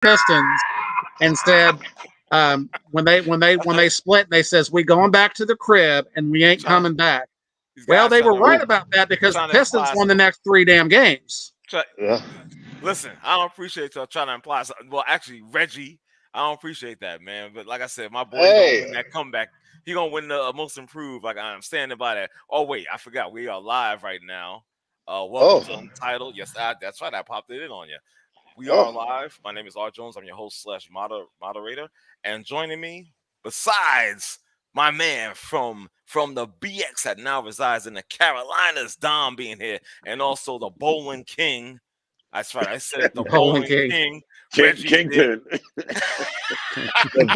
Pistons and said when they split, they says we going back to the crib and we ain't coming back. These Well, guys they trying were to right about that because the trying to Pistons imply won the something. next 3 damn games. Yeah. Listen, I don't appreciate y'all trying to imply something. Well, actually, Reggie, I don't appreciate that, man. But like I said, my boy, he gonna win that comeback. He gonna win the most improved. Like I'm standing by that. Oh wait, I forgot. We are live right now. Welcome to Untitled. Yes, that's right. I popped it in on you. We are live. My name is R. Jones. I'm your host / moderator. And joining me, besides my man from the BX that now resides in the Carolinas, Dom being here, and also the Bowling King. That's right. I said it. The Bowling King. Kingpin. The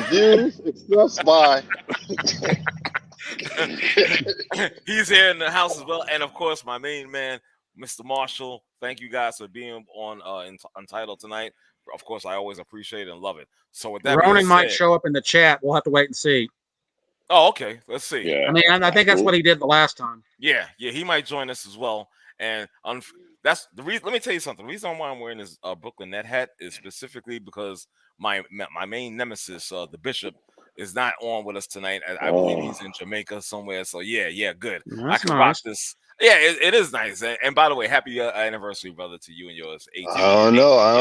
views expressed by. He's here in the house as well, and of course, my main man, Mr. Marshall. Thank you guys for being on Untitled tonight. Of course, I always appreciate it and love it. So with that, Ronan might show up in the chat. We'll have to wait and see. Oh, okay. Let's see. Yeah, I mean, I think that's what he did the last time. Yeah, he might join us as well. And that's the reason. Let me tell you something. The reason why I'm wearing this Brooklyn Net hat is specifically because my main nemesis, the Bishop, is not on with us tonight. I believe he's in Jamaica somewhere. So yeah, good. That's I can nice. rock this. Yeah, it is nice. And by the way, happy anniversary, brother, to you and yours. 18. I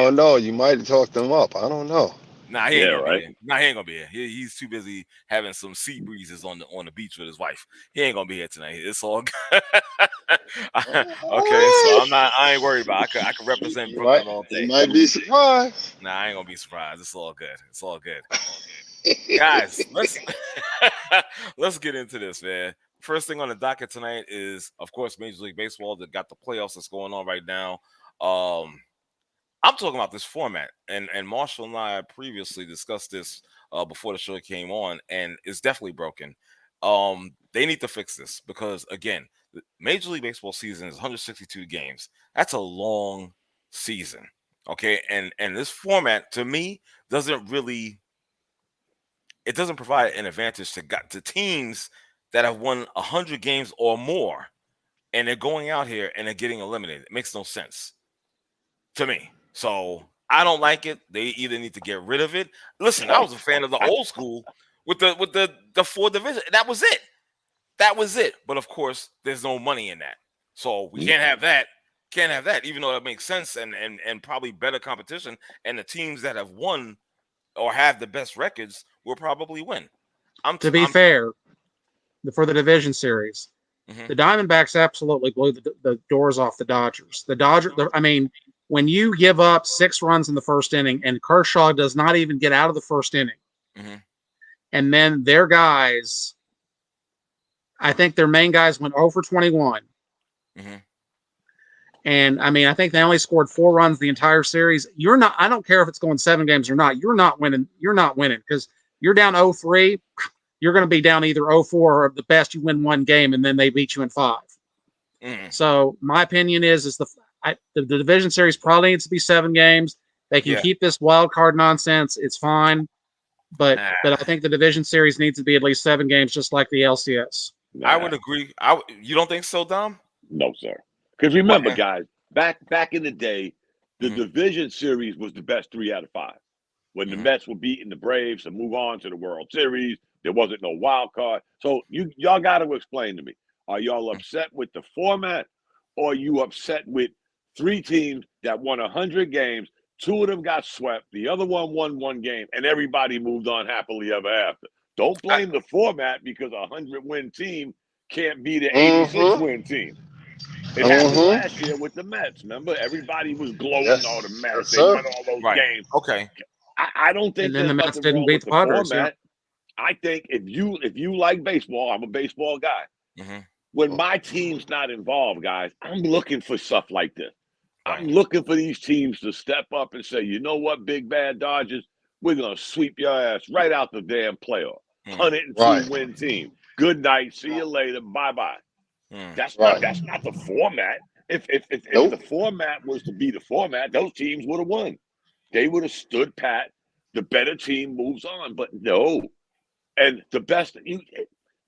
don't know. You might have talked them up. I don't know. Nah, he ain't gonna be here. Nah, he ain't gonna be here. He's too busy having some sea breezes on the beach with his wife. He ain't gonna be here tonight. It's all good. Okay, so I ain't worried about it. I can represent Brooklyn all day. You might be surprised. Nah, I ain't gonna be surprised. It's all good. It's all good. Guys, let's get into this, man. First thing on the docket tonight is, of course, Major League Baseball that got the playoffs that's going on right now. I'm talking about this format, and Marshall and I previously discussed this before the show came on, and it's definitely broken. They need to fix this because, again, the Major League Baseball season is 162 games. That's a long season, okay? And this format, to me, doesn't provide an advantage to teams that have won 100 games or more, and they're going out here and they're getting eliminated. It makes no sense to me. So I don't like it. They either need to get rid of it. Listen, I was a fan of the old school with the 4 division. That was it. That was it. But of course, there's no money in that. So we can't have that. Can't have that, even though that makes sense and probably better competition. And the teams that have won or have the best records will probably win. To be fair, for the division series, the Diamondbacks absolutely blew the doors off the Dodgers. I mean, when you give up 6 runs in the first inning and Kershaw does not even get out of the first inning, and then their guys, I think their main guys went 0 for 21. And I mean, I think they only scored 4 runs the entire series. I don't care if it's going 7 games or not. You're not winning. You're not winning because you're down 0-3. You're going to be down either 0-4 or the best you win 1 game and then they beat you in 5. So my opinion is the division series probably needs to be 7 games. They can keep this wild card nonsense. It's fine. But I think the division series needs to be at least 7 games, just like the LCS. I would agree. You don't think so, Dom? No, sir. Because remember, guys, back in the day, the division series was the best 3 out of 5. When the Mets were beating the Braves to move on to the World Series, there wasn't no wild card. So y'all got to explain to me: are y'all upset with the format, or are you upset with 3 teams that won 100 games? 2 of them got swept. The other one won 1 game, and everybody moved on happily ever after. Don't blame the format because a 100-win team can't beat an 86-win team. It happened last year with the Mets. Remember, everybody was glowing on the Mets. They won all those games. Okay. I don't think. And then the Mets didn't beat the Padres. Format. I think if you like baseball, I'm a baseball guy. When my team's not involved, guys, I'm looking for stuff like this. I'm looking for these teams to step up and say, you know what, big bad Dodgers, we're gonna sweep your ass right out the damn playoff. 102-win team. Good night. See you later. Bye-bye. That's not the format. If the format was to be the format, those teams would have won. They would have stood pat. The better team moves on. But no. And the best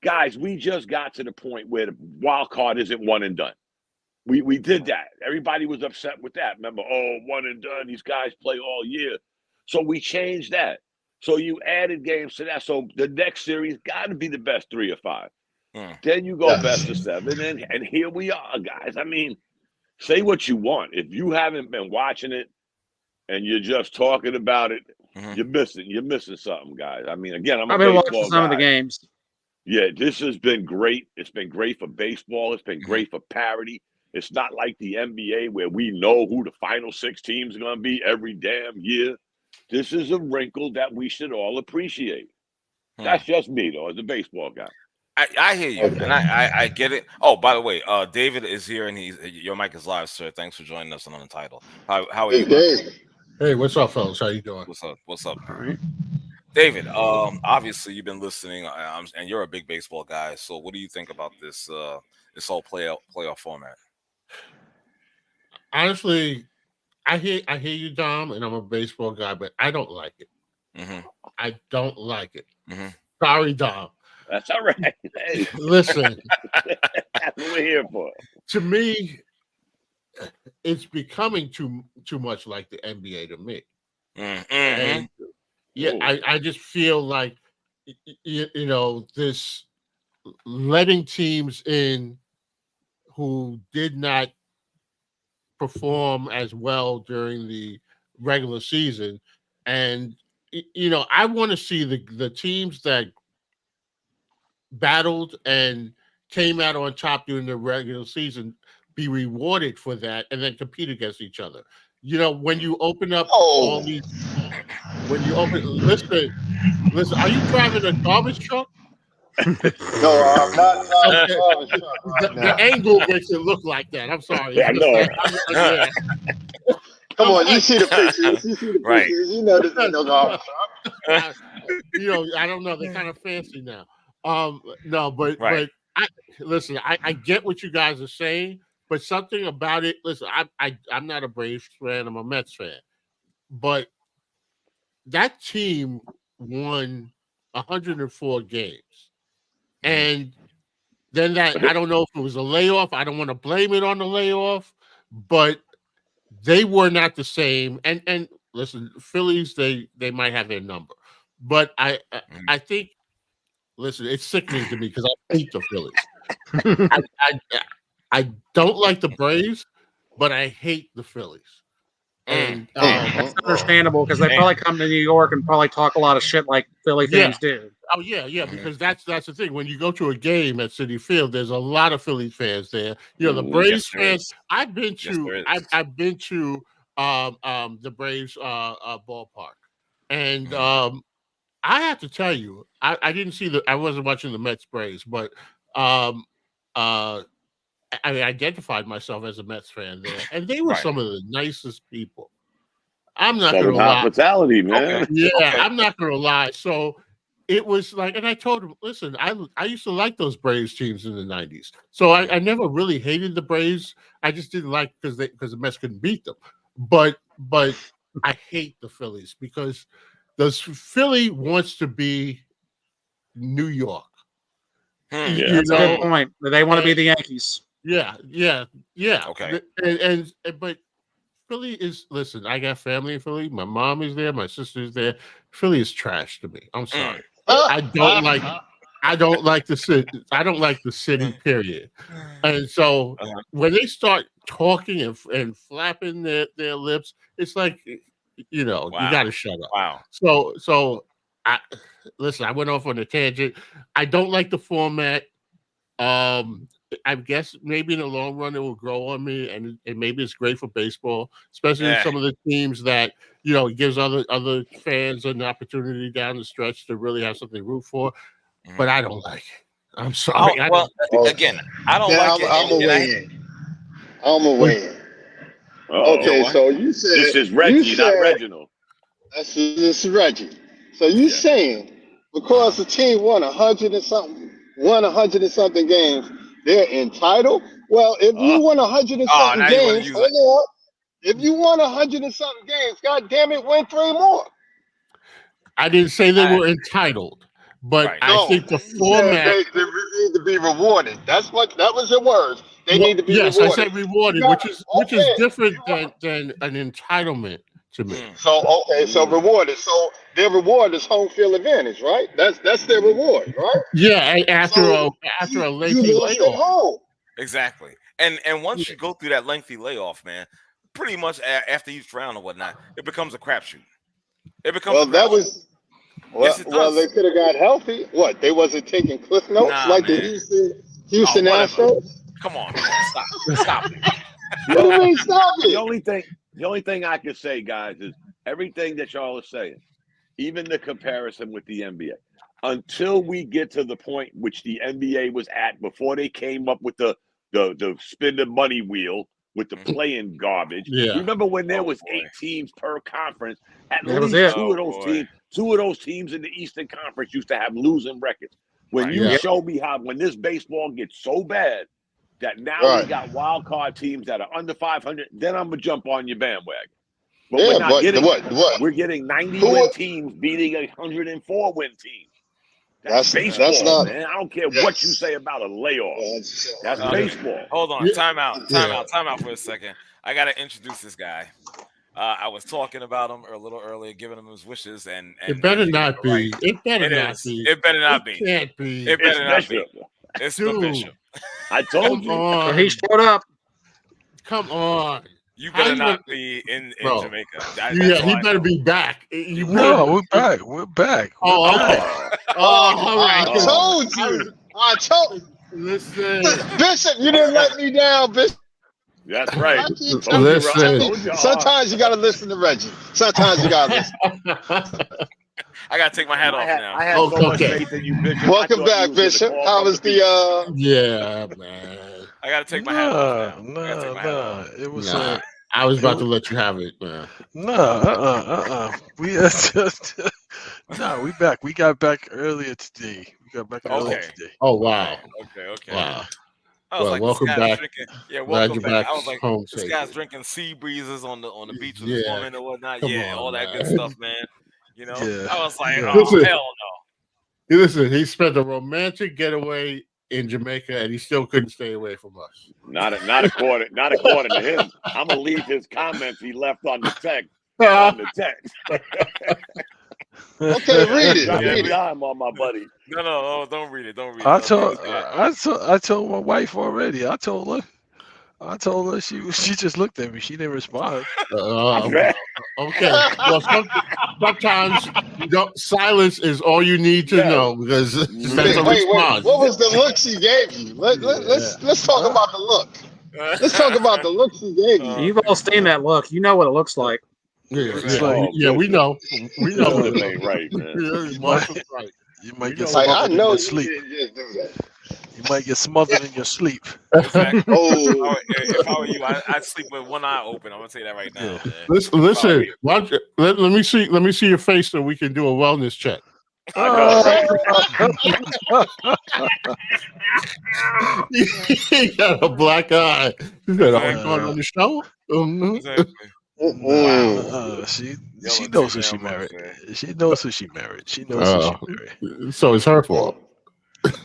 guys, we just got to the point where the wild card isn't one and done. We did that. Everybody was upset with that. Remember, one and done. These guys play all year. So we changed that. So you added games to that. So the next series got to be the best 3 or 5. Then you go best of 7. And here we are, guys. I mean, say what you want. If you haven't been watching it and you're just talking about it, you're missing something, guys. I mean, again, I've been watching some of the games. Yeah, this has been great. It's been great for baseball. It's been great for parity. It's not like the NBA where we know who the final 6 teams are going to be every damn year. This is a wrinkle that we should all appreciate. That's just me, though, as a baseball guy. I hear you, and I get it. Oh, by the way, David is here, and your mic is live, sir. Thanks for joining us on Untitled. How are you? Dave. Hey, what's up, fellas? How you doing? What's up? All right. David, obviously you've been listening, and you're a big baseball guy. So, what do you think about this whole playoff format? Honestly, I hear you, Dom, and I'm a baseball guy, but I don't like it. I don't like it. Sorry, Dom. That's all right. Hey. Listen, that's what we're here for. To me, it's becoming too much like the NBA to me. And I just feel like this letting teams in who did not perform as well during the regular season, and I want to see the teams that battled and came out on top during the regular season be rewarded for that and then compete against each other. When you open up all these, listen, are you driving a garbage truck? No, I'm not driving a garbage truck. The angle makes it look like that. I'm sorry. Yeah, I know. Come on, you see the pictures. Right. You know there's no garbage truck. I don't know. They're kind of fancy now. No, but I get what you guys are saying, but something about it. Listen, I'm not a Braves fan. I'm a Mets fan, but that team won 104 games, and then I don't know if it was a layoff. I don't want to blame it on the layoff, but they were not the same. And listen, Phillies, they might have their number, but I think. Listen, it's sickening to me because I hate the Phillies. I don't like the Braves, but I hate the Phillies. And that's understandable because they probably come to New York and probably talk a lot of shit like Philly fans do. Oh yeah, because that's the thing. When you go to a game at Citi Field, there's a lot of Phillies fans there. The Braves fans. I've been to the Braves ballpark, and I have to tell you, I didn't see I wasn't watching the Mets Braves, but I identified myself as a Mets fan there, and they were some of the nicest people. I'm not going to lie. Hospitality, man. I'm not going to lie. So it was like, and I told him, listen, I used to like those Braves teams in the 90s. So I never really hated the Braves. I just didn't like because the Mets couldn't beat them. But I hate the Phillies because Philly wants to be New York. That's a good point. They want to be the Yankees. Yeah. Okay. But Philly is. Listen, I got family in Philly. My mom is there. My sister's there. Philly is trash to me. I'm sorry. I don't like the city. I don't like the city. Period. And so when they start talking and flapping their lips, it's like. You got to shut up. Wow. So I went off on a tangent. I don't like the format. I guess maybe in the long run it will grow on me, and maybe it's great for baseball, especially some of the teams that it gives other fans an opportunity down the stretch to really have something to root for. But I don't like it. I'm sorry. Again, I don't like it. I'm a weigh-in. Okay, so you said this is Reggie, not Reginald. This is Reggie. So you saying because the team won 100 and something games, they're entitled? Well, if you won 100 and something games, if you won 100 and something games, God damn it, win 3 more. I didn't say they were entitled, but I think the format they need to be rewarded. That was your words. They need to be rewarded. Yes, I said rewarded, which is different than an entitlement to me. So rewarded. So their reward is home field advantage, right? That's their reward, right? Yeah, after a lengthy layoff. Exactly. And once you go through that lengthy layoff, man, pretty much after each round or whatnot, it becomes a crapshoot. It becomes well, they could have got healthy. What? They wasn't taking cliff notes like man. the Houston Astros? Come on, man. Stop it. What do you mean stop it? The only thing I can say, guys, is everything that y'all are saying, even the comparison with the NBA, until we get to the point which the NBA was at before they came up with the spin the money wheel with the playing garbage. Yeah. Remember when there was 8 teams per conference? At least two of those teams in the Eastern Conference used to have losing records. When you show me how when this baseball gets so bad that now we got wild card teams that are under 500, then I'm gonna jump on your bandwagon. But we're not getting what? We're getting 90-win teams beating 104 win teams. That's baseball, man. I don't care what you say about a layoff. That's baseball. Hold on, time out for a second. I gotta introduce this guy. I was talking about him a little earlier, giving him his wishes, and it better not be. Right. It better not be. It better not be. It can't be. It better not be. It's the Bishop. I told you. He showed up. Come on. You better not be in Jamaica. He better be back. We're back. We're back. All right. I told you. Listen. Bishop, you didn't let me down, Bishop. That's right. Listen. Sometimes you got to listen to Reggie. Sometimes you got to listen. I got to take my hat off now. I had so much faith in you, Bishop. Welcome back, Bishop. How was the... Yeah, man. I got to take my hat off now. It was... I was about to let you have it, man. We just... we back. We got back earlier today. Today. Oh, wow. Okay. Wow. I was welcome back. Welcome back. I was like, this guy's drinking sea breezes on the beach with his woman or whatnot. All that good stuff, man. You know, I was like, hell no. Listen, he spent a romantic getaway in Jamaica, and he still couldn't stay away from us. Not according to him. I'm gonna leave his comments he left on the text. Okay, read it. Read it. I'm on my buddy. No, don't read it. Don't read it. I told my wife already. I told her she just looked at me. She didn't respond. Okay. Well, sometimes silence is all you need to know because that's a response. What was the look she gave you? Let's talk about the look. Let's talk about the look she gave you. You've all seen that look. You know what it looks like. We know. We know it ain't right, man. You might get smothered in your sleep. You might get smothered in your sleep. Exactly. If I were you, I'd sleep with one eye open. I'm gonna say that right now. Listen. Let me see your face so we can do a wellness check. He got a black eye. He said, "I'm going on the show." Exactly. She knows who she married. She knows who she married. So it's her fault.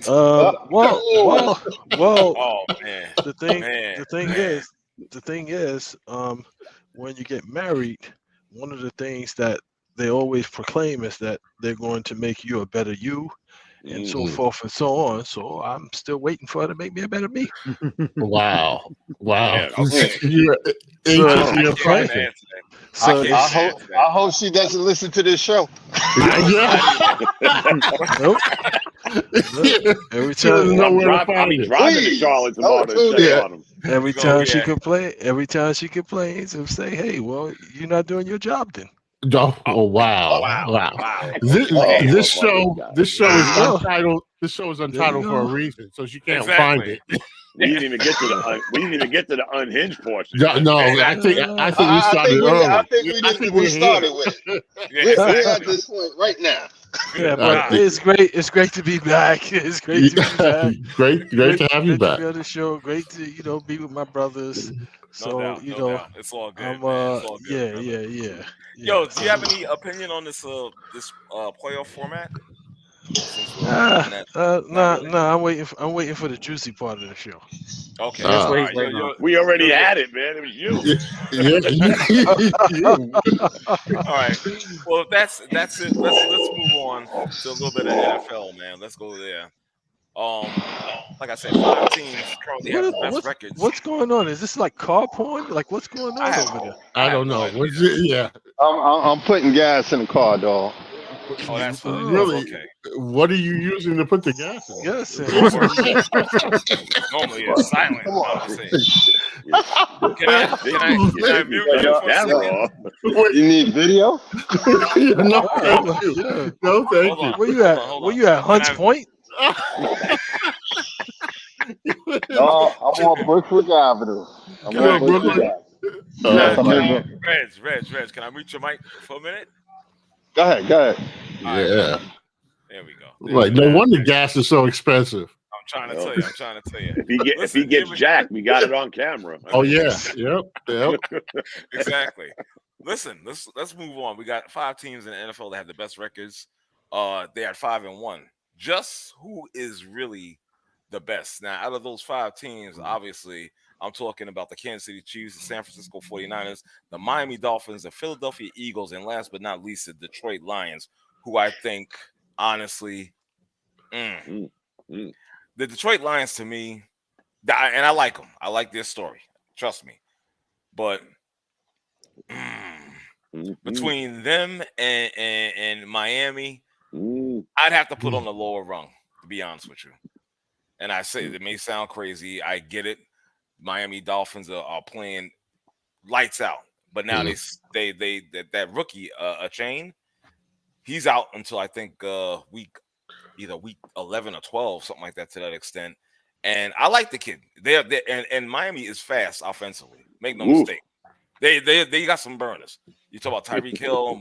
Well. Oh man. The thing is, when you get married, one of the things that they always proclaim is that they're going to make you a better you, and so forth and so on. So I'm still waiting for her to make me a better me. Wow. Yeah, So I hope she doesn't listen to this show. Nope. Every time I'll be driving to Charlotte tomorrow to check on him. Every time she complains and say, "Hey, well, you're not doing your job then." Oh wow. This show is untitled. This show is untitled for a reason, so she can't find it. We didn't even get to the unhinged portion. No, I think we started early. I think we started with it. We're at this point right now. Yeah, but it's great. It's great to be back. It's great to be back. Great to have you back. Great to be on the show. Great to be with my brothers. So no doubt. It's all good. It's all good. Yeah. Yo, do you have any opinion on this playoff format? I'm waiting for the juicy part of the show. Okay, That's what he's waiting on. We already had it, man. It was you. All right. Well, that's it. Let's move on to a little bit of NFL, man. Let's go there. Like I said, 5 teams currently have the best records. What's going on? Is this like car porn? Like, what's going on over there? I don't know. Yeah. I'm putting gas in the car, dog. Oh, that's funny. Really? Okay. What are you using to put the gas in? Yes. Normally it's silent. Can I mute you for a second? You need video? No, thank you. No, thank you. Where you at? Where you at? Hunts Point? No, I'm on Brookwood Avenue. I'm on Brookwood Avenue. Reg, can I mute your mic for a minute? Go ahead. Yeah. There we go. Like, no wonder gas is so expensive. I'm trying to tell you. If he gets jacked, we got it on camera. Oh yeah. Yep. Exactly. Listen, let's move on. We got 5 teams in the NFL that have the best records. They are 5-1. Just who is really the best? Now, out of those 5 teams, obviously, I'm talking about the Kansas City Chiefs, the San Francisco 49ers, the Miami Dolphins, the Philadelphia Eagles, and last but not least, the Detroit Lions, who I think, honestly, the Detroit Lions, to me, and I like them. I like their story. Trust me. But between them and Miami, I'd have to put on the lower rung, to be honest with you. And I say it may sound crazy. I get it. Miami Dolphins are playing lights out, but now that rookie Chain, he's out until I think week 11 or 12, something like that, to that extent. And I like the kid. And Miami is fast offensively. Make no mistake. They got some burners. You talk about Tyreek Hill,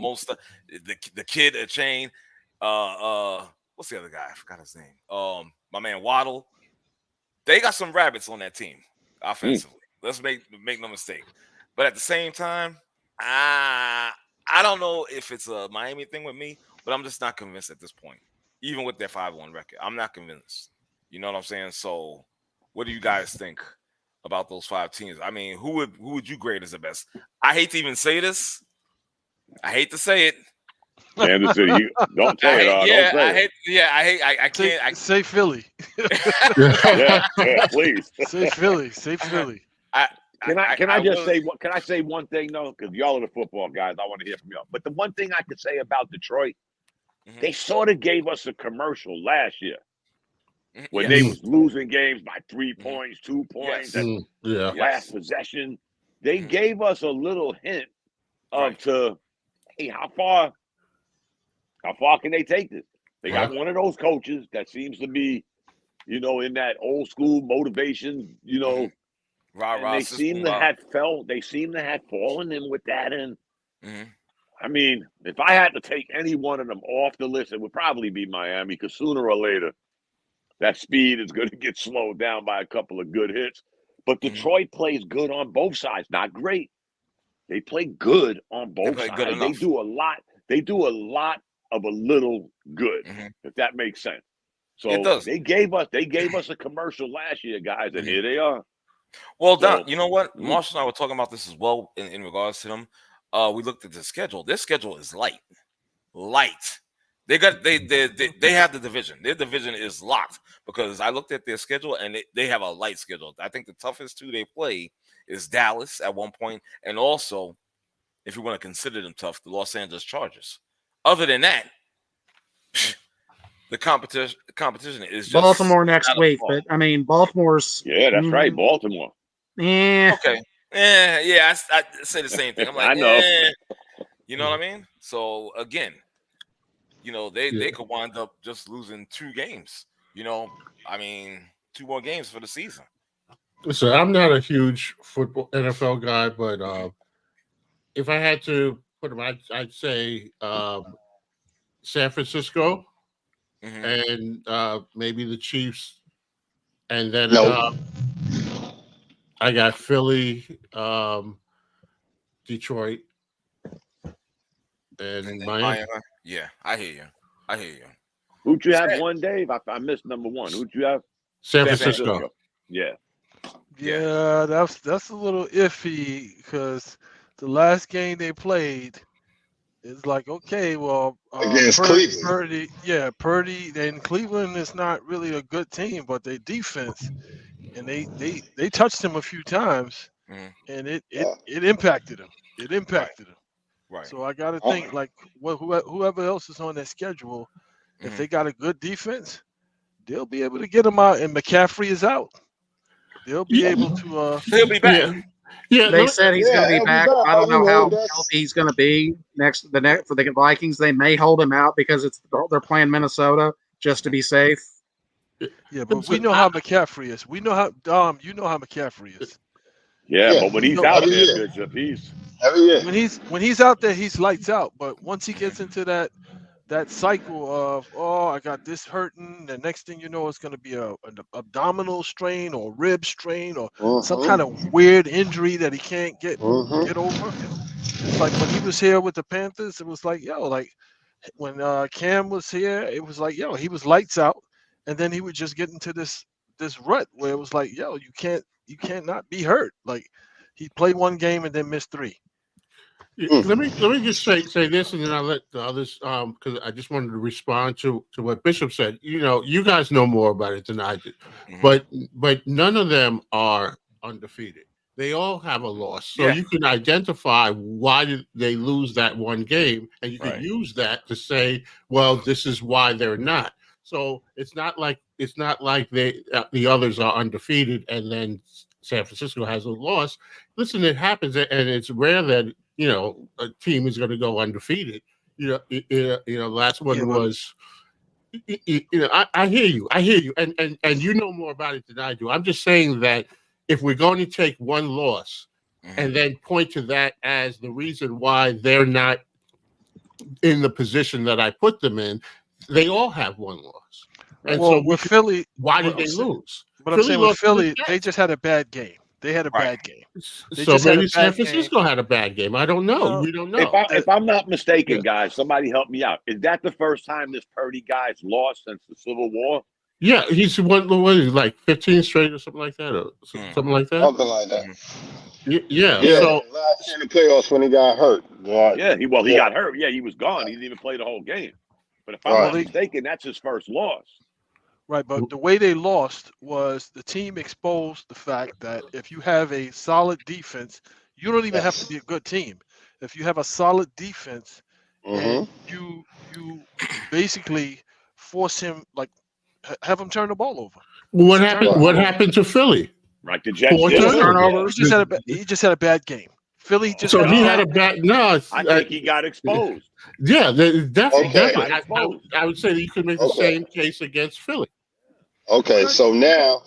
the kid Chain. What's the other guy? I forgot his name. My man Waddle. They got some rabbits on that team offensively. Let's make no mistake. But at the same time, I don't know if it's a Miami thing with me, but I'm just not convinced at this point. Even with their 5-1 record, I'm not convinced. You know what I'm saying? So, what do you guys think about those 5 teams? I mean, who would you grade as the best? I hate to even say this. I hate to say it. Kansas City, don't say it. I can't. Say Philly. yeah, please. Say Philly. Can I say one thing though? Because y'all are the football guys, I want to hear from y'all. But the one thing I could say about Detroit, they sort of gave us a commercial last year when they was losing games by 3 points, 2 points, last possession. They gave us a little hint of hey, how far can they take this? They got one of those coaches that seems to be, in that old school motivation, they seem to have fallen in with that. And I mean, if I had to take any one of them off the list, it would probably be Miami, because sooner or later, that speed is going to get slowed down by a couple of good hits. But Detroit plays good on both sides. Not great. They play good on both sides. They do a lot. They do a lot of a little good, if that makes sense. So it does. They gave us a commercial last year, guys, and here they are. Well, Don, you know what? Marshall and I were talking about this as well in regards to them. We looked at the schedule. Their schedule is light. They have the division. Their division is locked, because I looked at their schedule and they have a light schedule. I think the toughest 2 they play is Dallas at one point, and also, if you want to consider them tough, the Los Angeles Chargers. Other than that, the competition is just Baltimore next week. But I mean, Baltimore's that's right, Baltimore. Yeah. Okay. I say the same thing. I'm like, I know. You know what I mean? So again, they could wind up just losing 2 games. I mean, 2 more games for the season. So I'm not a huge NFL guy, but if I had to put them, I'd say San Francisco and maybe the Chiefs, and then I got Philly, Detroit, and Miami. Yeah, I hear you. Who'd you have one, Dave? I missed number 1. Who'd you have? San Francisco. Yeah. Yeah, that's a little iffy because the last game they played is like, okay, well, against Cleveland. Purdy, and Cleveland is not really a good team, but their defense, and they touched him a few times, and it impacted him. It impacted him. Right. So I got to think like whoever else is on their schedule, if they got a good defense, they'll be able to get him out. And McCaffrey is out. They'll be able to. He'll be back. Yeah, they said he's going to be back. I don't know how that's... healthy he's going to be for the Vikings. They may hold him out because they're playing Minnesota just to be safe. Yeah, but we know how McCaffrey is. We know how Dom. You know how McCaffrey is. Yeah, but when he's out there, Bishop, when he's out there, he's lights out. But once he gets into that cycle of, I got this hurting, the next thing you know, it's going to be an abdominal strain or rib strain or some kind of weird injury that he can't get over. It's like when he was here with the Panthers, it was like, when Cam was here, it was like, he was lights out, and then he would just get into this rut where it was like, you can't not be hurt. Like he played one game and then missed 3. Let me just say this, and then I'll let the others, because I just wanted to respond to what Bishop said. You guys know more about it than I do, but none of them are undefeated. They all have a loss, so you can identify why did they lose that one game, and you can use that to say, well, this is why they're not. So it's not like the others are undefeated, and then San Francisco has a loss. Listen, it happens, and it's rare that a team is going to go undefeated. Last one was. I hear you, and you know more about it than I do. I'm just saying that if we're going to take one loss and then point to that as the reason why they're not in the position that I put them in, they all have one loss. And so with Philly, why did they lose? But I'm saying with Philly, they just had a bad game. They had a bad game. So maybe San Francisco had a bad game. I don't know. We don't know. If I'm not mistaken, guys, somebody help me out. Is that the first time this Purdy guy's lost since the Civil War? Yeah, he's won like 15 straight or something like that, or something like that. Something like that. Yeah. So last year in the playoffs when he got hurt. He got hurt. Yeah, he was gone. He didn't even play the whole game. But if I'm not mistaken, that's his first loss. Right, but the way they lost was the team exposed the fact that if you have a solid defense, you don't even have to be a good team. If you have a solid defense, and you basically force him, like have him turn the ball over. What happened? What happened to Philly? Right, the Jets turnovers. He just had a bad game. Philly just. So he had a bad. No, I think he got exposed. Yeah, definitely. I would say that you could make the same case against Philly. Okay, so now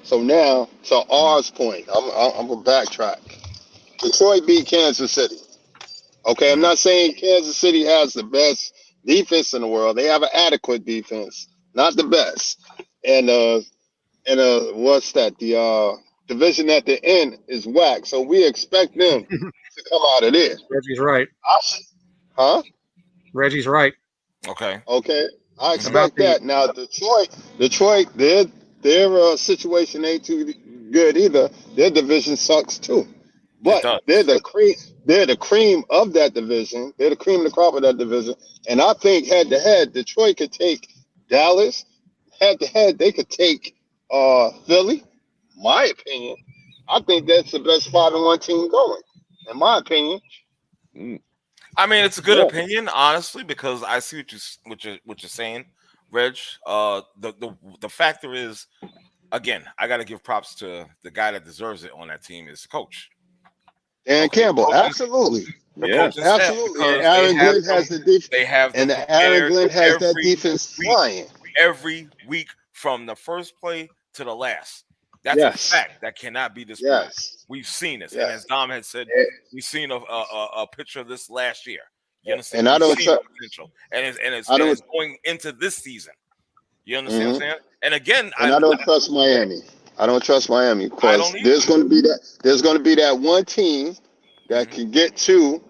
to R's point, I'm gonna backtrack. Detroit beat Kansas City. Okay, I'm not saying Kansas City has the best defense in the world. They have an adequate defense, not the best. And what's that? The division at the end is whack. So we expect them to come out of there. Reggie's right. Reggie's right. Okay. I expect that. Now Detroit, their situation ain't too good either. Their division sucks too. But they're the cream of that division. They're the cream of the crop of that division. And I think head to head, Detroit could take Dallas. Head to head, they could take Philly. My opinion. I think that's the best 5-1 team going. In my opinion. I mean, it's a good opinion, honestly, because I see what you're saying, Reg. The factor is, again, I got to give props to the guy that deserves it on that team is the coach. Dan Campbell, absolutely. Yes, absolutely. And Aaron Glenn has the defense. Aaron Glenn has that defense flying every week from the first play to the last. That's a fact that cannot be disputed. Yes. We've seen this, and as Dom had said, we've seen a picture of this last year. You understand? And I don't potential, and it's going into this season. You understand what I'm saying? And again, I don't trust Miami. I don't trust Miami because there's going to be that one team that can get to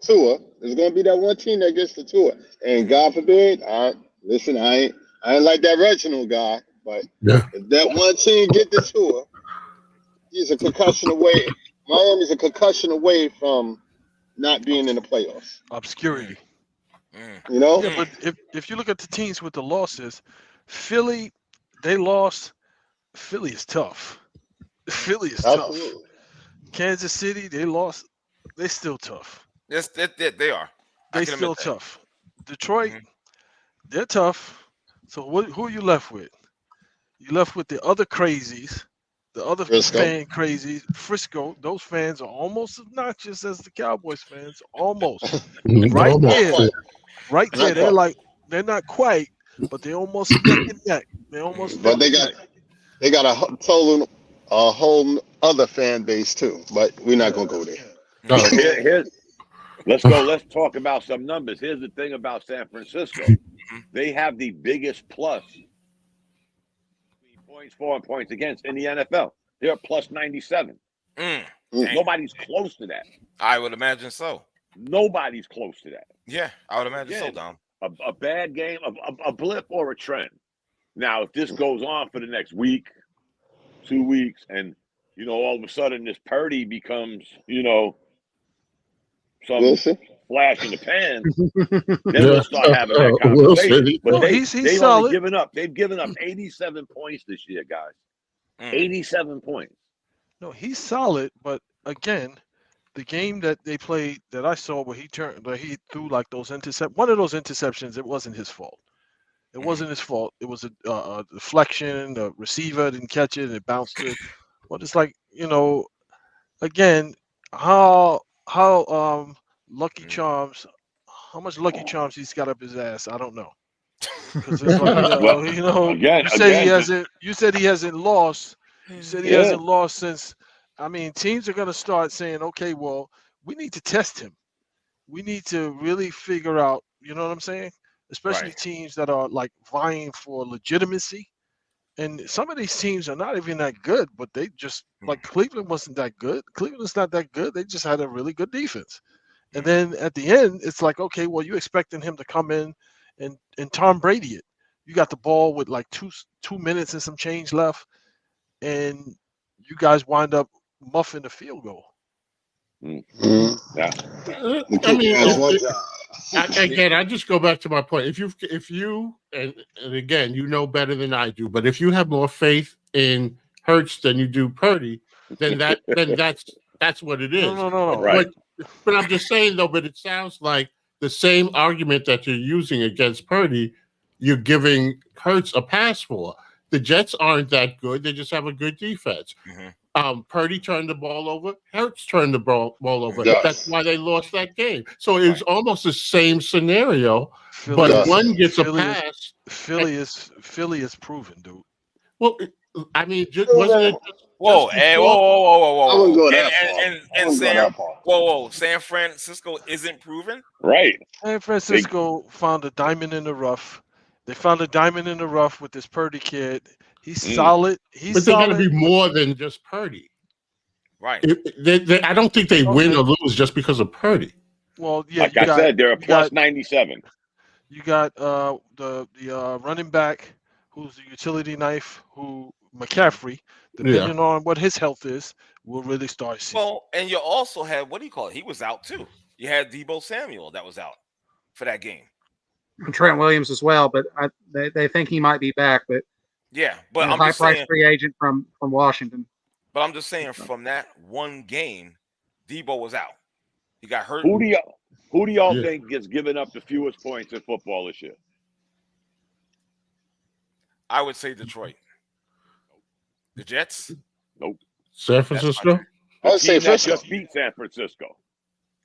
Tua. There's going to be that one team that gets to Tua, and God forbid, I ain't like that Reginald guy. But if that one team get the Tua, He's a concussion away. Miami's a concussion away from not being in the playoffs. Obscurity. You know? Yeah, but if you look at the teams with the losses, Philly, they lost. Philly is tough. Philly is tough. Kansas City, they lost. They're still tough. Yes, they are. They still tough. Detroit, they're tough. So who are you left with? You left with the other crazies, the other fan crazies. Frisco, those fans are almost obnoxious as the Cowboys fans. Almost. Right there. They're like, they're not quite, but they're almost neck and neck. They're almost. But they got a whole other fan base too. But we're not gonna go there. Let's go. Let's talk about some numbers. Here's the thing about San Francisco. They have the biggest plus points for and points against in the NFL. They're at plus 97. Nobody's close to that. I would imagine so. Nobody's close to that. Yeah, I would imagine so, Dom. A bad game, a blip or a trend. Now, if this goes on for the next week, 2 weeks, and, all of a sudden this Purdy becomes, some flash in the pan, then we'll start having that conversation. But they've only given up. They've given up 87 points this year, guys. 87 points. No, he's solid, but again, the game that they played that I saw where he threw like those one of those interceptions, it wasn't his fault. It wasn't his fault. It was a deflection. The receiver didn't catch it and it bounced it. But it's like, again, how Lucky Charms, how much Lucky Charms he's got up his ass, I don't know. Because it's like, you said he hasn't lost. You said he hasn't lost since. I mean, teams are going to start saying, okay, well, we need to test him. We need to really figure out, you know what I'm saying? Especially teams that are like vying for legitimacy. And some of these teams are not even that good, but they just, like Cleveland wasn't that good. Cleveland's not that good. They just had a really good defense. And then at the end, it's like, okay, well, you expecting him to come in and Tom Brady it. You got the ball with like two minutes and some change left, and you guys wind up muffing the field goal. Yeah. I mean, again, I just go back to my point. If you and again, you know better than I do, but if you have more faith in Hurts than you do Purdy, then that's what it is. No. Right. But I'm just saying though. But it sounds like the same argument that you're using against Purdy, you're giving Hurts a pass for. The Jets aren't that good. They just have a good defense. Purdy turned the ball over. Hurts turned the ball over. Yes. That's why they lost that game. So it was almost the same scenario, but one gets a pass. Philly is proven, dude. Well, I mean, wasn't it? Whoa! I wouldn't go that far. San Francisco isn't proven, right? San Francisco found a diamond in the rough. They found a diamond in the rough with this Purdy kid. He's solid. But they got to be more than just Purdy. Right. I don't think they win or lose just because of Purdy. Well, yeah. Like I said, they're a plus 97. You got the running back who's the utility knife, McCaffrey, depending on what his health is, will really start seeing. Well, and you also had, what do you call it? He was out too. You had Deebo Samuel that was out for that game. And Trent Williams as well, but they think he might be back. But but I'm high price free agent from Washington. But I'm just saying, from that one game, Deebo was out. He got hurt. Who do y'all think gets given up the fewest points in football this year? I would say Detroit. The Jets? Nope. San Francisco? I would say Frisco. Just beat San Francisco.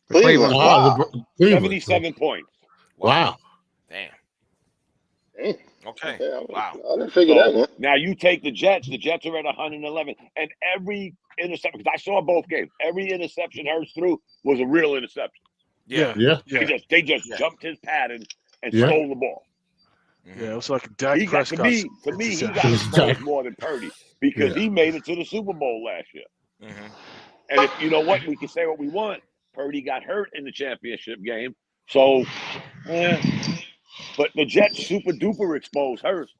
Cleveland. Wow. 77 points. Wow. Damn. Okay. Wow. I didn't figure that one. Now you take the Jets. The Jets are at 111. And every interception, because I saw both games, every interception Hurts threw was a real interception. Yeah. They just jumped his pad and stole the ball. Yeah, it was like Dak Prescott. To me, he got exposed more than Purdy because he made it to the Super Bowl last year. And if you know what, we can say what we want. Purdy got hurt in the championship game. So, but the Jets super duper exposed Hurts.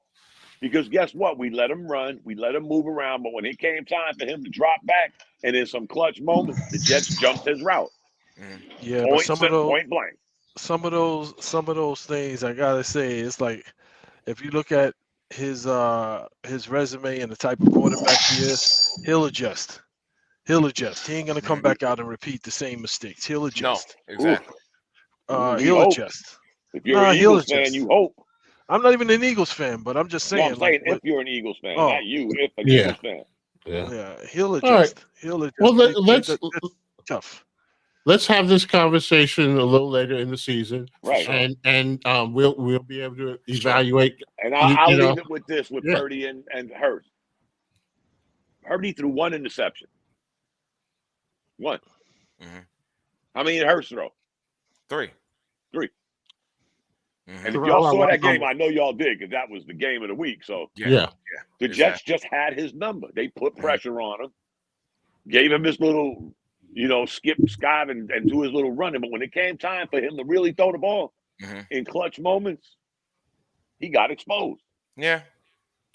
Because guess what? We let him run. We let him move around. But when it came time for him to drop back and in some clutch moments, the Jets jumped his route. Yeah, Point blank. Some of those things, I gotta say, it's like if you look at his resume and the type of quarterback he is, he'll adjust. He ain't gonna come back out and repeat the same mistakes. He'll adjust. No, exactly. He'll adjust. If you're an Eagles fan, you hope. I'm not even an Eagles fan, but I'm just saying. No, I'm saying if you're an Eagles fan, not you. If an Eagles fan. Yeah, he'll adjust. Right. He'll adjust. Well, let's tough. Let's have this conversation a little later in the season, right? And we'll be able to evaluate. And I'll leave it with this with Purdy and Hurts. Purdy threw one interception. One. Mm-hmm. How many did Hurts throw? Three. Mm-hmm. And if y'all saw that game, I know y'all did because that was the game of the week. So the Jets just had his number. They put pressure on him, gave him his little, skip, skive, and do his little running. But when it came time for him to really throw the ball in clutch moments, he got exposed. Yeah.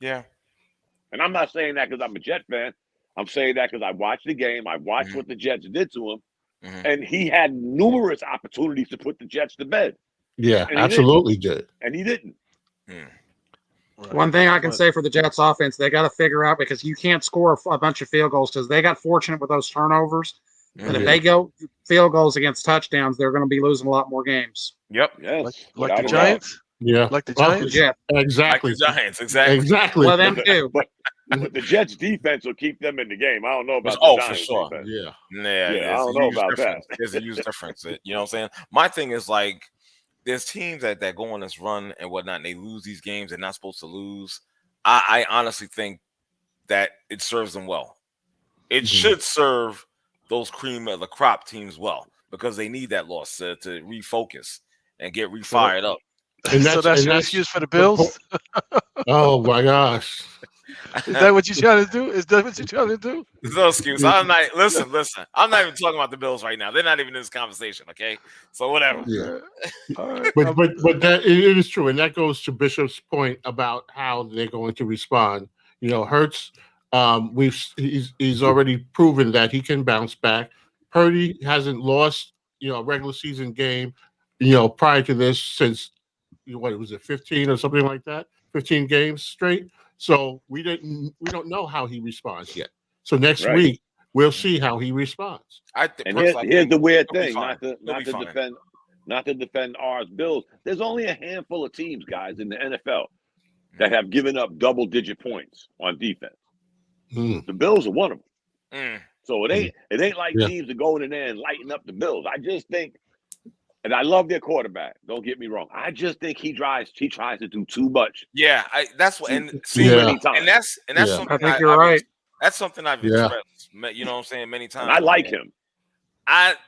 And I'm not saying that because I'm a Jet fan. I'm saying that because I watched the game. I watched what the Jets did to him. And he had numerous opportunities to put the Jets to bed. Yeah, absolutely did. And he didn't. Right. One thing I can say for the Jets offense, they got to figure out, because you can't score a bunch of field goals because they got fortunate with those turnovers. But if they go field goals against touchdowns, they're going to be losing a lot more games. Yep. Yes. Like the Giants? Yeah. Like the Giants? Exactly. Like the Giants, exactly. Well, them too. But the Jets defense will keep them in the game. I don't know about the Giants for sure. defense. Yeah, I don't know about that. There's a huge difference. You know what I'm saying? My thing is like, there's teams that go on this run and whatnot, and they lose these games they're not supposed to lose. I honestly think that it serves them well. It should serve those cream of the crop teams well, because they need that loss to refocus and get refired up. And that's your excuse for the Bills? Oh my gosh. Is that what you're trying to do? Is that what you're trying to do? There's no excuse. I'm not listen. I'm not even talking about the Bills right now. They're not even in this conversation, okay? So whatever. Yeah. Right. But that it is true, and that goes to Bishop's point about how they're going to respond. Hurts, he's already proven that he can bounce back. Purdy hasn't lost, a regular season game, prior to this since what was it, 15 or something like that? 15 games straight. So we don't know how he responds yet. So next week we'll see how he responds. Here's the weird thing, not to defend ours Bills. There's only a handful of teams, guys, in the NFL that have given up double-digit points on defense. The Bills are one of them. So it ain't like teams are going in there and lighting up the Bills. I just think, and I love their quarterback. Don't get me wrong. I just think he tries to do too much. Yeah, that's what. And many times. And that's something. I think you're right. That's something I've expressed. You know what I'm saying, many times. And I like him.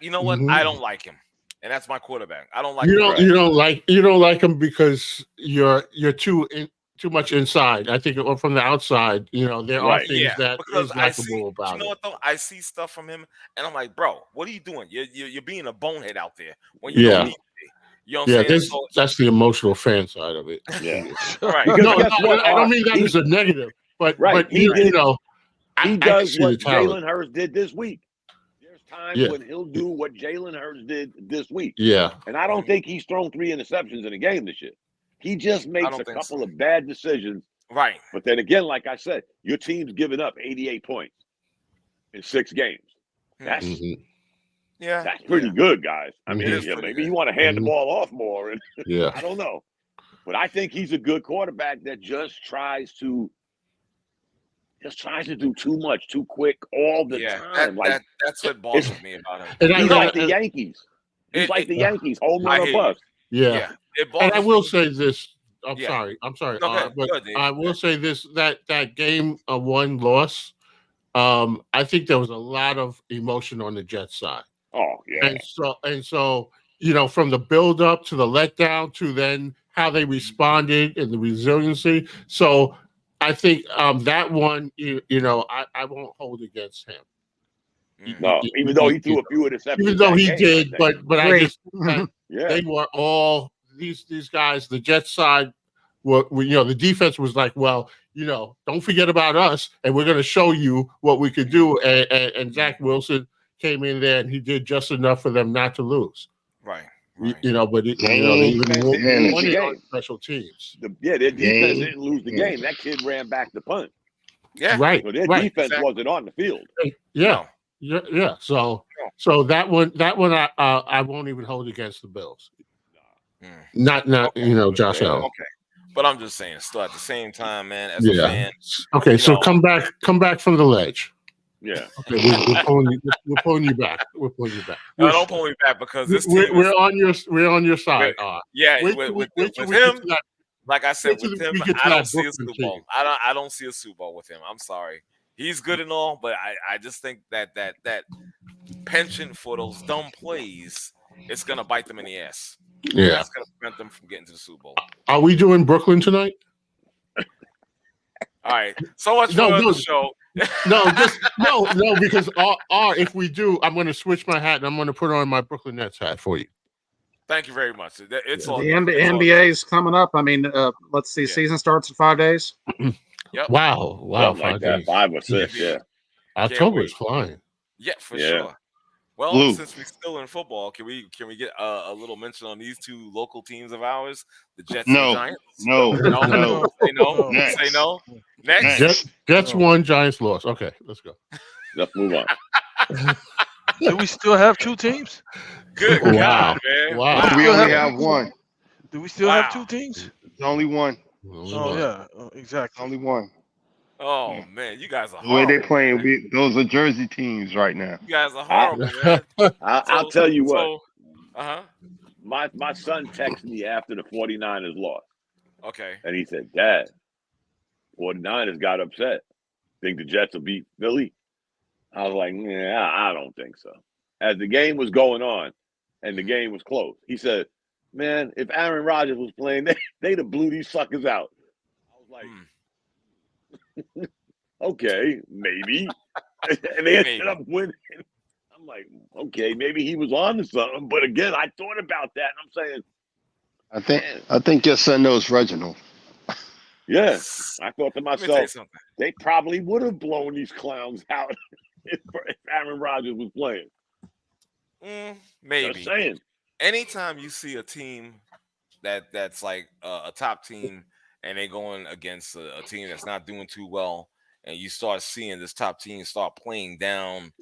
You know what? I don't like him, and that's my quarterback. I don't like. You don't like him because you're too much inside. I think from the outside, there are things that is likable about it. You know what though? I see stuff from him, and I'm like, bro, what are you doing? You're being a bonehead out there when you don't need to be. You know what I'm saying? That's the emotional fan side of it. Yeah, right. No, I don't mean that as a negative, but he does what Jalen Jalen Hurts did this week. There's times when he'll do what Jalen Hurts did this week. Yeah, and I don't think he's thrown 3 interceptions in a game this year. He just makes a couple of bad decisions. Right. But then again, like I said, your team's given up 88 points in 6 games. That's that's pretty good, guys. I mean, maybe you want to hand the ball off more. And I don't know. But I think he's a good quarterback that just tries to do too much, too quick all the time. That's what bothers me about him. He's like the Yankees. He's like the Yankees, home run or bust. Yeah. And I will say this. I'm sorry. No, but I will say this: that game of 1 loss. I think there was a lot of emotion on the Jets side. Oh yeah. And so from the build up to the letdown to then how they responded and the resiliency. So I think that one, I won't hold against him. No, even though he threw a few interceptions. Even though he did, but I just they were all these guys, the Jets side, the defense was like, well, don't forget about us, and we're going to show you what we could do. And Zach Wilson came in there, and he did just enough for them not to lose. Right. But they even won it on special teams. Their defense didn't lose the game. That kid ran back the punt. Yeah, right. So their defense wasn't on the field. Yeah. So that one I won't even hold against the Bills. Not Josh Allen. Okay. But I'm just saying, still at the same time, man, as a fan. Okay, so come back from the ledge. Yeah. Okay, we're pulling you back. We're pulling you back. No, don't pull me back because this we're on your side. With him, like I said, with him, I don't see a Super Bowl. I don't see a Super Bowl with him. I'm sorry. He's good and all, but I just think that penchant for those dumb plays, it's gonna bite them in the ass. Yeah, that's gonna prevent them from getting to the Super Bowl. Are we doing Brooklyn tonight? All right. So much for the show. No, because if we do, I'm going to switch my hat and I'm going to put on my Brooklyn Nets hat for you. Thank you very much. It's the NBA is coming up. I mean, let's see. Season starts in 5 days. Yep. Wow. 5 days. 5 or 6. Yeah. October is flying. Yeah, for sure. Well, since we're still in football, can we get a little mention on these two local teams of ours, the Jets and the Giants? No. Say no. Next. Say no. Next. Jets won, Giants lost. Okay, let's go. Let's move on. Do we still have 2 teams? Good God, man! Wow. We only have one. Do we still have 2 teams? Only one. Exactly. Only one. Oh man, you guys are the way horrible. They're playing. Those are Jersey teams right now. You guys are horrible, man. I'll tell you what. My son texted me after the 49ers lost. Okay. And he said, Dad, 49ers got upset. Think the Jets will beat Philly? I was like, I don't think so. As the game was going on and the game was close, he said, man, if Aaron Rodgers was playing, they'd have blew these suckers out. I was like, okay, maybe. And they ended up winning. I'm like, okay, maybe he was on to something. But again, I thought about that, and I'm saying, I think your son knows Reginald. Yes, I thought to myself, they probably would have blown these clowns out if Aaron Rodgers was playing. Maybe. Just saying. Anytime you see a team that's like a top team and they going against a team that's not doing too well, and you start seeing this top team start playing down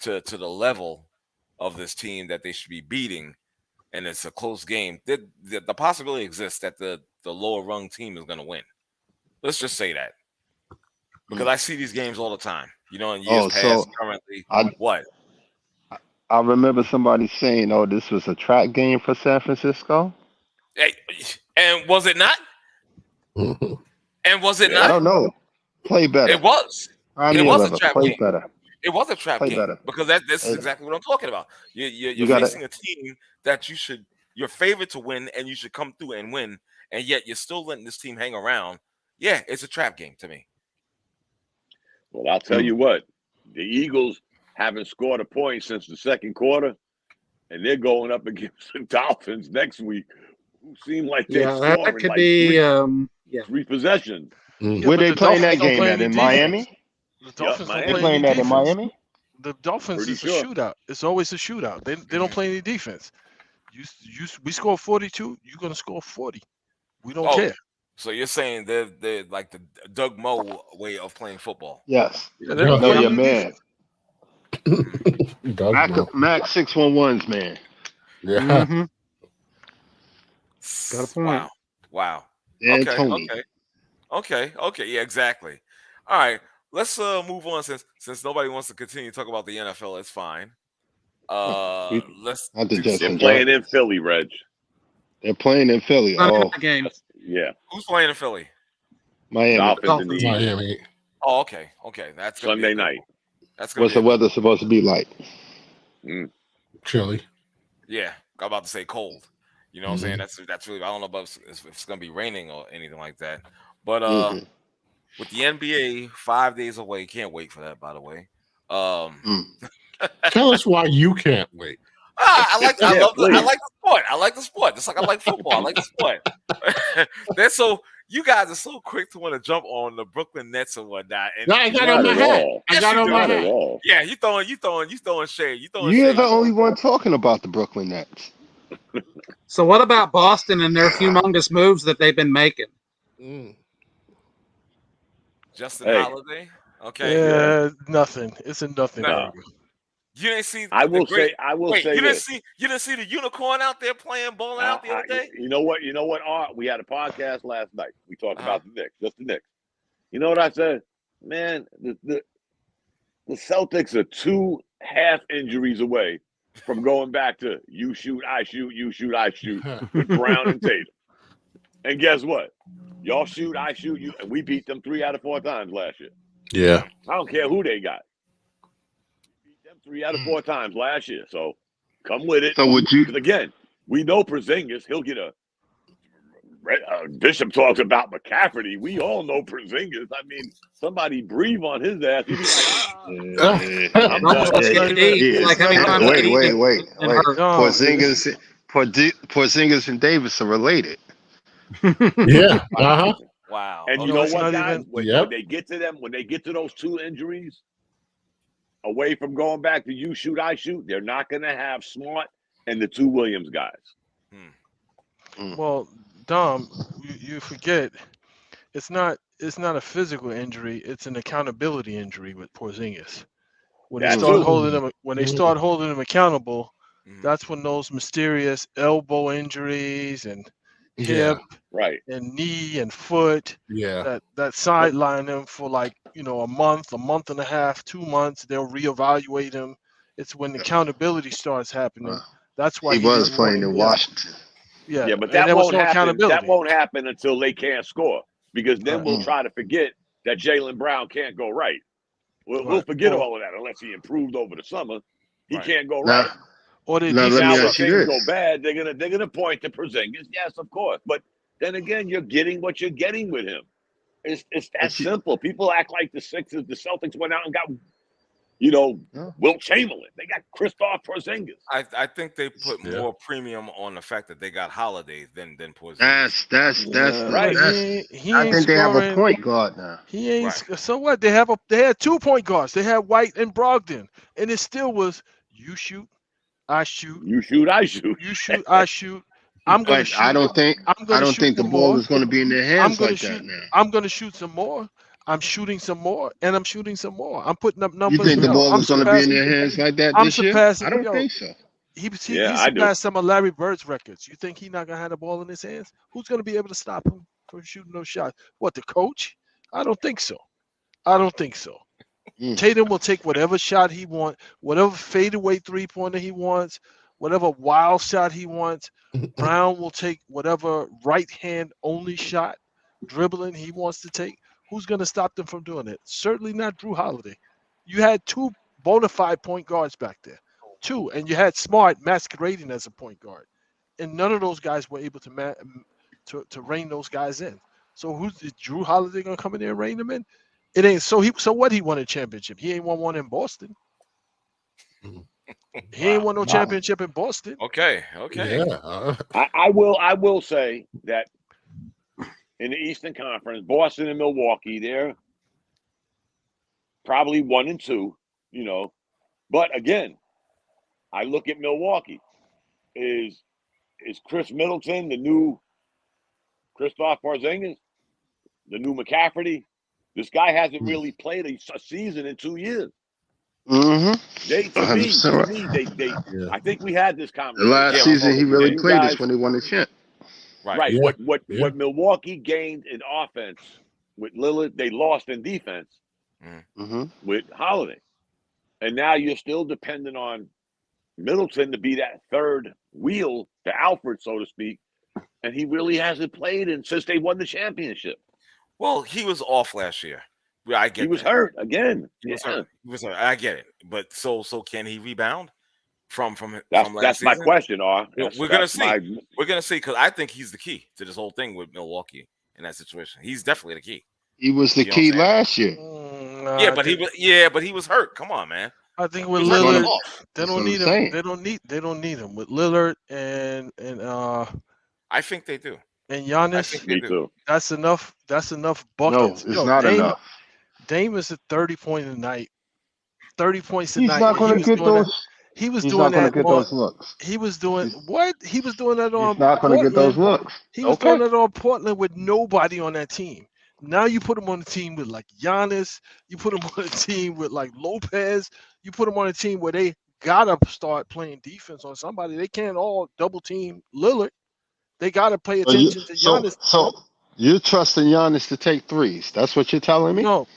to the level of this team that they should be beating, and it's a close game, the possibility exists that the lower rung team is going to win. Let's just say that. Because I see these games all the time. In years past, currently. What? I remember somebody saying, this was a trap game for San Francisco. Hey, and was it not? And was it not? I don't know. Play better. It was. It was a trap game. Better. It was a trap game. Better. Because this is exactly what I'm talking about. You're facing a team that you're favored to win, and you should come through and win, and yet you're still letting this team hang around. Yeah, it's a trap game to me. Well, I'll tell you what. The Eagles haven't scored a point since the second quarter, and they're going up against the Dolphins next week, who seem like they're scoring that could like be 3 possessions. Where they playing that game at? In Miami? The Dolphins they playing that in Miami? The Dolphins is a shootout. It's always a shootout. They don't play any defense. We score 42, you're going to score 40. We don't care. So you're saying they're like the Doug Moe way of playing football? Yes. Yeah, they don't know your man. Max 611's man. Yeah. Mm-hmm. Got a point. Wow. And Tony. Okay. Yeah, exactly. All right. Let's move on since nobody wants to continue to talk about the NFL. It's fine. They're playing in Philly, Reg. They're playing in Philly. Game. Yeah. Who's playing in Philly? Miami. Dolphins. Miami. Oh, okay. That's Sunday night. That's what's the weather supposed to be like? Chilly. Yeah, I'm about to say cold. You know what I'm saying? That's really. I don't know about if it's going to be raining or anything like that. But with the NBA 5 days away, can't wait for that. By the way, tell us why you can't wait. I like the sport. I like the sport. Just like I like football. I like the sport. So You guys are so quick to want to jump on the Brooklyn Nets and whatnot. And I got on my hat. I got on my hat. Yeah, you throwing shade. You're the only one talking about the Brooklyn Nets. So what about Boston and their humongous moves that they've been making? Justin Holiday? Okay. Yeah, nothing. It's a nothing. No. You didn't see. I will say you this. didn't see the unicorn out there balling out the other day. You know what? Art, we had a podcast last night. We talked about the Knicks, just the Knicks. You know what I said? Man, the Celtics are 2 half injuries away from going back to you shoot, I shoot, you shoot, I shoot with Brown and Tatum. And guess what? Y'all shoot, I shoot, you, and we beat them 3 out of 4 times last year. Yeah. I don't care who they got. We beat them 3 out of 4 times last year. So come with it. So would you? Because again, we know Porzingis, he'll get a Bishop talks about McCafferty. We all know Porzingis. I mean, somebody breathe on his ass. He'd be like, Wait. Porzingis and Davis are related. Yeah. Wow. And you know what, guys? When they get to them, when they get to those 2 injuries, away from going back to you shoot, I shoot, they're not going to have Smart and the 2 Williams guys. Well, Dom, you forget it's not a physical injury, it's an accountability injury with Porzingis. When they start holding him accountable, that's when those mysterious elbow injuries and hip and knee and foot that sideline him for like, a month and a half, 2 months, they'll reevaluate him. It's when accountability starts happening. That's why he was playing in Washington. Yeah, but that won't happen. That won't happen until they can't score, because then we'll try to forget that Jaylen Brown can't go right. We'll forget all of that unless he improved over the summer. He can't go right. Or they now when things go bad, they're gonna point to Porzingis. Yes, of course. But then again, you're getting what you're getting with him. It's that simple. People act like the Celtics went out and got Wilt Chamberlain. They got Kristaps Porzingis. I think they put more premium on the fact that they got Holiday than Porzingis. That's right. I think they have a point guard now. He ain't. So what? They had 2 point guards. They had White and Brogdon, and it still was you shoot, I shoot. You shoot, I shoot. You shoot, I shoot. I'm gonna shoot. I don't think the ball is going to be in their hands like that now. I'm going to shoot some more. I'm shooting some more, and I'm shooting some more. I'm putting up numbers. You think the ball is going to be in their hands like that this year? I don't think so. He surpassed some of Larry Bird's records. You think he's not going to have the ball in his hands? Who's going to be able to stop him from shooting those shots? What, the coach? I don't think so. Tatum will take whatever shot he wants, whatever fadeaway three-pointer he wants, whatever wild shot he wants. Brown will take whatever right-hand only shot, dribbling he wants to take. Who's going to stop them from doing it? Certainly not Drew Holiday. You had 2 bona fide point guards back there. 2, and you had Smart masquerading as a point guard. And none of those guys were able to rein those guys in. So is Drew Holiday going to come in there and rein them in? It ain't. So what? He won a championship. He ain't won one in Boston. He ain't won no championship in Boston. Okay. Yeah. I will say that in the Eastern Conference, Boston and Milwaukee, they're probably 1 and 2, But again, I look at Milwaukee. Is Chris Middleton the new Kristaps Porzingis? The new McCafferty? This guy hasn't really played a season in 2 years. I think we had this conversation. The last season he really played is when they won the chip. Right. Yeah. What Milwaukee gained in offense with Lillard, they lost in defense with Holiday. And now you're still dependent on Middleton to be that third wheel, the Alfred, so to speak. And he really hasn't played since they won the championship. Well, he was off last year. I get he was hurt again. He was hurt. I get it. But so can he rebound from last that's season? My question, We're gonna see. We're gonna see, because I think he's the key to this whole thing with Milwaukee in that situation. He's definitely the key. He was the key last year. But he was hurt. Come on, man. I think with Lillard, they don't need him. They don't need him with Lillard and I think they do. And Giannis, Me too. That's enough. That's enough No, buckets. it's not enough. Dame is at 30 points a night. 30 points a He's night. not going to get those. He was He's doing not going to that get those looks. He was doing what? He was doing that on He's not going to get those looks. He was doing that on Portland with nobody on that team. Now you put him on the team with like Giannis. You put him on a team with like Lopez. You put him on a team where they gotta start playing defense on somebody. They can't all double team Lillard. They gotta pay attention to Giannis. So you're trusting Giannis to take threes. That's what you're telling me? No.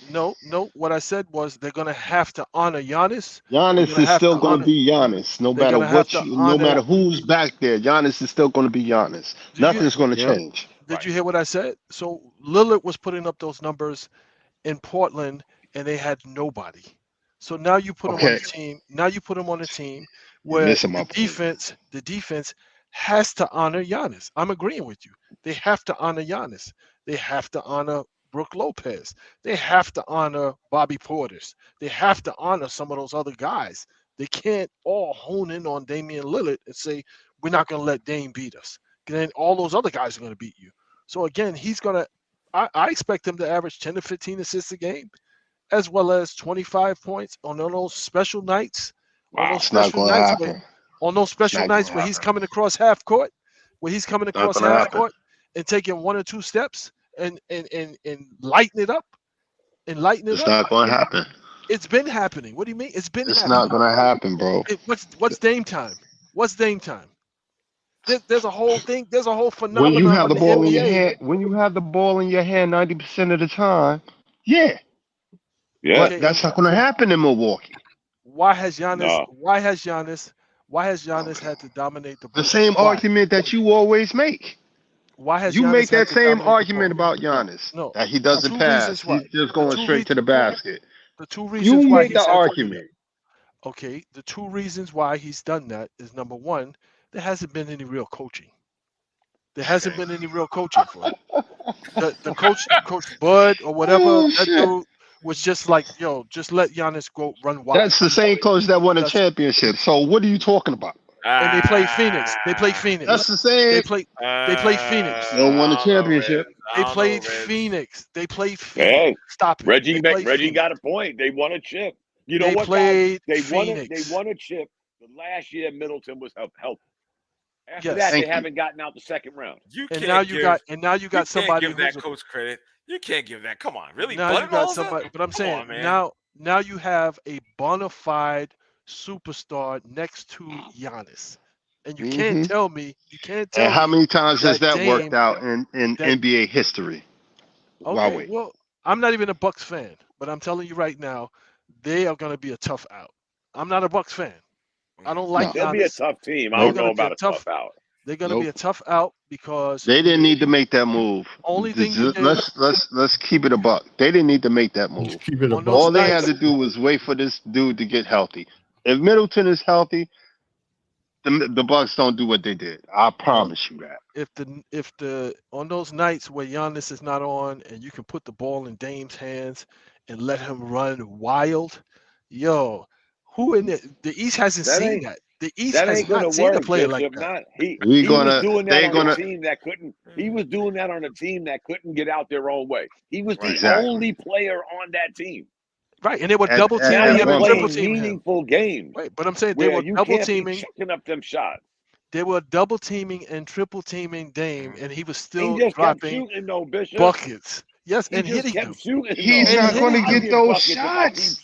What I said was they're gonna have to honor Giannis. Giannis is still going to be Giannis, no matter what. No matter who's back there, Giannis is still going to be Giannis. Nothing's going to change. Did you hear what I said? So Lillard was putting up those numbers in Portland, and they had nobody. So now you put him on the team. Now you put him on a team where the defense has to honor Giannis. I'm agreeing with you. They have to honor Giannis. They have to honor Brook Lopez. They have to honor Bobby Portis. They have to honor some of those other guys. They can't all hone in on Damian Lillard and say, we're not going to let Dame beat us. Then all those other guys are going to beat you. So again, he's going to I expect him to average 10 to 15 assists a game, as well as 25 points on those special nights. On those special nights where he's coming across half court, and taking one or two steps and lighten it up. It's not going to happen. It's been happening. What do you mean? It's not going to happen, bro. What's Dame time? What's Dame time? There's a whole thing. There's a whole phenomenon. When you have the ball in your hand, 90% of the time, yeah. But that's not going to happen in Milwaukee. Why has Giannis had to dominate the ball? The same argument that you always make. Why has you Giannis make that same argument about Giannis? No, that he doesn't pass. He's just going straight to the basket. The two reasons you why make the argument. Okay, the two reasons why he's done that is number one, there hasn't been any real coaching. There hasn't been any real coaching for him. The coach Bud or whatever, that dude was just like, yo, just let Giannis go run wild. That's the same coach that won a championship. So what are you talking about? And they played Phoenix. That's the same. They played Phoenix. They won a championship. They played Phoenix. Hey, stop it. Reggie got a point. They won a chip. You know what? They won a chip. The last year Middleton was healthy. After that, they haven't gotten out the second round. Now you got somebody who's that coach credit. You can't give that. Come on, really? Now you got somebody. But I'm saying now you have a bona fide superstar next to Giannis, and you can't tell me. And how many times has that worked out in NBA history? Okay, well, I'm not even a Bucks fan, but I'm telling you right now, they are going to be a tough out. I'm not a Bucks fan. I don't like. They'll be a tough team. I don't know about a tough out. They're going to be a tough out because they didn't need to make that move. Only thing let's keep it a buck. They didn't need to make that move. All they had to do was wait for this dude to get healthy. If Middleton is healthy, the Bucks don't do what they did. I promise you that. If the on those nights where Giannis is not on and you can put the ball in Dame's hands and let him run wild, yo. Who in the East hasn't seen that? The East has not seen a player like that. He was doing that on a team that couldn't. He was doing that on a team that couldn't get out their own way. He was the only player on that teaming. Right, and they were double teaming him and triple teaming him. Meaningful games. Right, but I'm saying they were double teaming. Chucking up them shots. They were double teaming and triple teaming Dame, and he was still dropping buckets. Yes, and hitting them. He's not going to get those shots.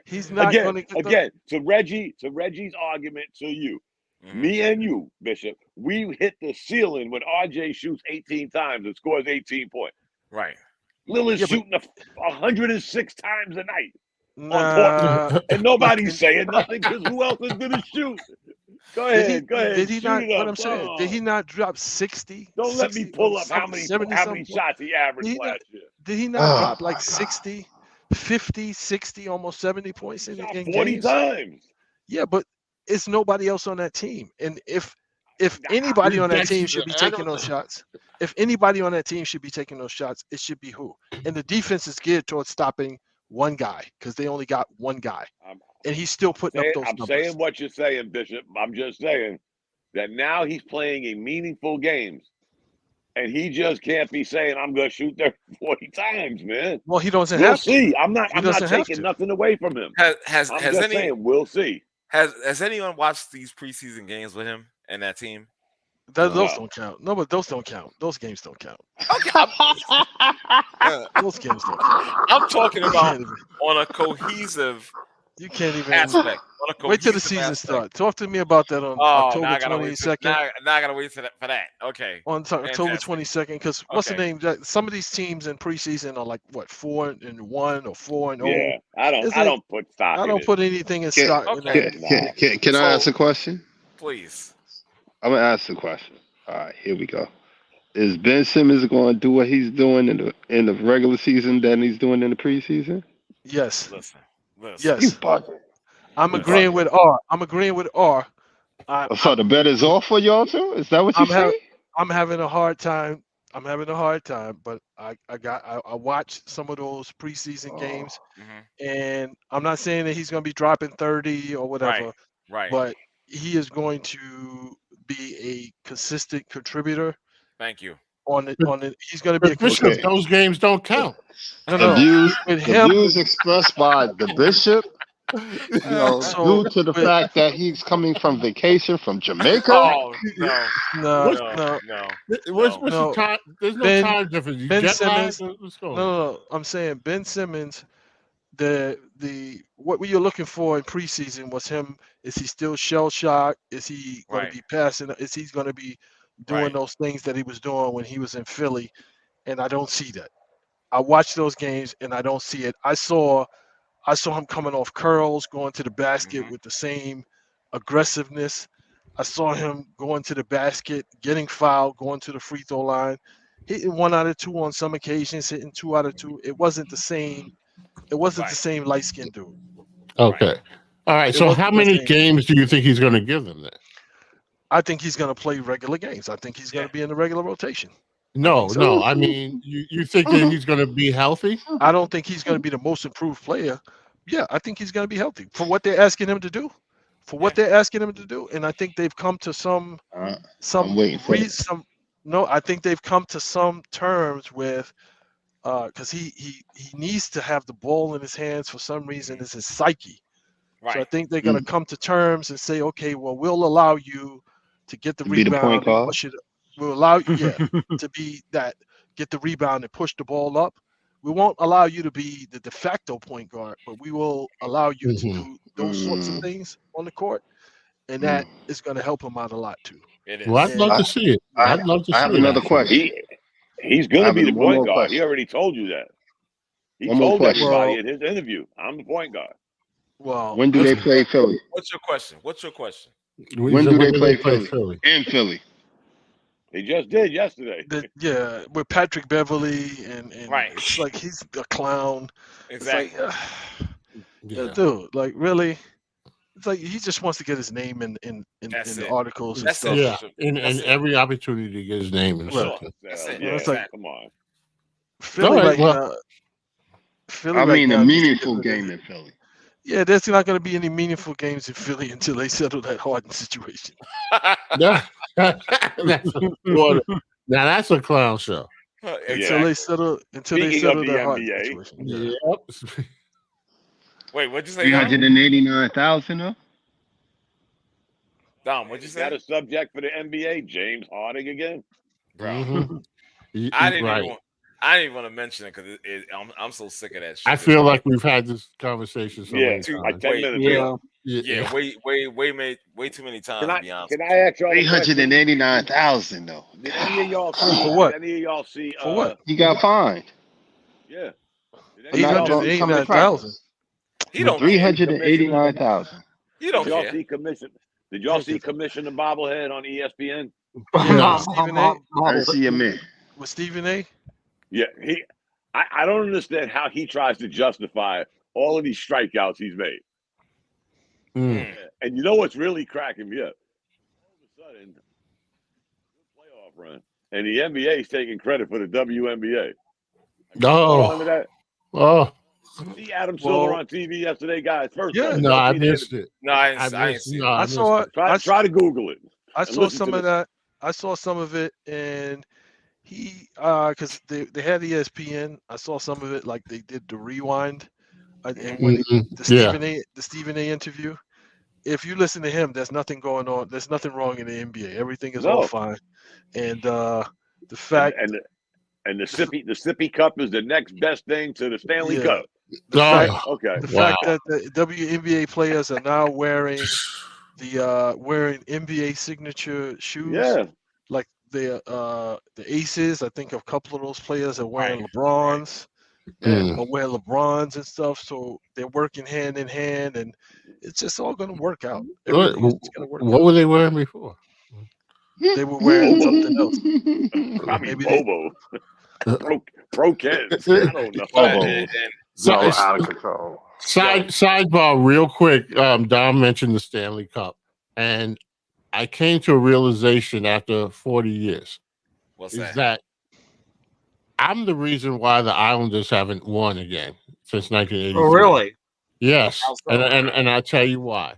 He's not going to get again. To Reggie's argument to you, me and you, Bishop, we hit the ceiling when RJ shoots 18 times and scores 18 points. Right. Lillard's shooting 106 times a night on Portland, and nobody's saying nothing because who else is going to shoot? Go ahead. Did he not? What I'm saying, did he not drop 60? Don't let me pull up how many shots he averaged last year. Did he not drop like 60, 50, 60, almost 70 points in 40 games? times? Yeah, but it's nobody else on that team. And if anybody on that team should be taking those shots, it should be who? And the defense is geared towards stopping one guy because they only got one guy. And he's still putting up those numbers. I'm saying what you're saying, Bishop. I'm just saying that now he's playing in meaningful games. and he just can't be saying, I'm going to shoot there 40 times, man. Well, he doesn't We'll have see. to. I'm not taking nothing away from him. Has I'm just saying, we'll see. Has anyone watched these preseason games with him and that team? Those don't count. No, but those don't count. Those games don't count. Okay. Those games don't count. I'm talking about on a cohesive You can't even aspect. Wait till the season starts. Talk to me about that on October 22nd. Now I gotta wait for that. Okay. On October 22nd, because what's the name? Some of these teams in preseason are like what 4-1 or 4-0. Yeah, I don't put stock. I don't put anything in stock. Can I ask a question? Please. I'm gonna ask the question. All right, here we go. Is Ben Simmons going to do what he's doing in the regular season than he's doing in the preseason? Yes. Listen. Yes. You bugging. I'm agreeing with R. So the bet is off for y'all too? Is that what you say? I'm having a hard time. But I watched some of those preseason games, and I'm not saying that he's going to be dropping 30 or whatever. Right. But he is going to be a consistent contributor. Thank you. He's going to be a consistent. Those games don't count. The views expressed by the bishop, due to the fact that he's coming from vacation from Jamaica. Oh no. What's the time? There's no time difference. Ben Simmons. No. I'm saying Ben Simmons. What you're looking for in preseason was him. Is he still shell shocked? Is he going to be passing? Is he going to be doing those things that he was doing when he was in Philly? And I don't see that. I watched those games and I don't see it. I saw him coming off curls, going to the basket with the same aggressiveness. I saw him going to the basket, getting fouled, going to the free throw line, hitting 1 out of 2 on some occasions, hitting 2 out of 2. It wasn't the same. It wasn't the same light-skinned dude. Okay. All right. So how many games do you think he's going to give them then? I think he's going to play regular games. I think he's going to be in the regular rotation. No. I mean, you think that he's going to be healthy? I don't think he's going to be the most improved player. Yeah, I think he's going to be healthy for what they're asking him to do. And I think they've come to I think they've come to some terms with because he needs to have the ball in his hands for some reason. It's his psyche. Right. So I think they're going to come to terms and say, okay, well, we'll allow you to get the rebound. We'll allow you to be that, get the rebound and push the ball up. We won't allow you to be the de facto point guard, but we will allow you to do those sorts of things on the court. And that is going to help him out a lot too. It is. Well, I'd love to see it. I have another question. He's going to be the point guard. He already told you that. He told everybody in his interview, I'm the point guard. Well, when do they play Philly? What's your question? When do they play Philly? In Philly. They just did yesterday. With Patrick Beverly and it's like he's a clown. Exactly. Dude, like really, it's like he just wants to get his name in the articles and stuff. Yeah, and every opportunity to get his name in something. It's like, come on. Philly, I mean, a meaningful game in Philly. Yeah, there's not going to be any meaningful games in Philly until they settle that Harden situation. Now that's a clown show. Until they settle that Harden situation. Yep. Wait, what'd you say? 389,000 though. Dom, what'd you say? Is that a subject for the NBA? James Harden again, bro. I didn't even want to mention it because I'm so sick of that shit. I feel like we've had this conversation so many times. Like 10 minutes ago. Yeah, way too many times. To be honest. Can I ask y'all 389,000 though. Did any of y'all for what? Did any of y'all see? For what? He got fined. Yeah. 389,000. He don't. 389,000. He don't care. Did y'all see Commissioner Bobblehead on ESPN? I see him in. With Stephen A. Yeah, I don't understand how he tries to justify all of these strikeouts he's made. And you know what's really cracking me up? All of a sudden, playoff run, and the NBA is taking credit for the WNBA. See Adam Silver on TV yesterday, guys. I missed it. No, I didn't see it. I saw it. Try to Google it. I saw some of that. I saw some of it, and because they had ESPN. I saw some of it, like they did the rewind, and when the Stephen A interview. If you listen to him, there's nothing going on. There's nothing wrong in the NBA. Everything is all fine. And the fact and the sippy cup is the next best thing to the Stanley Cup. The fact that the WNBA players are now wearing wearing NBA signature shoes, like the Aces. I think a couple of those players are wearing LeBrons. Are wearing LeBrons and stuff, so they're working hand in hand, and it's just all going to work out. Everything's going to work what out. were they wearing before? They were wearing something else. Probably Bobo. Pro kids. I don't know. Out of control. Sidebar, real quick. Dom mentioned the Stanley Cup, and I came to a realization after 40 years. What's that? I'm the reason why the Islanders haven't won again since 1983. Oh, really? Yes, and I'll tell you why.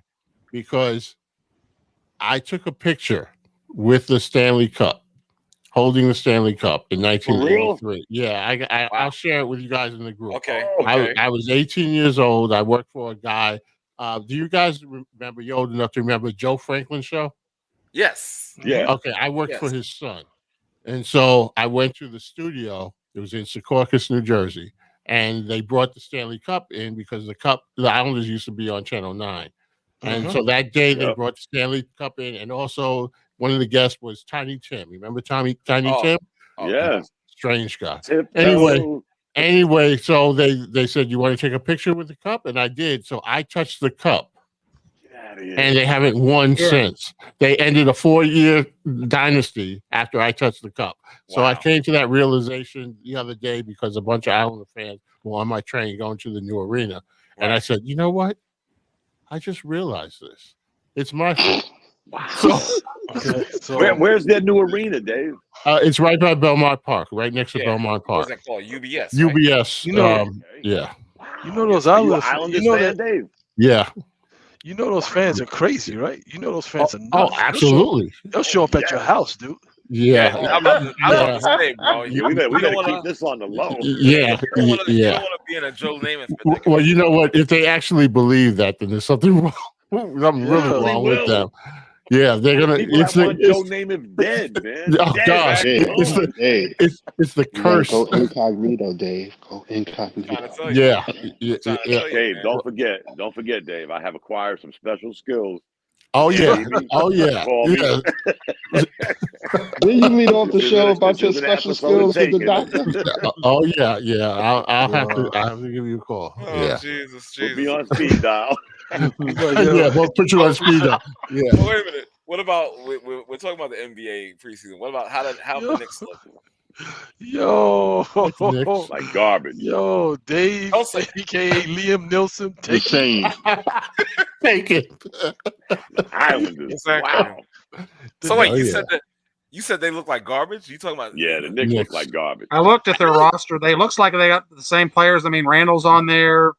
Because I took a picture with the Stanley Cup, holding the Stanley Cup in 1983. Yeah, I'll share it with you guys in the group. Okay. I was 18 years old. I worked for a guy. Do you guys remember? You're old enough to remember Joe Franklin show? Yes. Yeah. Okay, I worked for his son. And so I went to the studio. It was in Secaucus, New Jersey. And they brought the Stanley Cup in because the Islanders used to be on Channel 9. And so that day they brought the Stanley Cup in. And also one of the guests was Tiny Tim. Remember Tiny Tim? Yeah. Strange guy. Anyway, so they said, you want to take a picture with the cup? And I did. So I touched the cup. And they haven't won since. They ended a 4-year dynasty after I touched the cup. So I came to that realization the other day because a bunch of Islander fans were on my train going to the new arena. And I said, you know what? I just realized this. It's my fault. So where's that new arena, Dave? It's right by Belmont Park, right next to Belmont Park. What's that called? UBS. UBS. You know, you know those Islanders. You know that, Dave? Yeah. You know those fans are crazy, right? You know those fans are nuts. Oh, absolutely. They'll show up at your house, dude. Yeah. I'm the same, bro. We gotta keep this on the low. Yeah. You don't want to be in a Joe Namath predicament. Well, you know what? If they actually believe that, then there's something wrong. Something really wrong with them. Yeah, they're gonna. It's Joe Namath dead, man. Oh gosh, it's the curse. Go incognito, Dave. Go incognito. Yeah. Dave, don't forget, Dave. I have acquired some special skills. Oh yeah. Didn't you lead off the show about your special skills with the doctor? Oh yeah. I'll have to give you a call. Oh, Jesus. We'll be on speed dial. We'll put you on speed dial. Yeah. Well, wait a minute. What about we're talking about the NBA preseason? What about how the Knicks look? Yo, like garbage. Yo, Dave, aka Liam Nielsen, take it. Take it. Islanders. Exactly. Wow. So wait, you said they look like garbage? You talking about? Yeah, the Knicks look like garbage. I looked at their roster. They looks like they got the same players. I mean, Randall's on there.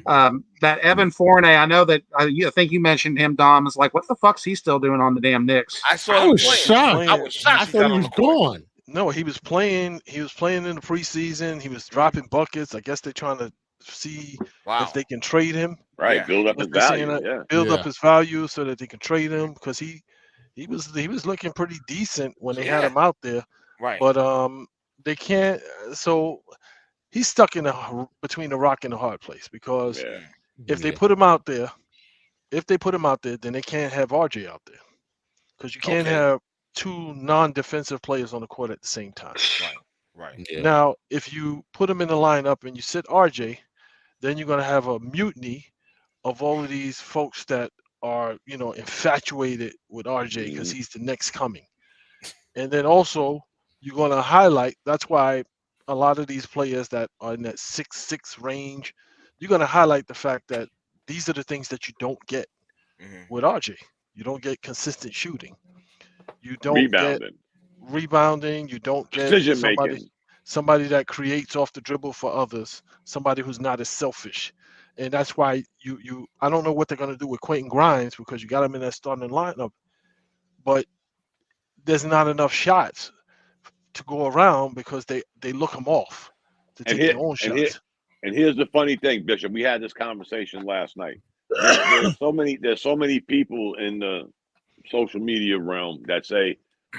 That Evan Fournier, I know that I think you mentioned him, Dom. Is like, what the fuck's he still doing on the damn Knicks? I was shocked. I thought he was gone. No, he was playing. He was playing in the preseason. He was dropping buckets. I guess they're trying to see if they can trade him. Right, build up his value. Build up his value so that they can trade him because he was looking pretty decent when they had him out there. Right, but they can't. So he's stuck between the rock and the hard place because if they put him out there, then they can't have RJ out there because you can't have two non-defensive players on the court at the same time. Right. Yeah. Now, if you put him in the lineup and you sit RJ, then you're going to have a mutiny of all of these folks that are, infatuated with RJ because he's the next coming. And then also, you're going to highlight, that's why a lot of these players that are in that 6'6" range, you're going to highlight the fact that these are the things that you don't get with RJ. You don't get consistent shooting. You don't get rebounding. You don't get somebody that creates off the dribble for others, somebody who's not as selfish. And that's why I don't know what they're going to do with Quentin Grimes because you got him in that starting lineup, but there's not enough shots to go around because they look them off to take their own shots. And here's the funny thing, Bishop. We had this conversation last night. There's so many people in the social media realm that say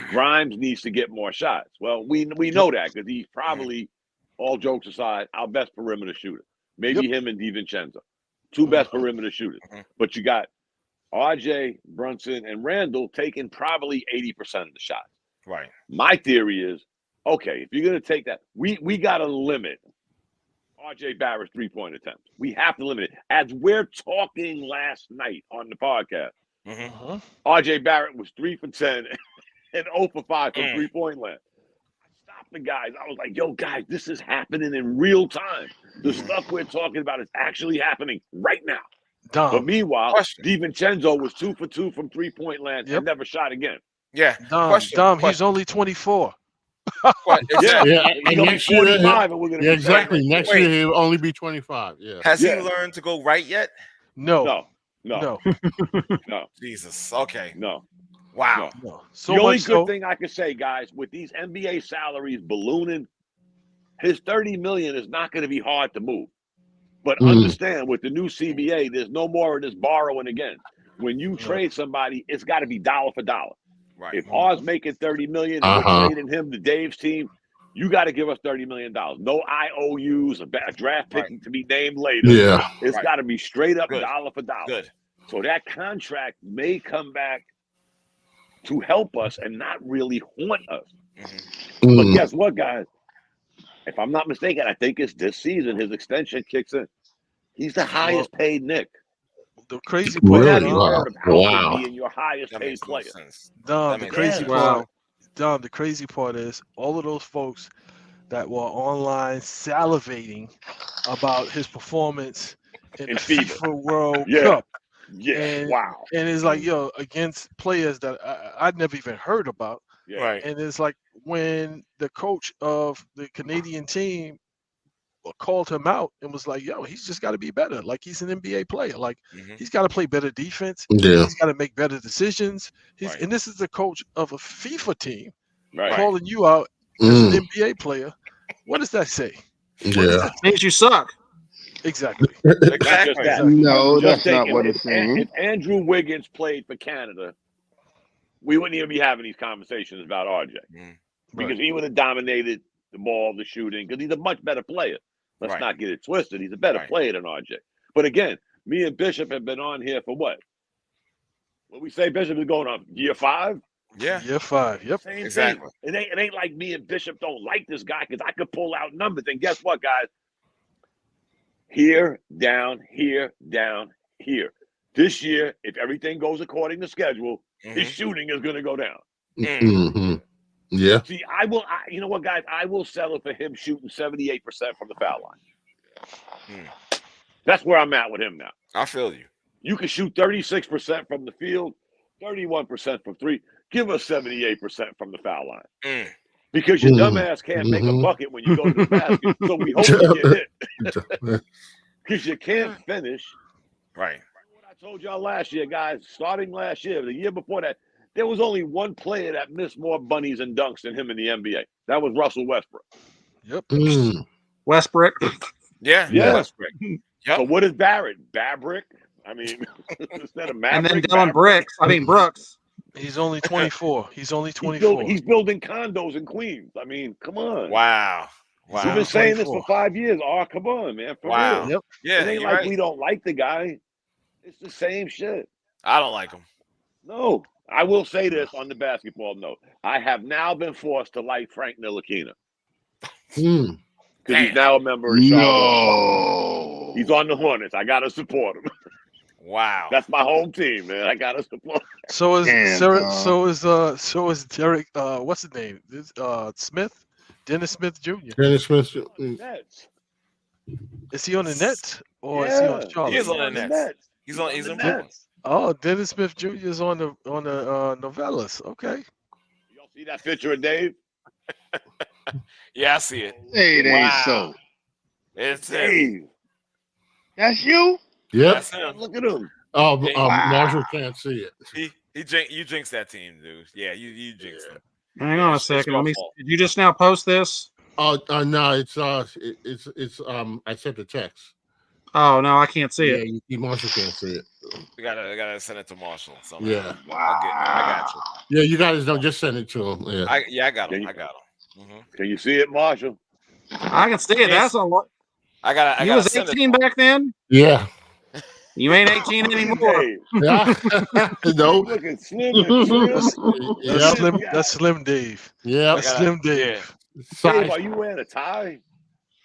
Grimes needs to get more shots. Well, we know that because he's probably, all jokes aside, our best perimeter shooter. Maybe him and DiVincenzo, two best perimeter shooters. But you got RJ, Brunson, and Randall taking probably 80% of the shots. Right. My theory is, okay, if you're going to take that, we got to limit RJ Barrett's three-point attempts. We have to limit it. As we're talking last night on the podcast, RJ Barrett was 3 for 10 and 0 for 5 from three-point land. I stopped the guys. I was like, yo, guys, this is happening in real time. The stuff we're talking about is actually happening right now. But meanwhile, DiVincenzo was 2 for 2 from three-point land and never shot again. Yeah. Dom, he's only 24. And next year, 45, and we're gonna exactly. Next year he'll only be 25. Yeah. Has he learned to go right yet? No. Jesus. Okay. No. Wow. No. So the only good thing I can say, guys, with these NBA salaries ballooning, his $30 million is not going to be hard to move. But understand, with the new CBA, there's no more of this borrowing again. When you trade somebody, it's got to be dollar for dollar. Right. If Oz making $30 million and we're trading him to Dave's team, you got to give us $30 million. No IOUs, a draft pick to be named later. Yeah. It's got to be straight up dollar for dollar. Good. So that contract may come back to help us and not really haunt us. But guess what, guys? If I'm not mistaken, I think it's this season his extension kicks in. He's the highest paid Knick. The crazy part, being your highest paid player. Dom, the crazy part is all of those folks that were online salivating about his performance in the FIFA World Cup. Yeah, and it's like, yo, against players that I'd never even heard about. Yeah. Right. And it's like when the coach of the Canadian team called him out and was like, yo, he's just got to be better. Like, he's an NBA player. Like, he's got to play better defense. Yeah. He's got to make better decisions. And this is the coach of a FIFA team calling you out as an NBA player. What does that say? Yeah. Means you suck. Exactly. No, that's not what it's saying. If Andrew Wiggins played for Canada, we wouldn't even be having these conversations about RJ. Because he would have dominated the ball, the shooting, because he's a much better player. Let's not get it twisted. He's a better player than RJ. But again, me and Bishop have been on here for what? What we say, Bishop is going on year 5? Yeah. Year 5. Yep. Same exactly. Thing. It ain't like me and Bishop don't like this guy because I could pull out numbers. And guess what, guys? Here, down, here, down, here. This year, if everything goes according to schedule, his shooting is going to go down. Yeah. See, you know what, guys? I will settle for him shooting 78% from the foul line. That's where I'm at with him now. I feel you. You can shoot 36% from the field, 31% from three. Give us 78% from the foul line. Because your dumbass can't make a bucket when you go to the basket. So we hope you get hit. Because you can't finish. Right. What I told y'all last year, guys, starting last year, the year before that, there was only one player that missed more bunnies and dunks than him in the NBA. That was Russell Westbrook. Yep. Westbrook. Yeah. Westbrook. So what is Barrett? Babrick? I mean, instead of Maverick. And then Dylan Brooks. He's only 24. He's only 24. He's building condos in Queens. I mean, come on. Wow. We've been saying this for 5 years. Oh, come on, man. For real. Yep. Yeah. It ain't like we don't like the guy. It's the same shit. I don't like him. No. I will say this on the basketball note. I have now been forced to like Frank Ntilikina. Because he's now a member of Charlotte. He's on the Hornets. I got to support him. Wow. That's my home team, man. I got to support him. So is Derek, what's his name? Smith? Dennis Smith Jr. Dennis Smith. Is he on the Nets or is he on Charlotte? He is on the Nets. He's on the Nets. Oh, Dennis Smith Jr. is on the Novellas. Okay. Y'all see that picture of Dave? Yeah, I see it. It ain't so. It's Dave. That's you? Yep. That's him. Look at him. Marshall can't see it. You jinxed that team, dude. Yeah, you jinxed them. Hang on a second. Let me. Did you just now post this? Oh no, it's I sent the text. Oh no, I can't see it. Yeah, Marshall can't see it. I gotta send it to Marshall. Somehow. Yeah, I got you. Yeah, you guys don't just send it to him. Yeah, I got him. Can you see it, Marshall? I can see it. That's a lot. You was 18 back then? Yeah. You ain't 18 anymore. Yeah. No. Looking slim and trim. That's Slim Dave. Yeah. That's Slim Dave. Dave, are you wearing a tie?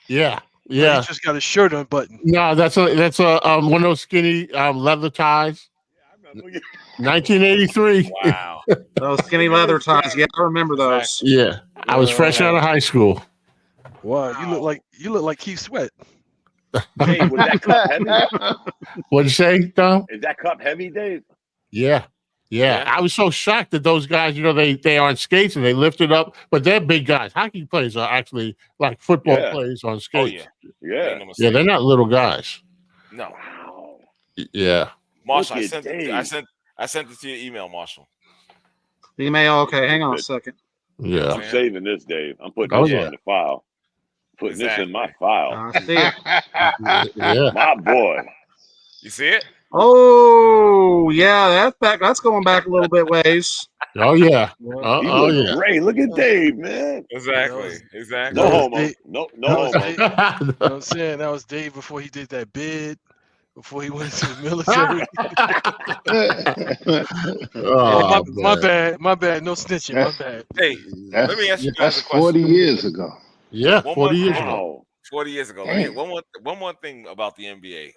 Yeah. Yeah. He just got his shirt unbuttoned. No, that's a one of those skinny leather ties. Yeah, I remember. 1983. Wow. Those skinny leather ties. Yeah, I remember those. Yeah. I was fresh out of high school. Wow, you look like Keith Sweat. Dave, was that cup heavy? What'd you say, Tom? Is that cup heavy, Dave? Yeah. I was so shocked that those guys, they are on skates and they lift it up, but they're big guys. Hockey players are actually like football players on skates. Oh, yeah. They're not little guys. No. Wow. Yeah. Marshall, I sent it to your email, Marshall. Email. Okay, hang on a second. Yeah. I'm saving this, Dave. I'm putting this in the file. Putting this in my file. I see it. Yeah. My boy. You see it? Oh, yeah, that's going back a little bit ways. Oh yeah. Yeah. Great. Look at Dave, man. Exactly. No homo. No homo. You know what I'm saying? That was Dave before he did that bid, before he went into the military. My bad. No snitching. My bad. Hey, let me ask you guys a question. 40 years ago. Yeah, 40 years ago. 40 years ago. One more thing about the NBA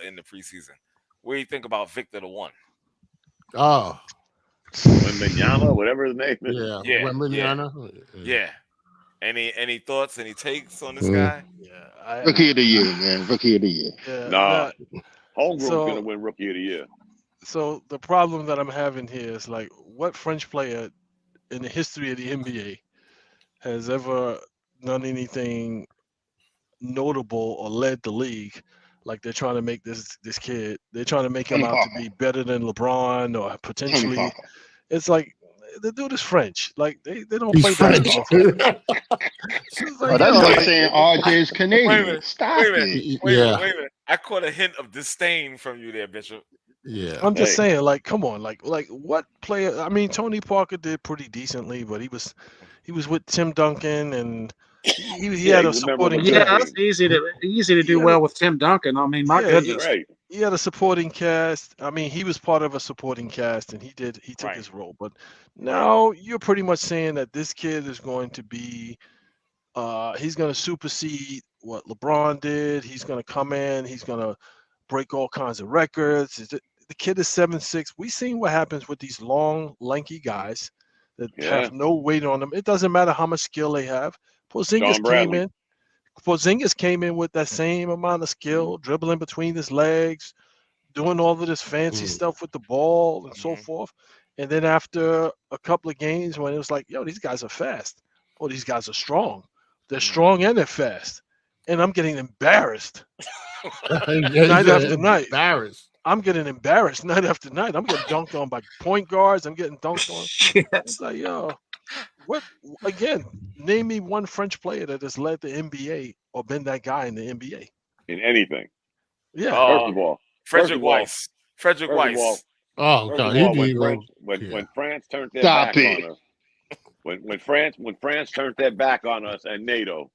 in the preseason. What do you think about Victor the One? Oh. Wembanyama, whatever his name is. Yeah. Wembanyama. Yeah. Any thoughts, any takes on this guy? Yeah. Rookie of the year, man. Rookie of the year. Yeah, nah. Holmgren's going to win Rookie of the Year. So the problem that I'm having here is like, what French player in the history of the NBA has ever done anything notable or led the league like they're trying to make this kid? They're trying to make him out to be better than LeBron or potentially. It's like the dude is French. Like they don't play basketball. That's like saying RJ's Canadian. Stop it. Wait a minute. I caught a hint of disdain from you there, Bishop. Yeah. I'm just saying, like, come on, like what player? I mean, Tony Parker did pretty decently, but he was with Tim Duncan and he had a supporting. Yeah, that's easy to do well with Tim Duncan. I mean, my goodness. He had a supporting cast. I mean, he was part of a supporting cast, and he took his role. But now you're pretty much saying that this kid is going to be, he's going to supersede what LeBron did. He's going to come in. He's going to break all kinds of records. The kid is 7'6". We've seen what happens with these long, lanky guys that have no weight on them. It doesn't matter how much skill they have. Porzingis came in with that same amount of skill, dribbling between his legs, doing all of this fancy stuff with the ball and so forth. And then after a couple of games when it was like, yo, these guys are fast. Oh, these guys are strong. They're strong and they're fast. And I'm getting embarrassed night after night. I'm getting embarrassed night after night. I'm getting dunked on by point guards. I'm getting dunked on. It's like, yo, what? Again, name me one French player that has led the NBA or been that guy in the NBA. In anything. Yeah. First of all. Frederick Weiss. Oh, God. When France turned their back on us. When France turned their back on us and NATO,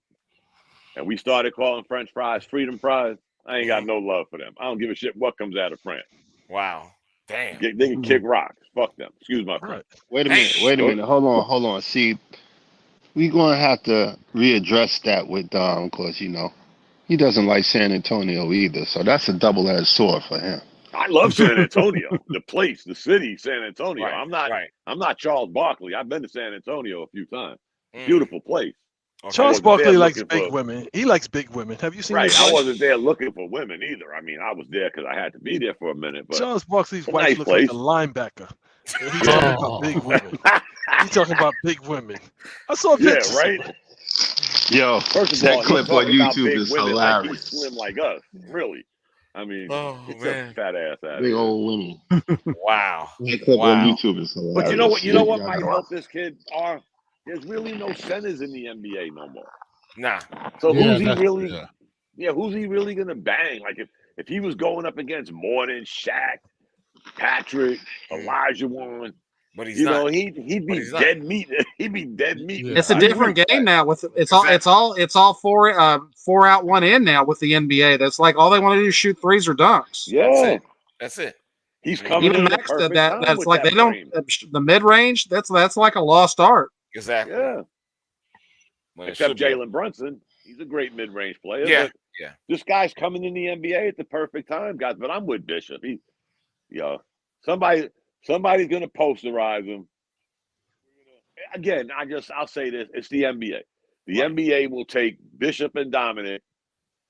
and we started calling French fries freedom fries, I ain't got no love for them. I don't give a shit what comes out of France. Wow. Damn. They can kick rocks. Fuck them. Excuse my French. Wait a minute. Hold on. See, we're going to have to readdress that with Dom because, he doesn't like San Antonio either. So that's a double-edged sword for him. I love San Antonio. The place, the city, San Antonio. Right. I'm not Charles Barkley. I've been to San Antonio a few times. Beautiful place. Okay. Charles Barkley likes big women. He likes big women. Have you seen? Right. I wasn't there looking for women either. I mean, I was there because I had to be there for a minute. But Charles Barkley's wife looks like a linebacker. He's talking about big women. He's talking about big women. I saw pictures. Yeah, right. Yo, first of that all, clip on YouTube is hilarious. Like he's slim like us, really. I mean, it's a fat ass out. Big old women. Wow. That clip on YouTube is hilarious. But you know what might help this kid? there's really no centers in the NBA no more. Nah. So who's he really? Yeah, who's he really gonna bang? Like if he was going up against Morton, Shaq, Patrick, Elijah Warren. But he's not. He'd be dead meat. He'd be dead meat. Yeah. It's a different game now. With it's all four out, one in now with the NBA. That's like all they want to do is shoot threes or dunks. Yeah, that's it. He's coming. Even in Max the said that. That's like that they don't the mid range. That's like a lost art. Exactly. Yeah. Except Jalen Brunson, he's a great mid range player. Yeah. Yeah. This guy's coming in the NBA at the perfect time, guys. But I'm with Bishop. Somebody's going to posterize him. Again, I'll say this: it's the NBA. The NBA will take Bishop and Dominic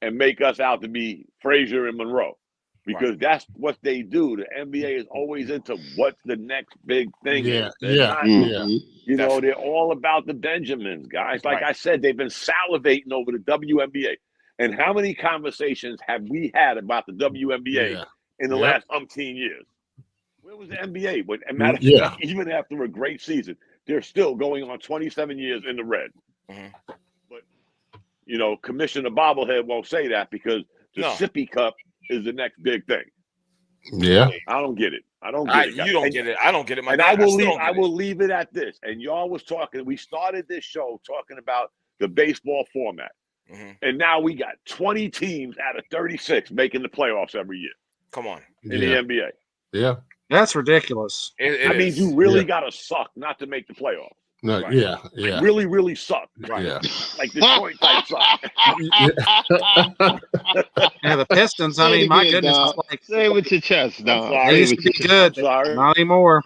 and make us out to be Frazier and Monroe, because that's what they do. The NBA is always into what's the next big thing. They're all about the Benjamins, guys. Like I said, they've been salivating over the WNBA. And how many conversations have we had about the WNBA in the last umpteen years? Where was the NBA? Even after a great season, they're still going on 27 years in the red. Mm-hmm. But, Commissioner Bobblehead won't say that because the Sippy Cup is the next big thing. Yeah. I don't get it. I don't get it. You don't get it. I don't get it. And I will leave it at this. And y'all was talking, we started this show talking about the baseball format. Mm-hmm. And now we got 20 teams out of 36 making the playoffs every year. Come on. In the NBA. Yeah. That's ridiculous. That means you really got to suck not to make the playoffs. No, Like really, really suck. Right. Yeah. Like Detroit type suck. Yeah, the Pistons, I mean, my goodness. Say it with your chest, dog. They used to be good. Not anymore.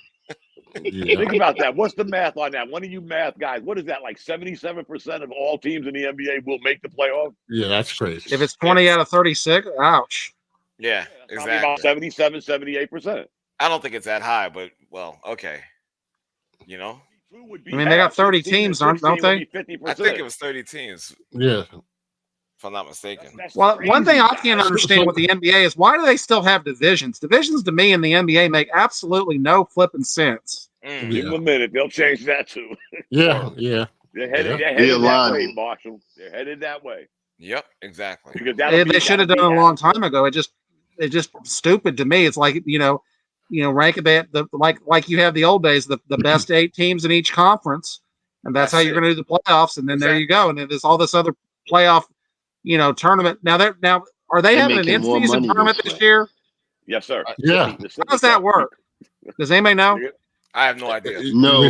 Yeah. Think about that. What's the math on that? One of you math guys, what is that? Like 77% of all teams in the NBA will make the playoffs? Yeah, that's crazy. If it's 20 out of 36, ouch. Yeah, exactly. About 77, 78%. I don't think it's that high, but okay. I mean, they got 30 teams, don't they? I think it was 30 teams. Yeah. If I'm not mistaken. Well, one thing I can't understand with the NBA is why do they still have divisions? Divisions to me in the NBA make absolutely no flipping sense. Give them a minute. They'll change that too. Yeah. They're headed that way, Marshall. They're headed that way. Yep, exactly. Because they should have done it a long time ago. It's just stupid to me. It's like, rank it like you have the old days, the best 8 teams in each conference, and that's how you're going to do the playoffs. And then there you go. And then there's all this other playoff, tournament. Now are they having an in-season tournament this year? Yes, sir. Yeah. How does that work? Does anybody know? I have no idea. No.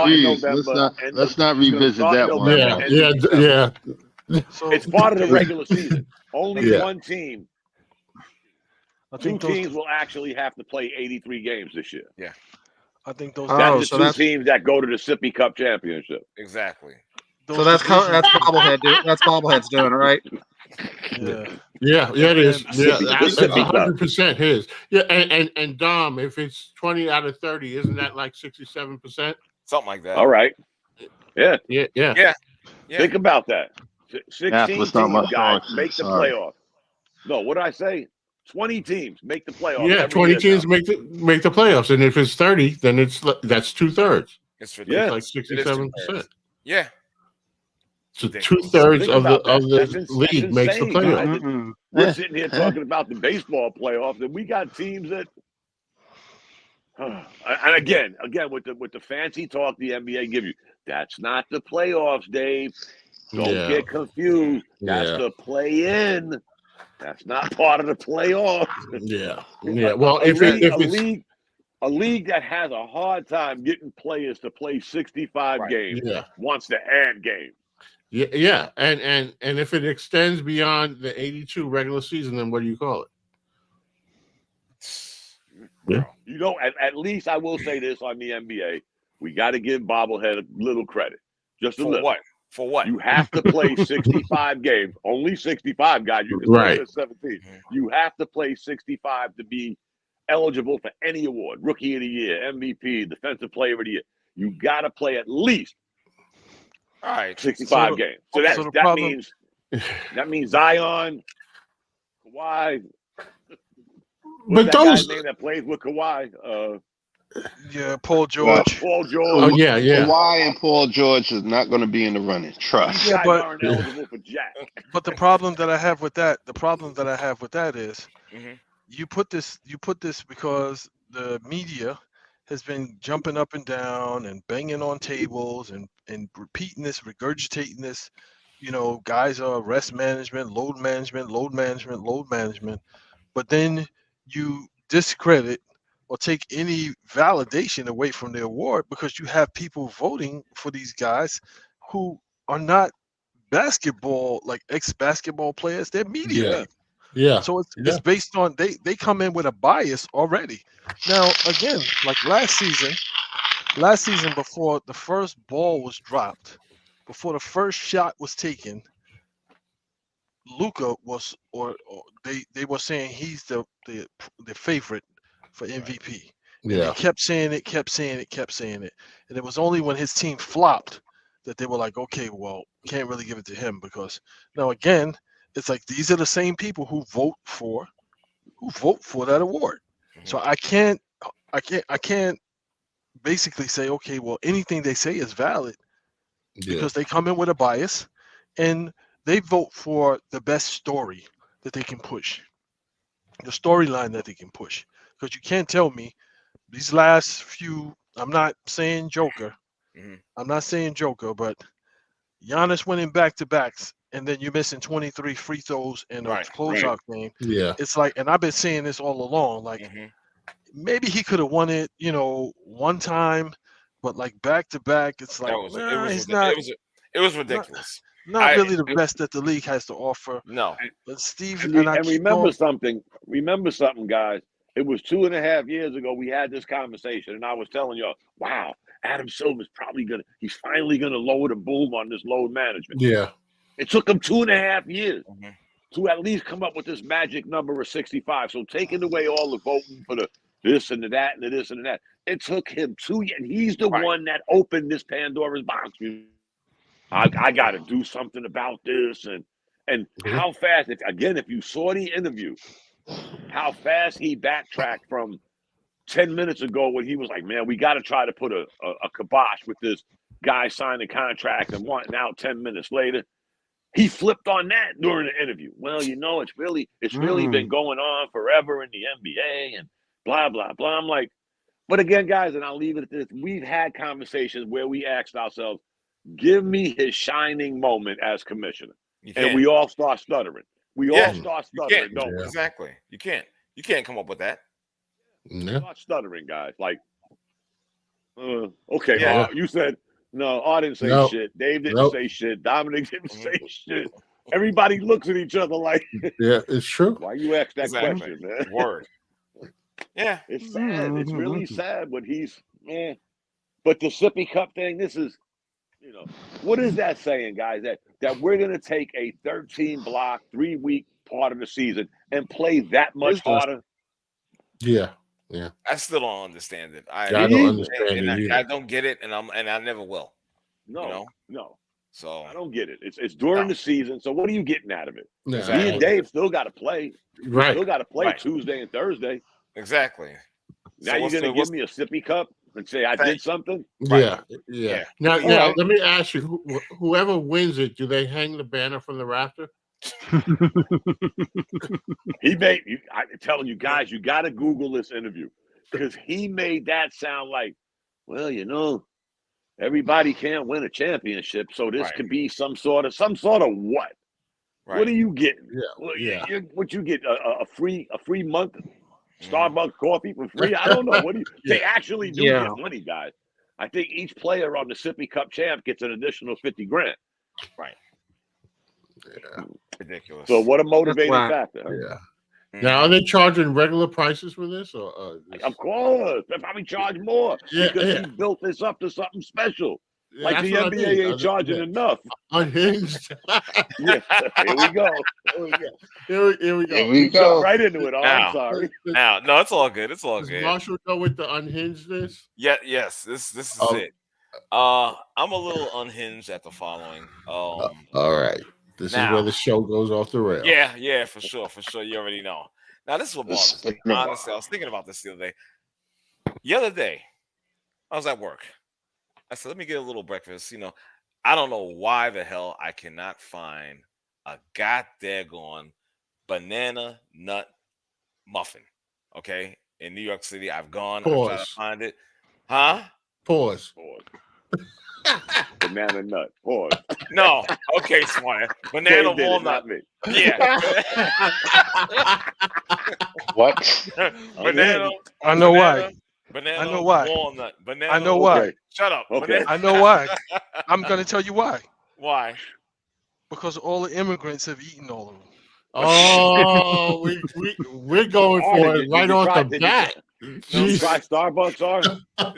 Please, let's not revisit that one. Yeah. So it's part of the regular season. Only one team. Two teams will actually have to play 83 games this year. Yeah. I think those. That's the two teams that go to the Sippy Cup championship. Exactly. So that's bobblehead. That's bobblehead's doing it, right? Yeah, it is. Yeah, 100% his. Yeah, and Dom, if it's 20 out of 30, isn't that like 67%? Something like that. All right. Yeah. Think about that. 16 teams, guys, make the playoffs. No, what did I say? 20 teams make the playoffs. Yeah, 20 teams make the playoffs, and if it's 30, then that's 2/3. It's like 67%. Yeah. So 2/3 of the league makes the playoffs. We're sitting here talking about the baseball playoffs, and we got teams that. And again, with the fancy talk the NBA give you, that's not the playoffs, Dave. Don't get confused. That's the play-in. That's not part of the playoffs. Yeah. Well, if it's a league that has a hard time getting players to play 65 games wants to add games. Yeah. And if it extends beyond the 82 regular season, then what do you call it? Yeah. At least I will say this on the NBA. We got to give Bobblehead a little credit. Just a little. For what? You have to play 65 games. Only 65 guys. You can play 17. You have to play 65 to be eligible for any award. Rookie of the Year, MVP, Defensive Player of the Year. You got to play at least 65 games. So that means Zion, Kawhi. But those name that plays with Kawhi. Yeah, Paul George. Paul George. Oh yeah. Kawhi and Paul George is not going to be in the running. Trust. These guys aren't eligible for jack. But the problem that I have with that is you put this because the media has been jumping up and down and banging on tables and repeating this, regurgitating this. Guys are rest management, load management, load management, load management. But then you discredit or take any validation away from the award because you have people voting for these guys who are not basketball, like ex-basketball players. They're media people. Yeah. So it's based on they come in with a bias already. Now again, like last season before the first ball was dropped, before the first shot was taken, Luka was or they were saying he's the favorite for MVP. And they kept saying it. And it was only when his team flopped that they were like, okay, well, can't really give it to him because now again, it's like these are the same people who vote for that award. So I can't basically say, okay, well, anything they say is valid because they come in with a bias and they vote for the best story that they can push, the storyline that they can push. Because you can't tell me these last few, I'm not saying Joker, but Giannis winning back-to-backs and then you're missing 23 free throws in a closeout game. Yeah. It's like, and I've been saying this all along, like maybe he could have won it, one time, but like back-to-back, it's like, it was ridiculous. Not really the best that the league has to offer. No. But Steve, and remember something, guys. It was 2.5 years ago we had this conversation, and I was telling y'all, wow, Adam Silver's he's finally gonna lower the boom on this load management. Yeah. It took him 2.5 years to at least come up with this magic number of 65. So taking away all the voting for the this and the that and the this and the that, it took him 2 years, and he's the one that opened this Pandora's box. I got to do something about this, and how fast. If you saw the interview, how fast he backtracked from 10 minutes ago when he was like, "Man, we got to try to put a kibosh with this guy signing contract and wanting out 10 minutes later." He flipped on that during the interview. Well, it's really been going on forever in the NBA and blah blah blah. I'm like, but again, guys, and I'll leave it at this: we've had conversations where we asked ourselves, give me his shining moment as commissioner. And we all start stuttering. We all start stuttering, don't we? Exactly. You can't come up with that. No. Start stuttering, guys. Like, okay, you said, no, I didn't say shit. Dave didn't say shit. Dominic didn't say shit. Everybody looks at each other like, yeah, it's true. Why you ask that question, man? Word. Yeah. It's sad. It's really sad when but the sippy cup thing, this is, what is that saying, guys? That we're going to take a 13-block, 3-week part of the season and play that much harder? Yeah. I still don't understand it. I don't understand it. I don't get it, and I never will. No. So I don't get it. It's during the season. So what are you getting out of it? No. Me and Dave still got to play. Right. Still got to play Tuesday and Thursday. Exactly. Now you're going to give me a sippy cup and say I did something? Yeah. Now, let me ask you: whoever wins it, do they hang the banner from the rafter? I'm telling you guys, you got to Google this interview because he made that sound like, well, everybody can't win a championship, so this could be some sort of what? Right. What are you getting? What you get? A free month Starbucks coffee for free? I don't know. What do you? They actually do get money, guys. I think each player on the Sippy Cup champ gets an additional $50,000. Right. Yeah. Ridiculous. So what a motivating factor. Huh? Yeah. Now, are they charging regular prices for this? Or Of course. They probably charge more because he built this up to something special. Like the NBA ain't charging enough. Unhinged. Here we go. Here we go. We go right into it. I'm sorry. No, it's all good. It's all good. Marshall go with the unhingedness? Yeah. Yes. This is it. I'm a little unhinged at the following. All right. This is where the show goes off the rails. Yeah, for sure. You already know. Now, this is what bothers me. Honestly, I was thinking about this the other day. The other day, I was at work. I said, let me get a little breakfast. I don't know why the hell I cannot find a goddamn banana nut muffin. Okay. In New York City, I've gone. I've tried to find it. Huh? Pause. Banana nut. Pause. No. Okay, smart. Banana walnut. Yeah. What? Banana. I know why. Banana. I know why. Walnut. Banana. I know why. Shut up. Okay. I know why. I'm going to tell you why. Why? Because all the immigrants have eaten all of them. Oh, we're going for it right off the bat. Did you try Starbucks, or?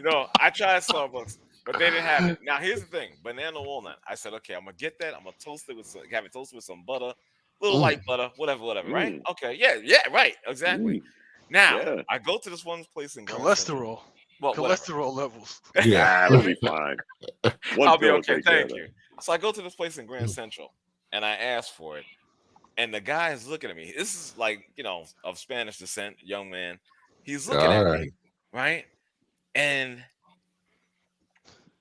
No, I tried Starbucks, but they didn't have it. Now here's the thing: banana walnut. I said, okay, I'm gonna get that. I'm gonna toast it have it toasted with some butter, little light butter, whatever, right? Okay, yeah, right, exactly. Now I go to this one place in cholesterol. Well, cholesterol levels. Yeah, it'll be fine. I'll be okay. Thank you. So I go to this place in Grand Central, and I ask for it. And the guy is looking at me. This is like, of Spanish descent, young man. He's looking at me, right? And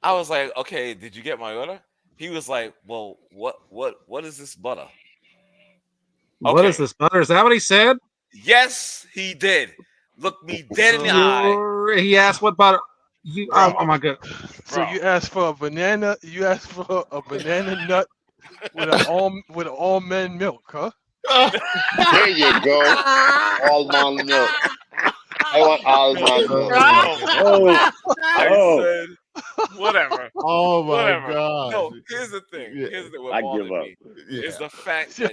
I was like, okay, did you get my order? He was like, well, what is this butter? What is this butter? Is that what he said? Yes, he did. Look me dead in the eye. He asked what butter. Oh my god. So you asked for a banana. You asked for a banana nut with almond milk, huh? There you go. Almond milk. I want almond milk. I said, whatever. Oh my whatever. God. No, here's the thing. Here's the thing. What I bothered give up. me is the fact that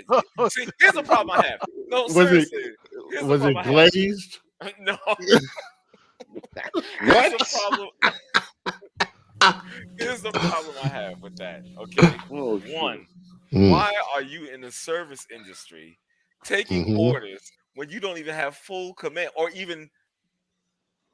see, here's the problem I have. No, seriously. Was it glazed? No. What? Here's the problem I have with that. Okay. One, why are you in the service industry taking orders when you don't even have full command or even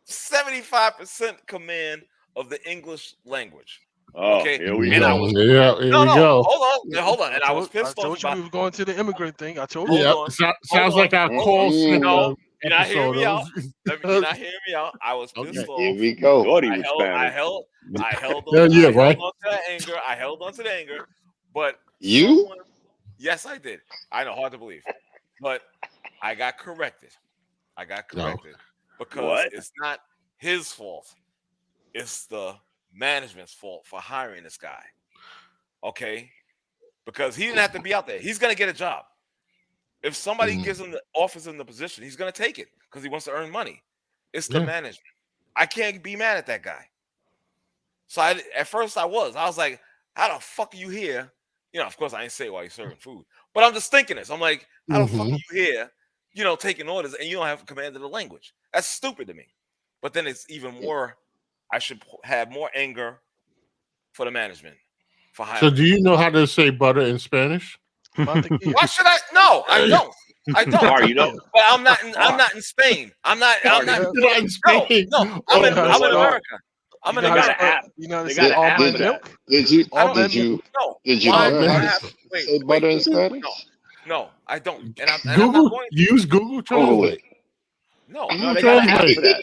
75% command of the English language? Okay, here we go. Hold on. And I was pissed off. I told you we were going to the immigrant thing. I told you. Yeah, sounds like our call center. You're not hearing me out. You're not hearing me out. I was pissed off. Here we go. I held on to that anger. I held on to the anger. But yes, I did. I know, hard to believe. But I got corrected. Because it's not his fault. It's the management's fault for hiring this guy. Okay? Because he didn't have to be out there. He's going to get a job. If somebody offers him the position, he's going to take it because he wants to earn money. It's the management. I can't be mad at that guy. So at first I was like, how the fuck are you here? Of course I ain't say while you're serving food, but I'm just thinking this. I'm like, how the fuck are you here, taking orders and you don't have command of the language? That's stupid to me. But then it's even more, I should have more anger for the management for hiring. So do you know how to say butter in Spanish? Why should I? No, I don't. Sorry, you don't. But I'm not in Spain. I'm not in Spain. No, I'm in America. I'm in America. They got an app for that. Did you say butter in Spanish? No, I don't. And Google, use Google Translate. No, they got an app for that.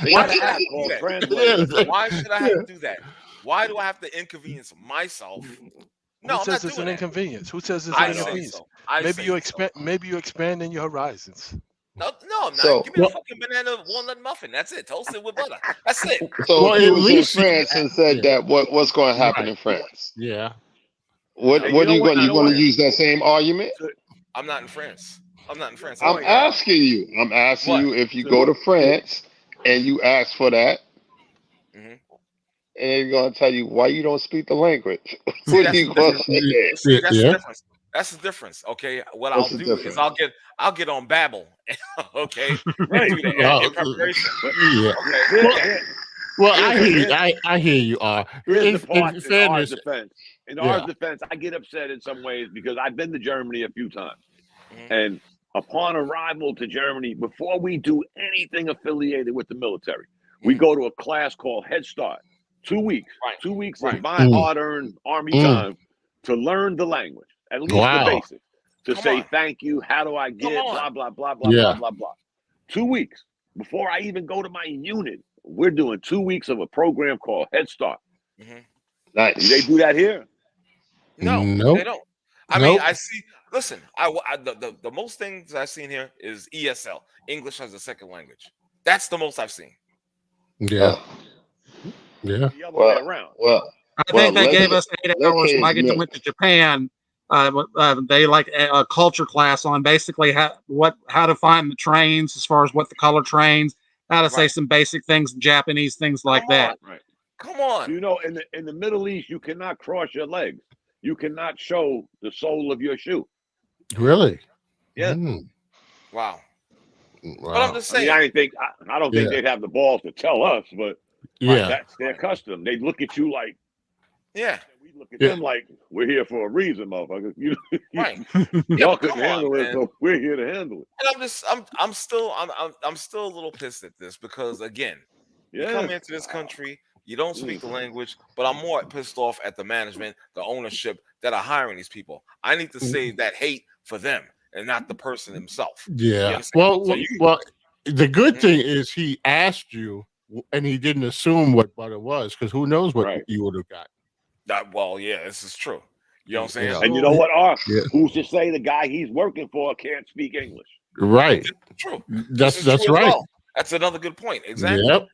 They got an app called Translate. Why should I have to do that? Why do I have to inconvenience myself? No, who says it's an inconvenience? Who says it's an inconvenience? Maybe you expand in your horizons. No, I'm not. Give me a fucking banana walnut muffin. That's it. Toasted with butter. That's it. So he was in France and said that what's going to happen in France? Yeah. What are you going to use that same argument? I'm not in France. I'm asking you if you go to France and you ask for that. And they're going to tell you why you don't speak the language. What are you going to say? That's the difference. That's the difference. Okay. What I'll do is I'll get on Babbel. Okay. In preparation. Yeah. Okay. Well, I hear you. In our defense, I get upset in some ways because I've been to Germany a few times. And upon arrival to Germany, before we do anything affiliated with the military, we go to a class called Head Start. 2 weeks. Right. 2 weeks of my hard-earned Army time to learn the language. At least the basics. To say thank you, how do I get, blah, blah, blah, blah, blah, blah, blah. 2 weeks before I even go to my unit we're doing 2 weeks of a program called Head Start. Mm-hmm. Nice. Do they do that here? No, Nope. they don't. I mean, I see. Listen, the most things I've seen here is ESL, English as a second language. That's the most I've seen. Yeah. The other way around. I think they gave us 8 hours when I went to Japan. They like a culture class on basically how to find the trains as far as what the color trains, how to say some basic things in Japanese, things like that. Right. Come on. You know, in the Middle East, you cannot cross your legs. You cannot show the sole of your shoe. Really? Yeah. Wow. But I'm just saying. I don't think they'd have the balls to tell us, but that's their custom. They look at you like, we look at them like we're here for a reason, motherfucker. Y'all couldn't handle it, so we're here to handle it. And I'm still a little pissed at this because again, you come into this country, you don't speak the language, but I'm more pissed off at the management, the ownership that are hiring these people. I need to save that hate for them and not the person himself. Yeah. Well, the good thing is he asked you and he didn't assume what butter was, because who knows what you would have got. This is true. You know what I'm saying? And you know what? Who's to say the guy he's working for can't speak English? Right. True. That's right. Well. That's another good point. Exactly. Yep.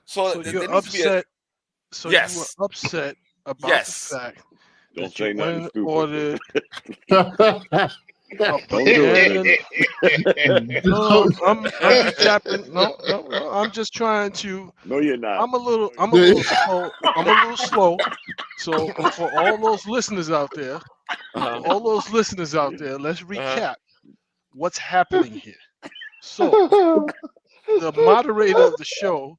So you're upset. You were upset about the fact that you went and ordered. Don't do it. No, I'm tapping. No, I'm just trying to. No, you're not. I'm a little slow. I'm a little slow. So for all those listeners out there, let's recap what's happening here. So the moderator of the show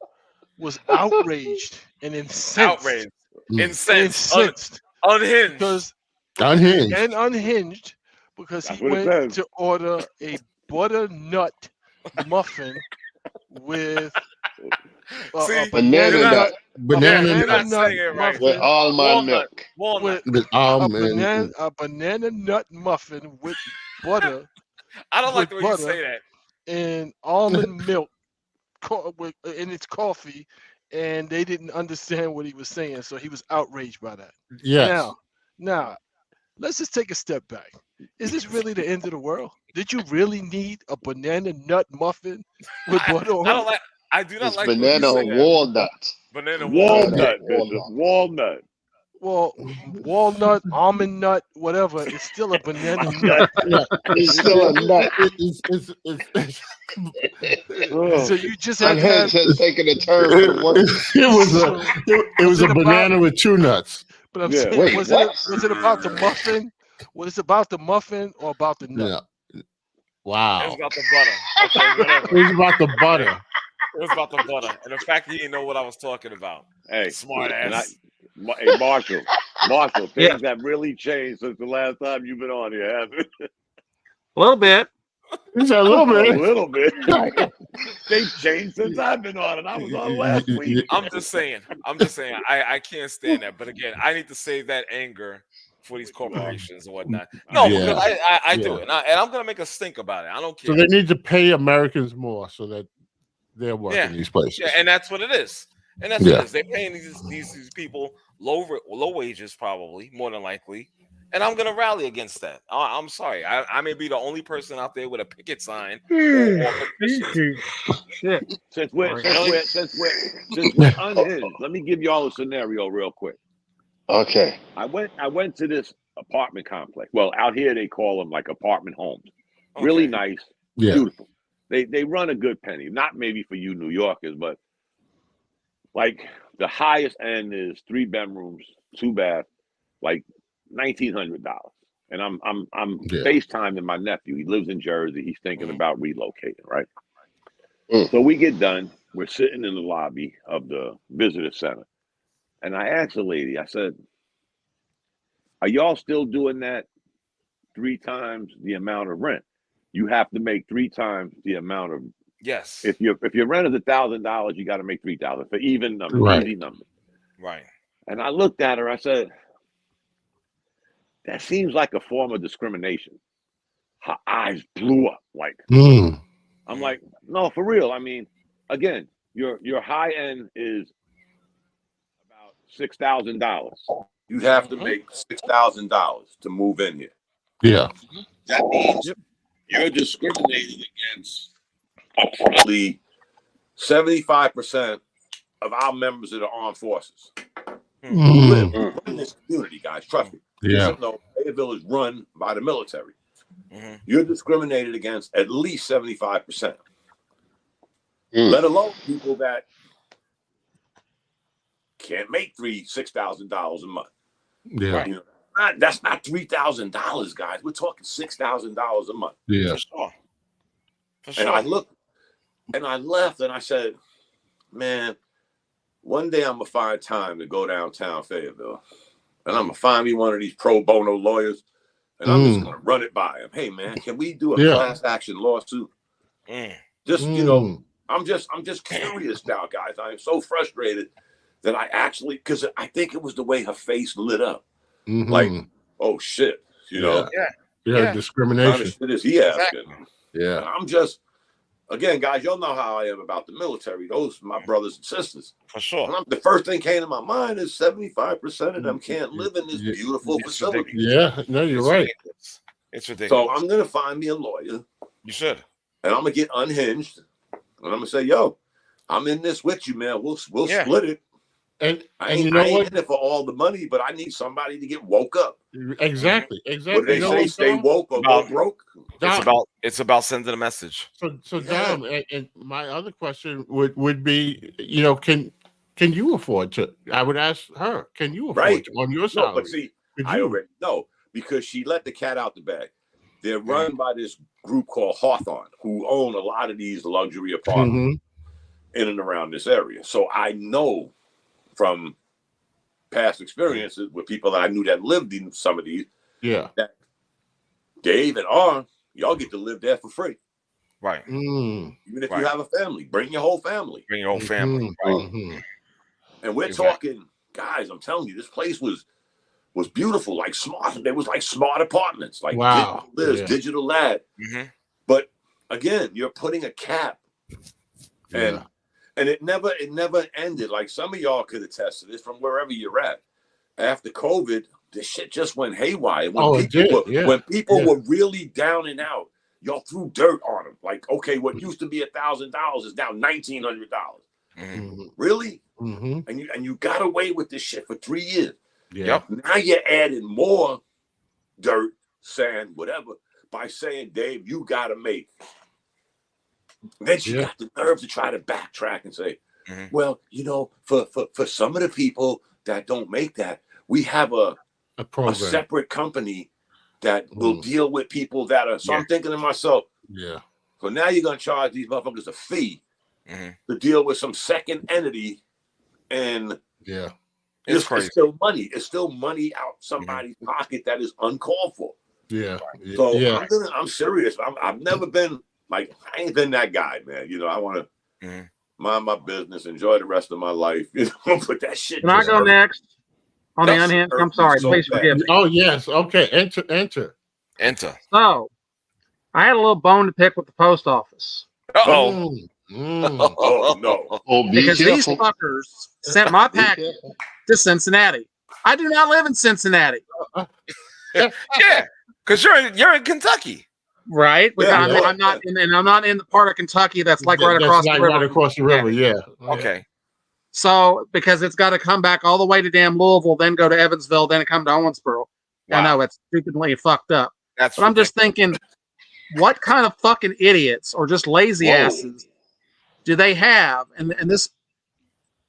was outraged and incensed. Incensed. Unhinged. Unhinged. Because he went to order a butternut muffin with a banana nut muffin with almond milk. A banana nut muffin with butter. I don't like the way you say that. And almond milk in its coffee, and they didn't understand what he was saying, so he was outraged by that. Yes. Now, let's just take a step back. Is this really the end of the world? Did you really need a banana nut muffin with butter on it? I do not like banana walnut. Banana walnut. Well, walnut, almond nut, whatever. It's still a banana nut. It's still a nut. So you just had has taken a turn for the worse. It was a banana with 2 nuts. But I'm saying, was it about the muffin? Was it about the muffin or about the nut? Yeah. Wow. It was about the butter. Okay, whatever. It was about the butter. It was about the butter. And the fact he didn't know what I was talking about. Hey, smart ass. Hey, Marshall, things have really changed since the last time you've been on here, haven't it? A little bit. It's a little bit. A little bit. They've changed since I've been on, and I was on last week. I'm just saying. I can't stand that. But again, I need to save that anger for these corporations and whatnot. No, because I do it. And I'm going to make a stink about it. I don't care. So they need to pay Americans more so that they're working these places. Yeah, and that's what it is. And that's what it is. They're paying these people low wages, probably, more than likely. And I'm going to rally against that. I'm sorry. I may be the only person out there with a picket sign. Shit. Since we're unhinged, let me give y'all a scenario real quick. Okay. I went to this apartment complex. Well, out here they call them like apartment homes. Okay. Really nice, beautiful. They run a good penny. Not maybe for you New Yorkers, but like the highest end is 3 bedrooms, 2 bath, like $1,900. And I'm FaceTiming my nephew. He lives in Jersey. He's thinking about relocating, right? So we get done. We're sitting in the lobby of the visitor center. And I asked the lady, I said, are y'all still doing that 3 times the amount of rent? You have to make 3 times the amount of. Yes. If your rent is $1,000, you got to make $3,000 for even number, easy number. Right. And I looked at her. I said, that seems like a form of discrimination. Her eyes blew up. Like, I'm like, no, for real. I mean, again, your high end is about $6,000. You have to make $6,000 to move in here. Yeah. That means you're discriminating against approximately 75% of our members of the armed forces. Who live in this community, guys. Trust me. You should know Fayetteville is run by the military. You're discriminated against at least 75%. Let alone people that can't make $6,000 a month. Yeah. You know, that's not $3,000, guys. We're talking $6,000 a month. Yeah. For sure. And I looked and I left and I said, man, one day I'm gonna find time to go downtown Fayetteville. And I'm gonna find me one of these pro bono lawyers, and I'm just gonna run it by him. Hey man, can we do a class action lawsuit? Just you know, I'm just curious now, guys. I am so frustrated that I actually, because I think it was the way her face lit up, like, oh shit, you know, discrimination. What kind of shit is he asking? Yeah, and I'm just. Again, guys, y'all know how I am about the military. Those are my brothers and sisters. For sure. The first thing came to my mind is 75% of them can't live in this beautiful facility. Yeah, no, you're right. Ridiculous. It's ridiculous. So I'm going to find me a lawyer. You should. And I'm going to get unhinged. And I'm going to say, yo, I'm in this with you, man. We'll split it. And I ain't in it for all the money, but I need somebody to get woke up. Exactly. What do they say? Stay woke or go broke? It's about sending a message. So Dom, and my other question would be, you know, can you afford to? I would ask her, can you afford to on your salary? No, but see, I already know because she let the cat out the bag. They're run by this group called Hawthorne, who own a lot of these luxury apartments in and around this area. So I know from past experiences with people that I knew that lived in some of these, that Dave and R, y'all get to live there for free. Right. Even if you have a family, bring your whole family. Bring your whole family. Right. And we're talking, guys, I'm telling you, this place was beautiful, like smart. There was like smart apartments, like digital lad. But again, you're putting a cap and it never ended. Like some of y'all could attest to this from wherever you're at. After COVID, the shit just went haywire. When people were really down and out, y'all threw dirt on them. Like, okay, what used to be $1,000 is now $1,900. Really? And you got away with this shit for 3 years. Now you're adding more dirt, sand, whatever, by saying, Dave, you got to make. Then she got the nerve to try to backtrack and say, well, you know, for some of the people that don't make that, we have a separate company that will deal with people that are. So I'm thinking to myself, so now you're going to charge these motherfuckers a fee to deal with some second entity. And it's still money. It's still money out somebody's pocket that is uncalled for. So I'm serious. I've never been. Like, I ain't been that guy, man. You know, I want to mind my business, enjoy the rest of my life. You know, but that shit. Can I go next? On the unhinged? I'm sorry. Please forgive me. Oh, yes. Okay. Enter. So, I had a little bone to pick with the post office. Oh, no. Because these fuckers sent my package to Cincinnati. I do not live in Cincinnati. Because you're in Kentucky. Right, I'm not in the part of Kentucky that's like right across the river. Right across the river, Okay. So because it's got to come back all the way to damn Louisville, then go to Evansville, then come to Owensboro. I know it's stupidly fucked up. But I'm just thinking, what kind of fucking idiots or just lazy asses do they have? And this,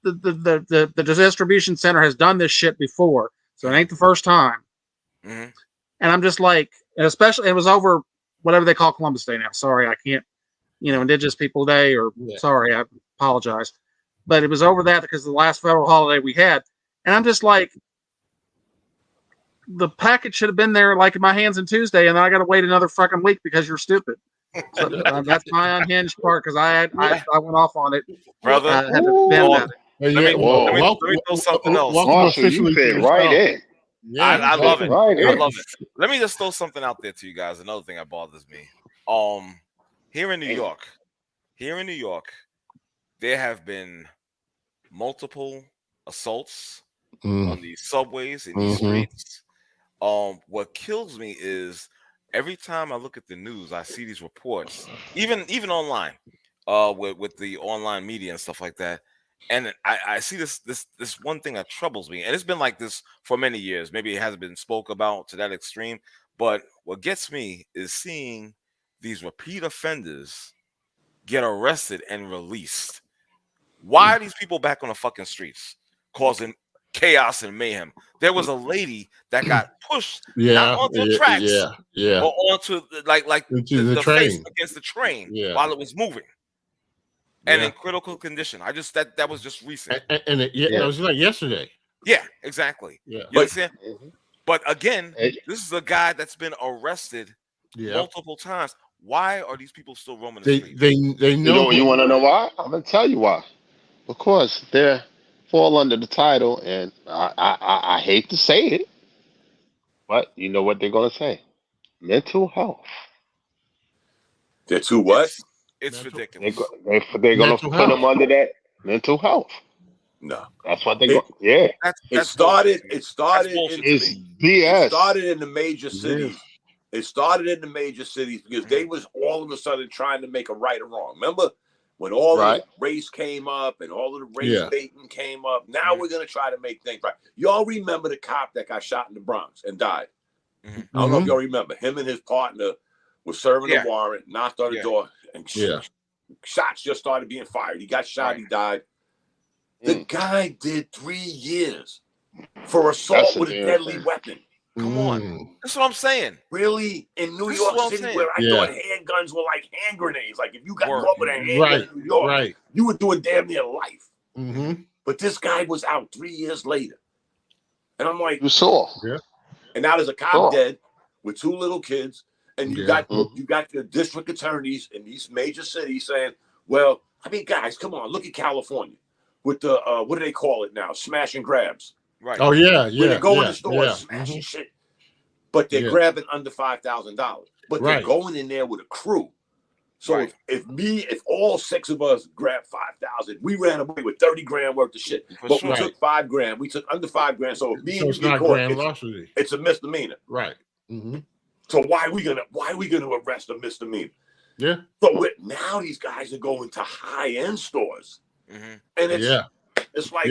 the distribution center has done this shit before, so it ain't the first time. And I'm just like, and especially it was over. Whatever they call Columbus Day now. Sorry, I can't, Indigenous People Day or sorry, I apologize. But it was over that because of the last federal holiday we had. And I'm just like, the package should have been there like in my hands on Tuesday, and then I got to wait another fucking week because you're stupid. So, that's my unhinged part because I went off on it. Brother, I had to vent about it. Let me throw something else. Marshall, you fit right in. I love it. Right I love it. Let me just throw something out there to you guys. Another thing that bothers me. Here in New York, there have been multiple assaults on these subways in these streets. What kills me is every time I look at the news, I see these reports, even online, with the online media and stuff like that. And I see this one thing that troubles me, and it's been like this for many years. Maybe it hasn't been spoke about to that extreme, but what gets me is seeing these repeat offenders get arrested and released. Why are these people back on the fucking streets causing chaos and mayhem? There was a lady that got pushed not onto the tracks, but onto the face against the train while it was moving. And in critical condition. I just that was just recent. And it was like yesterday. Yeah, exactly. Yeah. You understand? But again, this is a guy that's been arrested multiple times. Why are these people still roaming the streets? They know. You want to know why? I'm gonna tell you why. Because they fall under the title, and I hate to say it, but you know what they're gonna say: mental health. They're too what? It's ridiculous. They're gonna put them under that mental health. No, that's what they go. Yeah, it started. It's BS. It started in the major cities. It started in the major cities because they was all of a sudden trying to make a right or wrong. Remember when all of the race came up and all of the race baiting came up? Now we're gonna try to make things right. Y'all remember the cop that got shot in the Bronx and died? I don't know if y'all remember. Him and his partner was serving a warrant, knocked on the door, and shots just started being fired. He got shot. He died. The guy did 3 years for assault with a deadly weapon. Come on. That's what I'm saying. Really? In New York City, where I thought handguns were like hand grenades. Like if you got caught with a handgun in New York, you were doing damn near life. But this guy was out 3 years later. And I'm like, you saw. Yeah. And now there's a cop dead with 2 little kids. And you got the district attorneys in these major cities saying, well, I mean, guys, come on, look at California with the what do they call it now? Smash and grabs. Right. Oh yeah, Where they go in the store and smashing shit. But they're grabbing under $5,000. But they're going in there with a crew. So if all 6 of us grabbed 5,000, we ran away with 30 grand worth of shit. But we took 5 grand. We took under 5 grand. So if me and you get caught, it's a misdemeanor. Right. So why are we gonna arrest a misdemeanor? Yeah. But now these guys are going to high-end stores. And it's like,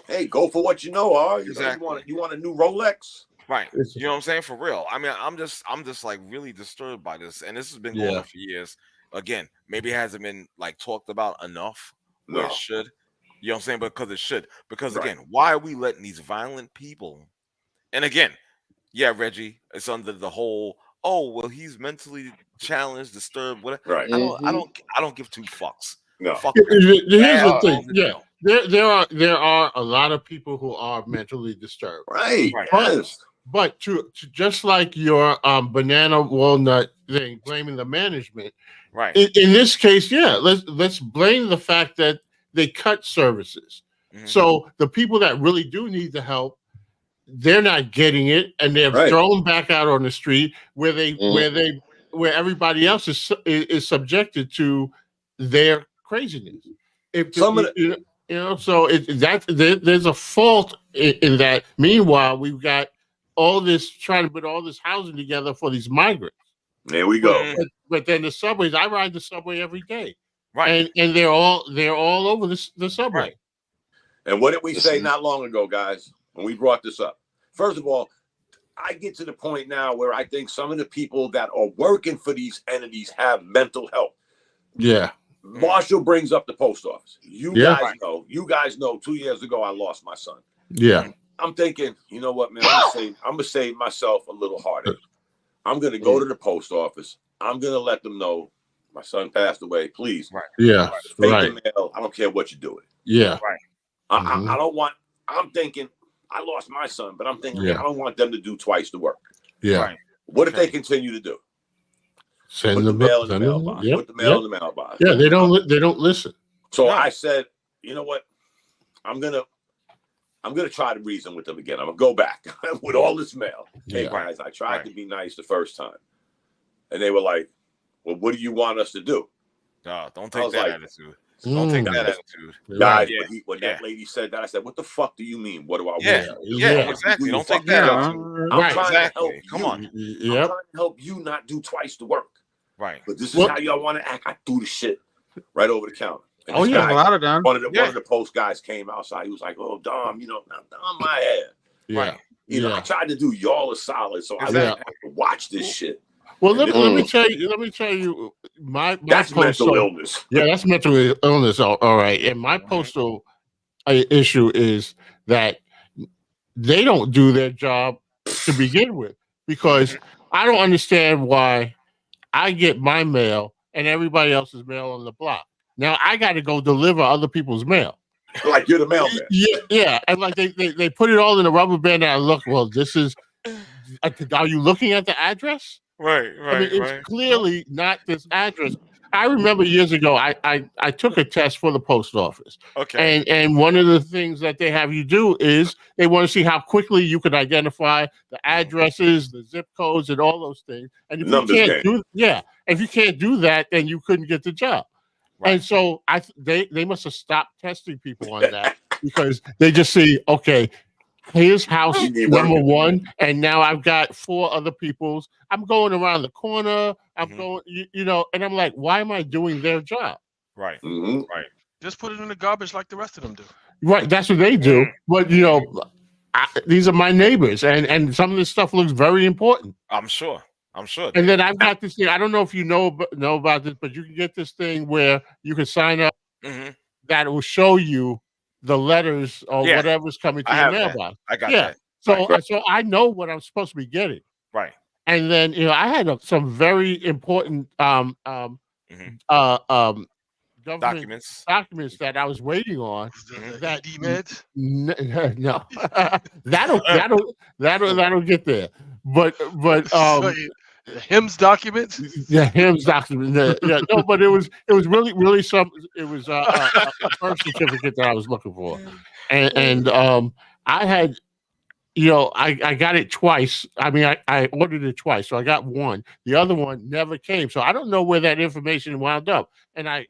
hey, go for what you know, exactly. You want a new Rolex? Right. You know what I'm saying? For real. I mean, I'm just like really disturbed by this. And this has been going on for years. Again, maybe it hasn't been like talked about enough where it should. You know what I'm saying? Because it should. Because again, why are we letting these violent people? And again, Reggie, it's under the whole, oh, well, he's mentally challenged, disturbed, whatever. Right. I don't give 2 fucks. No. Fuck here's the thing. There are a lot of people who are mentally disturbed. Right. But to just like your banana walnut thing, blaming the management. Right. In this case, let's blame the fact that they cut services. So the people that really do need the help, they're not getting it, and they're thrown back out on the street where where everybody else is subjected to their craziness. So there's a fault in that. Meanwhile, we've got all this trying to put all this housing together for these migrants. There we go. But then the subways, I ride the subway every day, right? And they're all over the subway. Right. And what did we say not long ago, guys, when we brought this up? First of all, I get to the point now where I think some of the people that are working for these entities have mental health. Yeah. Marshall brings up the post office. You guys know 2 years ago I lost my son. Yeah. I'm thinking, you know what, man, I'm gonna save myself a little heartache. I'm gonna go to the post office. I'm gonna let them know my son passed away. Please. Right. Yeah. Take the mail. I don't care what you do it. Yeah. Right. I don't want. I'm thinking I lost my son, but I'm thinking I don't want them to do twice the work. Yeah. Right. What if they continue to do? Send Put the mail in the mailbox. Put the mail in the mailbox. Yeah, they don't listen. So I said, you know what? I'm gonna try to reason with them again. I'm gonna go back with all this mail. Hey guys, I tried to be nice the first time, and they were like, "Well, what do you want us to do?" Don't take that attitude. Don't take that attitude. Guys, when that lady said that, I said, what the fuck do you mean? What do I want? Yeah, exactly. Don't take that attitude. I'm trying to help you. Come on. I'm trying to help you not do twice the work. Right. But this is how y'all want to act. I threw the shit right over the counter. And guy, a lot of done. One of the post guys came outside. He was like, "Oh, Dom, Dom, my head." Right. I tried to do y'all a solid, so I didn't have to watch this shit. Well, let me tell you, my that's postal, mental illness. Yeah, that's mental illness. All right, and my postal issue is that they don't do their job to begin with, because I don't understand why I get my mail and everybody else's mail on the block. Now I got to go deliver other people's mail. Like you're the mailman. Yeah, and like they put it all in a rubber band. And I look, well, this is. Are you looking at the address? Right. I mean, it's clearly not this address. I remember years ago, I took a test for the post office. Okay. And one of the things that they have you do is they want to see how quickly you can identify the addresses, the zip codes, and all those things. And if you can't do that, then you couldn't get the job. Right. And so they must have stopped testing people on that because they just see, okay, here's house number 1, and now I've got 4 other people's. I'm going around the corner. I'm going, and I'm like, why am I doing their job? Right. Right. Just put it in the garbage like the rest of them do. Right. That's what they do. But these are my neighbors, and some of this stuff looks very important. I'm sure. And then I've got this thing. I don't know if you know about this, but you can get this thing where you can sign up that will show you the letters or whatever's coming to your mailbox. I got that. So I know what I'm supposed to be getting. Right. And then I had some very important government documents that I was waiting on. That meds? No, that'll get there. But the HIMSS documents. Yeah, HIMSS documents. No, but it was really something. It was a birth certificate that I was looking for, and I had, I got it twice. I mean, I ordered it twice, so I got one. The other one never came, so I don't know where that information wound up. And I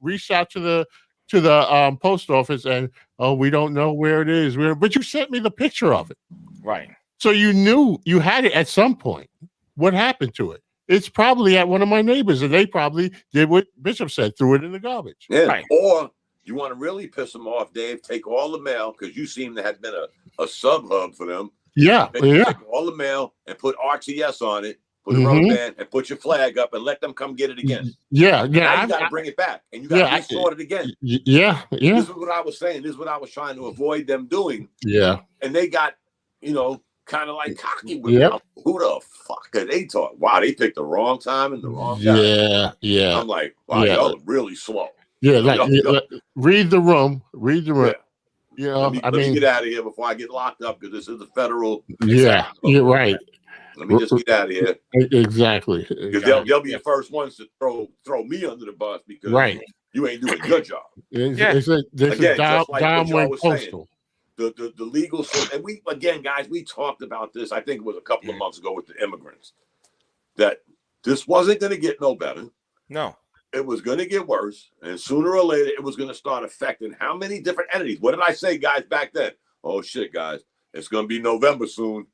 reached out to the post office, and we don't know where it is. But you sent me the picture of it, right? So you knew you had it at some point. What happened to it? It's probably at one of my neighbors, and they probably did what Bishop said, threw it in the garbage. Yeah. Right. Or you want to really piss them off, Dave, take all the mail, because you seem to have been a sub hub for them. Yeah. Take all the mail and put RTS on it, put a rubber band, and put your flag up and let them come get it again. Yeah. Now you got to bring it back, and you got to resort it again. Yeah. This is what I was saying. This is what I was trying to avoid them doing. Yeah. And they got, kind of like cocky with them. Who the fuck are they talking? Wow, they picked the wrong time and the wrong guy. Yeah. I'm like, wow, y'all are really slow. Yeah, read the room. Yeah. Let me get out of here before I get locked up, because this is the federal. Yeah, you're right. Let me just get out of here. Exactly. Because they'll be the first ones to throw me under the bus because you ain't doing your job. This is Dom went postal. The legal system, and we guys, we talked about this. I think it was a couple of months ago with the immigrants, that this wasn't going to get no better. No, it was going to get worse, and sooner or later, it was going to start affecting how many different entities. What did I say, guys, back then? Oh shit, guys, it's going to be November soon.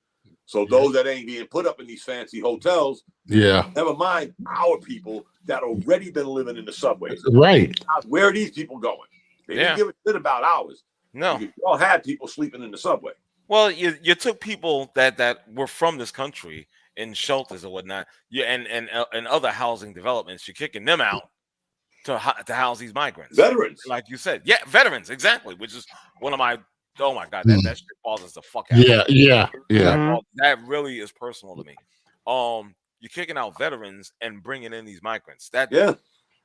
So those that ain't being put up in these fancy hotels, never mind our people that already been living in the subways. Right. Where are these people going? They didn't give a shit about ours. No, you all had people sleeping in the subway. Well, you took people that were from this country in shelters or whatnot, and other housing developments. You're kicking them out to house these migrants, veterans, like you said. Yeah, veterans, exactly. Which is one of my that shit bothers the fuck out. Yeah. That really is personal to me. You're kicking out veterans and bringing in these migrants.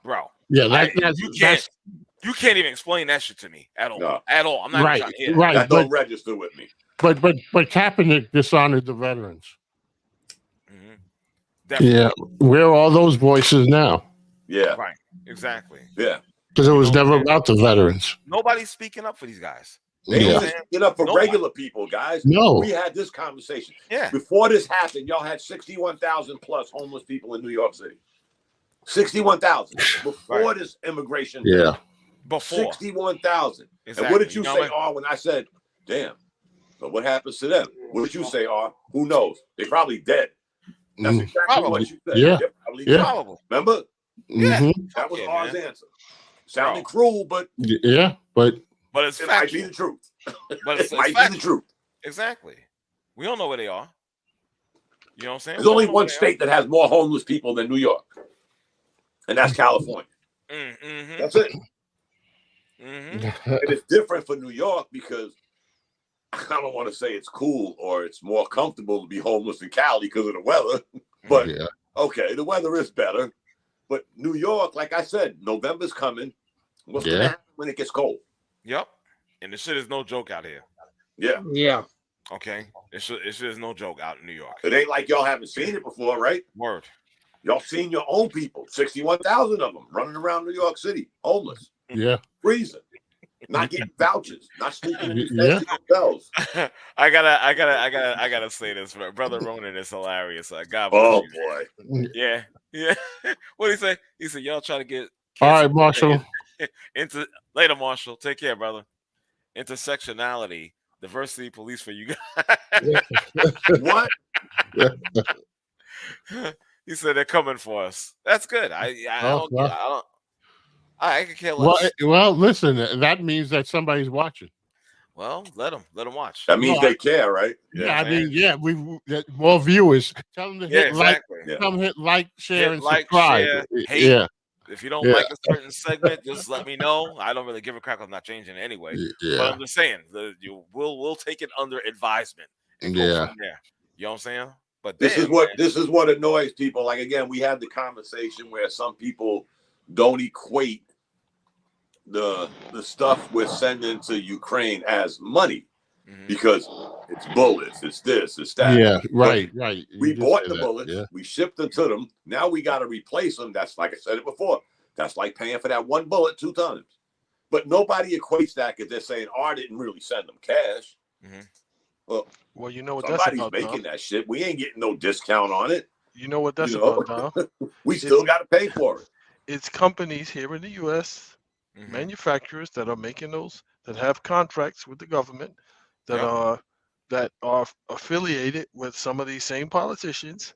Bro. Yeah, you can't even explain that shit to me at all. No. At all. I'm not right. trying to hear right. That don't register with me. But Kaepernick dishonored the veterans. Yeah. Where are all those voices now? Yeah. Right. Exactly. Yeah. Because it was never about the veterans. Nobody's speaking up for these guys. They didn't get up for regular people, guys. No. We had this conversation. Yeah. Before this happened, y'all had 61,000 plus homeless people in New York City. 61,000 before this immigration. Yeah. Before 61,000. Exactly. And what did you know say, what I mean? when I said, damn, but what happens to them? What did you say, Who knows? They're probably dead. That's exactly what you said. Yeah. They're probably Yeah. dead. Remember? Yeah. That was R's man. answer. Sounding cruel, but but it's it factual. might be the truth. But it might be the truth. Exactly. We don't know where they are. You know what I'm saying? There's only one state that has more homeless people than New York, and that's California. Mm-hmm. That's it. Mm-hmm. And it's different for New York because I don't want to say it's cool or it's more comfortable to be homeless in Cali because of the weather. But okay, the weather is better. But New York, like I said, November's coming. What's going to happen when it gets cold? Yep. And the shit is no joke out here. Yeah. Yeah. Okay. It shit is no joke out in New York. It ain't like y'all haven't seen it before, right? Word. Y'all seen your own people, 61,000 of them running around New York City, homeless. Yeah. Freezing. Not getting vouchers, not sleeping in expensive hotels. I gotta say this, brother Ronan is hilarious. God Oh bless boy. Yeah. What did he say? He said, y'all try to get all right, Marshall. into later, Marshall. Take care, brother. Intersectionality, diversity police for you guys. What? He said they're coming for us. That's good. I can care less. Well, listen, that means that somebody's watching. Well, let them watch. That means they care, right? Yeah, I mean, we more viewers. Tell them to hit exactly. Tell them hit like, share, and like, subscribe. Share, hate. If you don't like a certain segment, just let me know. I don't really give a crap. I'm not changing it anyway. But I'm just saying, we'll take it under advisement and go from there. You know what I'm saying? But this is what annoys people. Like again, we had the conversation where some people don't equate the stuff we're sending to Ukraine as money because it's bullets, it's this, it's that. Yeah, right. We bought the bullets, we shipped them to them. Now we got to replace them. That's like I said it before. That's like paying for that one bullet 2 times. But nobody equates that because they're saying, "I didn't really send them cash." Well, you know what somebody's that's about, making that shit. We ain't getting no discount on it. You know what that's about, Dom? We still got to pay for it. It's companies here in the U.S., manufacturers that are making those, that have contracts with the government, that are affiliated with some of these same politicians,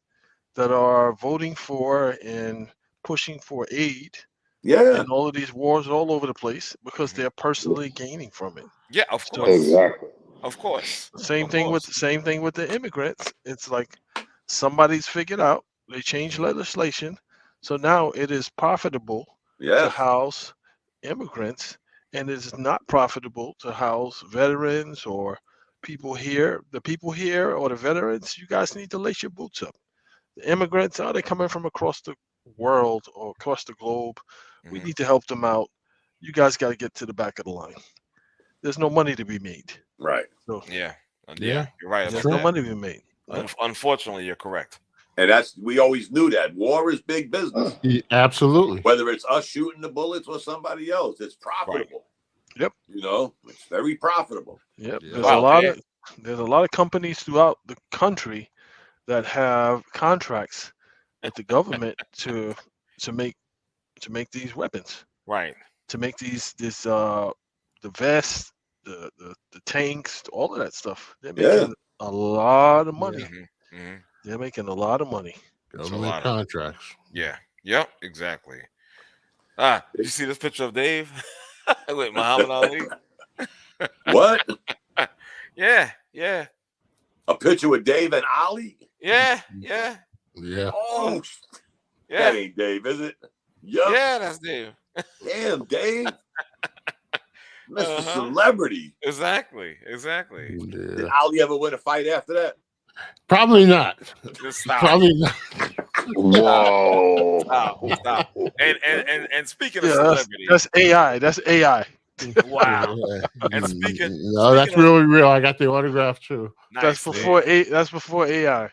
that are voting for and pushing for aid. In all of these wars all over the place because they're personally gaining from it. Yeah, of course. Exactly. Of course. Same thing with the immigrants. It's like somebody's figured out, they changed legislation, so now it is profitable to house immigrants, and it is not profitable to house veterans or people here. The people here or the veterans, you guys need to lace your boots up. The immigrants, they're coming from across the world or across the globe. We need to help them out. You guys got to get to the back of the line. There's no money to be made. Right. So, you're right. There's no money to be made. Unfortunately, you're correct. And we always knew that war is big business. Absolutely. Whether it's us shooting the bullets or somebody else, it's profitable. Yep. It's very profitable. Yep. There's a lot of companies throughout the country that have contracts with the government to make these weapons. Right. To make the vests, the tanks, all of that stuff. They're making a lot of money. They're making a lot of money. Government contracts. Yeah. Yep. Exactly. Did you see this picture of Dave with Muhammad Ali? What? Yeah. A picture with Dave and Ali? Yeah. Oh, yeah. That ain't Dave, is it? Yep. Yeah, that's Dave. Damn, Dave. Mr. Celebrity. Exactly. Did Ali ever win a fight after that? Probably not. Just stop. Probably not. Whoa. Stop. And speaking of celebrity. That's AI. That's AI. Wow. And speaking that's really real. I got the autograph too. Nice, that's before AI.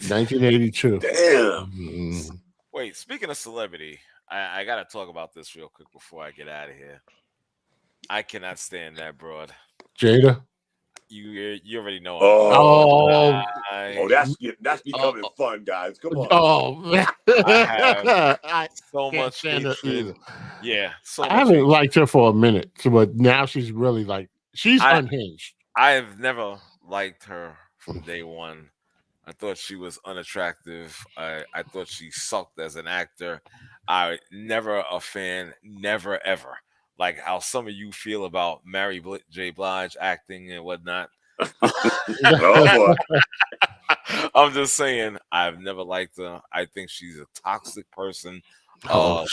1982. Damn. Wait, speaking of celebrity, I gotta talk about this real quick before I get out of here. I cannot stand that broad. Jada. You already know. Oh, that's becoming fun, guys. Come on. Oh, I have so can't much stand her hatred. either. Yeah, so I much haven't hatred. liked her for a minute, but now she's really like she's unhinged. I've never liked her from day one. I thought she was unattractive. I thought she sucked as an actor. I never a fan, never ever. Like how some of you feel about Mary J. Blige acting and whatnot. Oh boy. I'm just saying, I've never liked her. I think she's a toxic person. That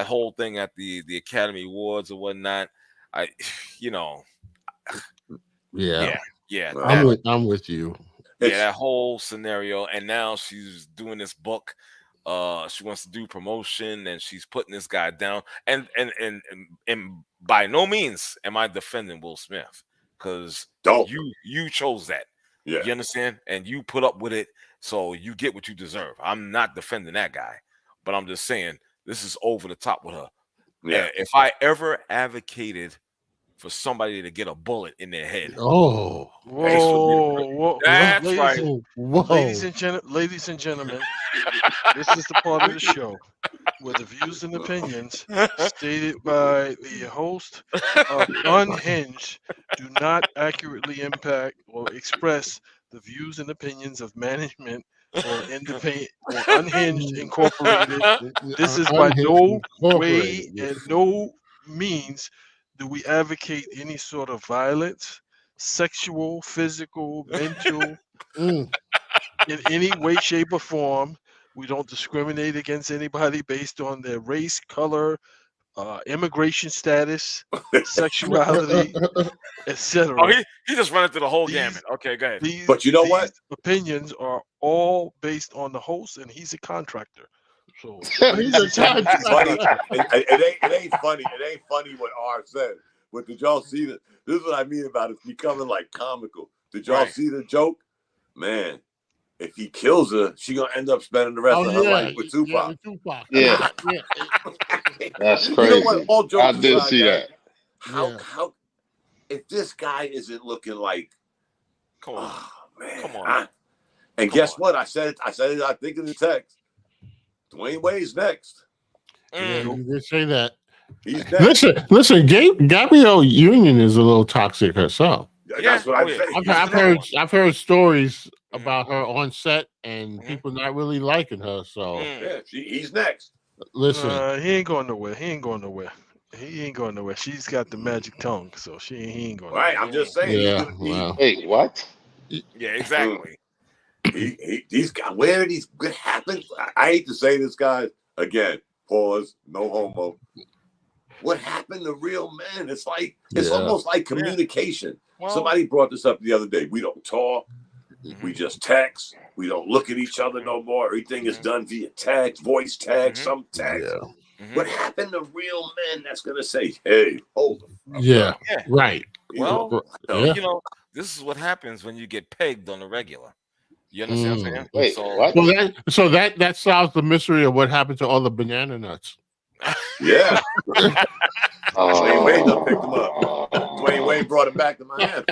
whole thing at the Academy Awards or whatnot. You know, Yeah. I'm with you. Yeah, that whole scenario, and now she's doing this book. She wants to do promotion, and she's putting this guy down. And by no means am I defending Will Smith, because you chose that. Yeah. You understand? And you put up with it, so you get what you deserve. I'm not defending that guy, but I'm just saying this is over the top with her. Yeah. And if I ever advocated for somebody to get a bullet in their head, whoa, that's ladies, right. Ladies and gentlemen, this is the part of the show where the views and opinions stated by the host of Unhinged do not accurately impact or express the views and opinions of management or independent or Unhinged Incorporated. This is by no way and no means do we advocate any sort of violence, sexual, physical, mental, in any way, shape, or form. We don't discriminate against anybody based on their race, color, immigration status, sexuality, etc. Oh, he just running through the whole gamut. Okay, go ahead. But you know what? Opinions are all based on the host, and he's a contractor. So he's a contractor. It ain't funny. It ain't funny what R said. But did y'all see that? This is what I mean about it. It's becoming like comical. Did y'all see the joke? Man, if he kills her, she gonna end up spending the rest of her life with Tupac. Yeah. That's crazy. You know what? All jokes I did aside, see guys, that. How if this guy isn't looking like, come on, man, come on. Guess what? I said it. I think in the text. Dwayne Wade's next. Yeah, you did say that. He's next. Listen. Gabrielle Union is a little toxic herself. That's what I'm saying. I've heard stories about her on set and people not really liking her. So yeah, he's next. Listen, he ain't going nowhere. He ain't going nowhere. She's got the magic tongue, so he ain't going nowhere. Right, I'm just saying. Yeah. Wait, what? Yeah, exactly. He's got where did what happened? I hate to say this, guys. Again, pause. No homo. What happened to real men? It's like it's almost like communication. Well, somebody brought this up the other day. We don't talk. We just text. We don't look at each other no more. Everything is done via text, voice text, some text. What happened to real men that's gonna say, "Hey, hold on." Right. Well, you know, this is what happens when you get pegged on the regular. You understand what I'm saying? Wait, what? So that solves the mystery of what happened to all the banana nuts. Yeah. Dwayne Wade done picked him up. Dwayne Wade brought him back to Miami.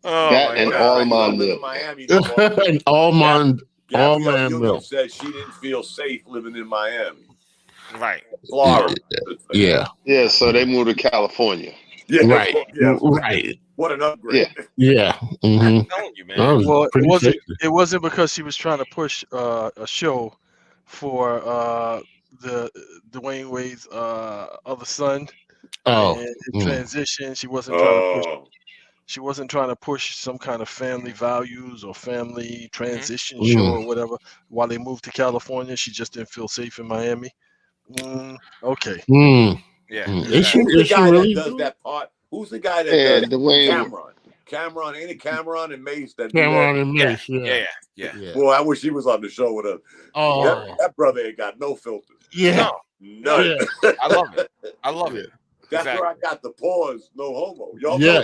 Almond milk. Miami. Almond milk. Said she didn't feel safe living in Miami. Right. Florida. Yeah. Yeah, so they moved to California. Yeah. Right. Yeah. Right. What an upgrade. Yeah. Mm-hmm. I'm telling you, man. Well, it wasn't because she was trying to push a show for the Dwayne Wade's other son. And in transition, she wasn't trying to push. She wasn't trying to push some kind of family values or family transition show or whatever. While they moved to California, she just didn't feel safe in Miami. Okay. Yeah. Who's the guy that does that part? Who's the guy that does Dwayne? Cameron, ain't it Cameron and Mace that do that? Cameron and Mace, yeah. Boy, I wish he was on the show with us. That brother ain't got no filters. Yeah. None. I love it. That's where I got the pause, no homo. Y'all yeah.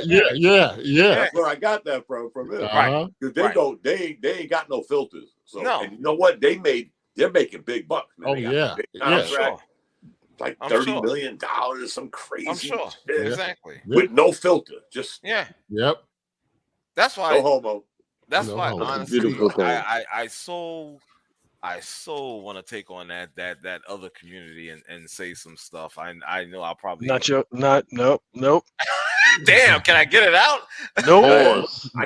That's where I got that from him. Right. Because they ain't got no filters. So and you know what? They're making big bucks, man. Oh, yeah. Big contract. like $30 million, some crazy I'm sure. shit. Exactly. With no filter. Just Yep. That's why. No homo. That's no why, homo. honestly, Beautiful thing. I so want to take on that other community and say some stuff. I know I'll probably nope. Damn, can I get it out? Nope. I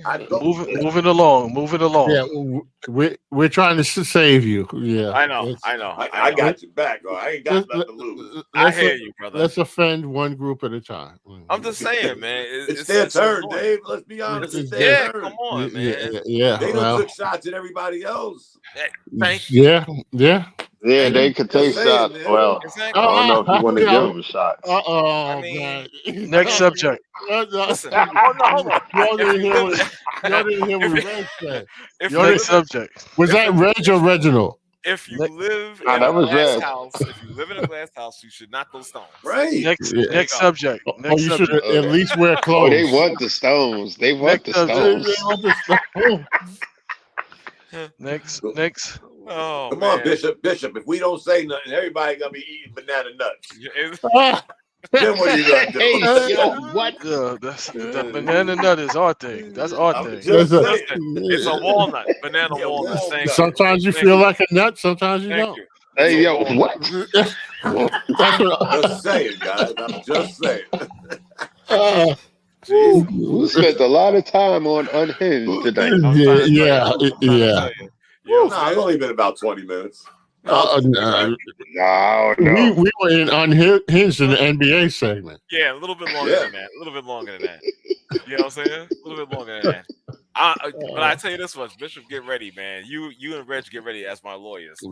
Nope. Moving along. Yeah, we're trying to save you. Yeah, I know. I got you back. I ain't got nothing to lose. I hear you, brother. Let's offend one group at a time. I'm just saying, man. It's their turn, Dave. Let's be honest. It's their turn. Come on, man. Yeah. They don't took shots at everybody else. Thank you. Yeah. Yeah, they could take shots. Well, exactly. I don't know if you want to give them shots. Man. Next subject. Listen, Y'all didn't hear what Reg said. Next subject. Was that Reg or Reginald? If you live in that a was glass Reg. house, you should not throw stones. Right. Next subject. You should at least wear clothes. Oh, they want the stones. They want the stones. They want the stones. Next. Oh, Come man. on, Bishop. If we don't say nothing, everybody gonna be eating banana nuts. It's- Then what are you gonna do? Hey, yo, what? Yeah, that banana nut is our thing. That's our I'm thing. just saying. It's a walnut, banana walnut. walnut. Thank you. Sometimes you feel like a nut, sometimes you Thank don't. you. Hey, yo, what? That's what Just saying, guys. I'm just saying. We spent a lot of time on Unhinged today. Yeah. Nah, it's only been about 20 minutes. No. We were in Unhinged in the NBA segment. Yeah, a little bit longer than that. You know what I'm saying? A little bit longer than that. But I tell you this much, Bishop, get ready, man. You and Reg get ready as my lawyers. I'm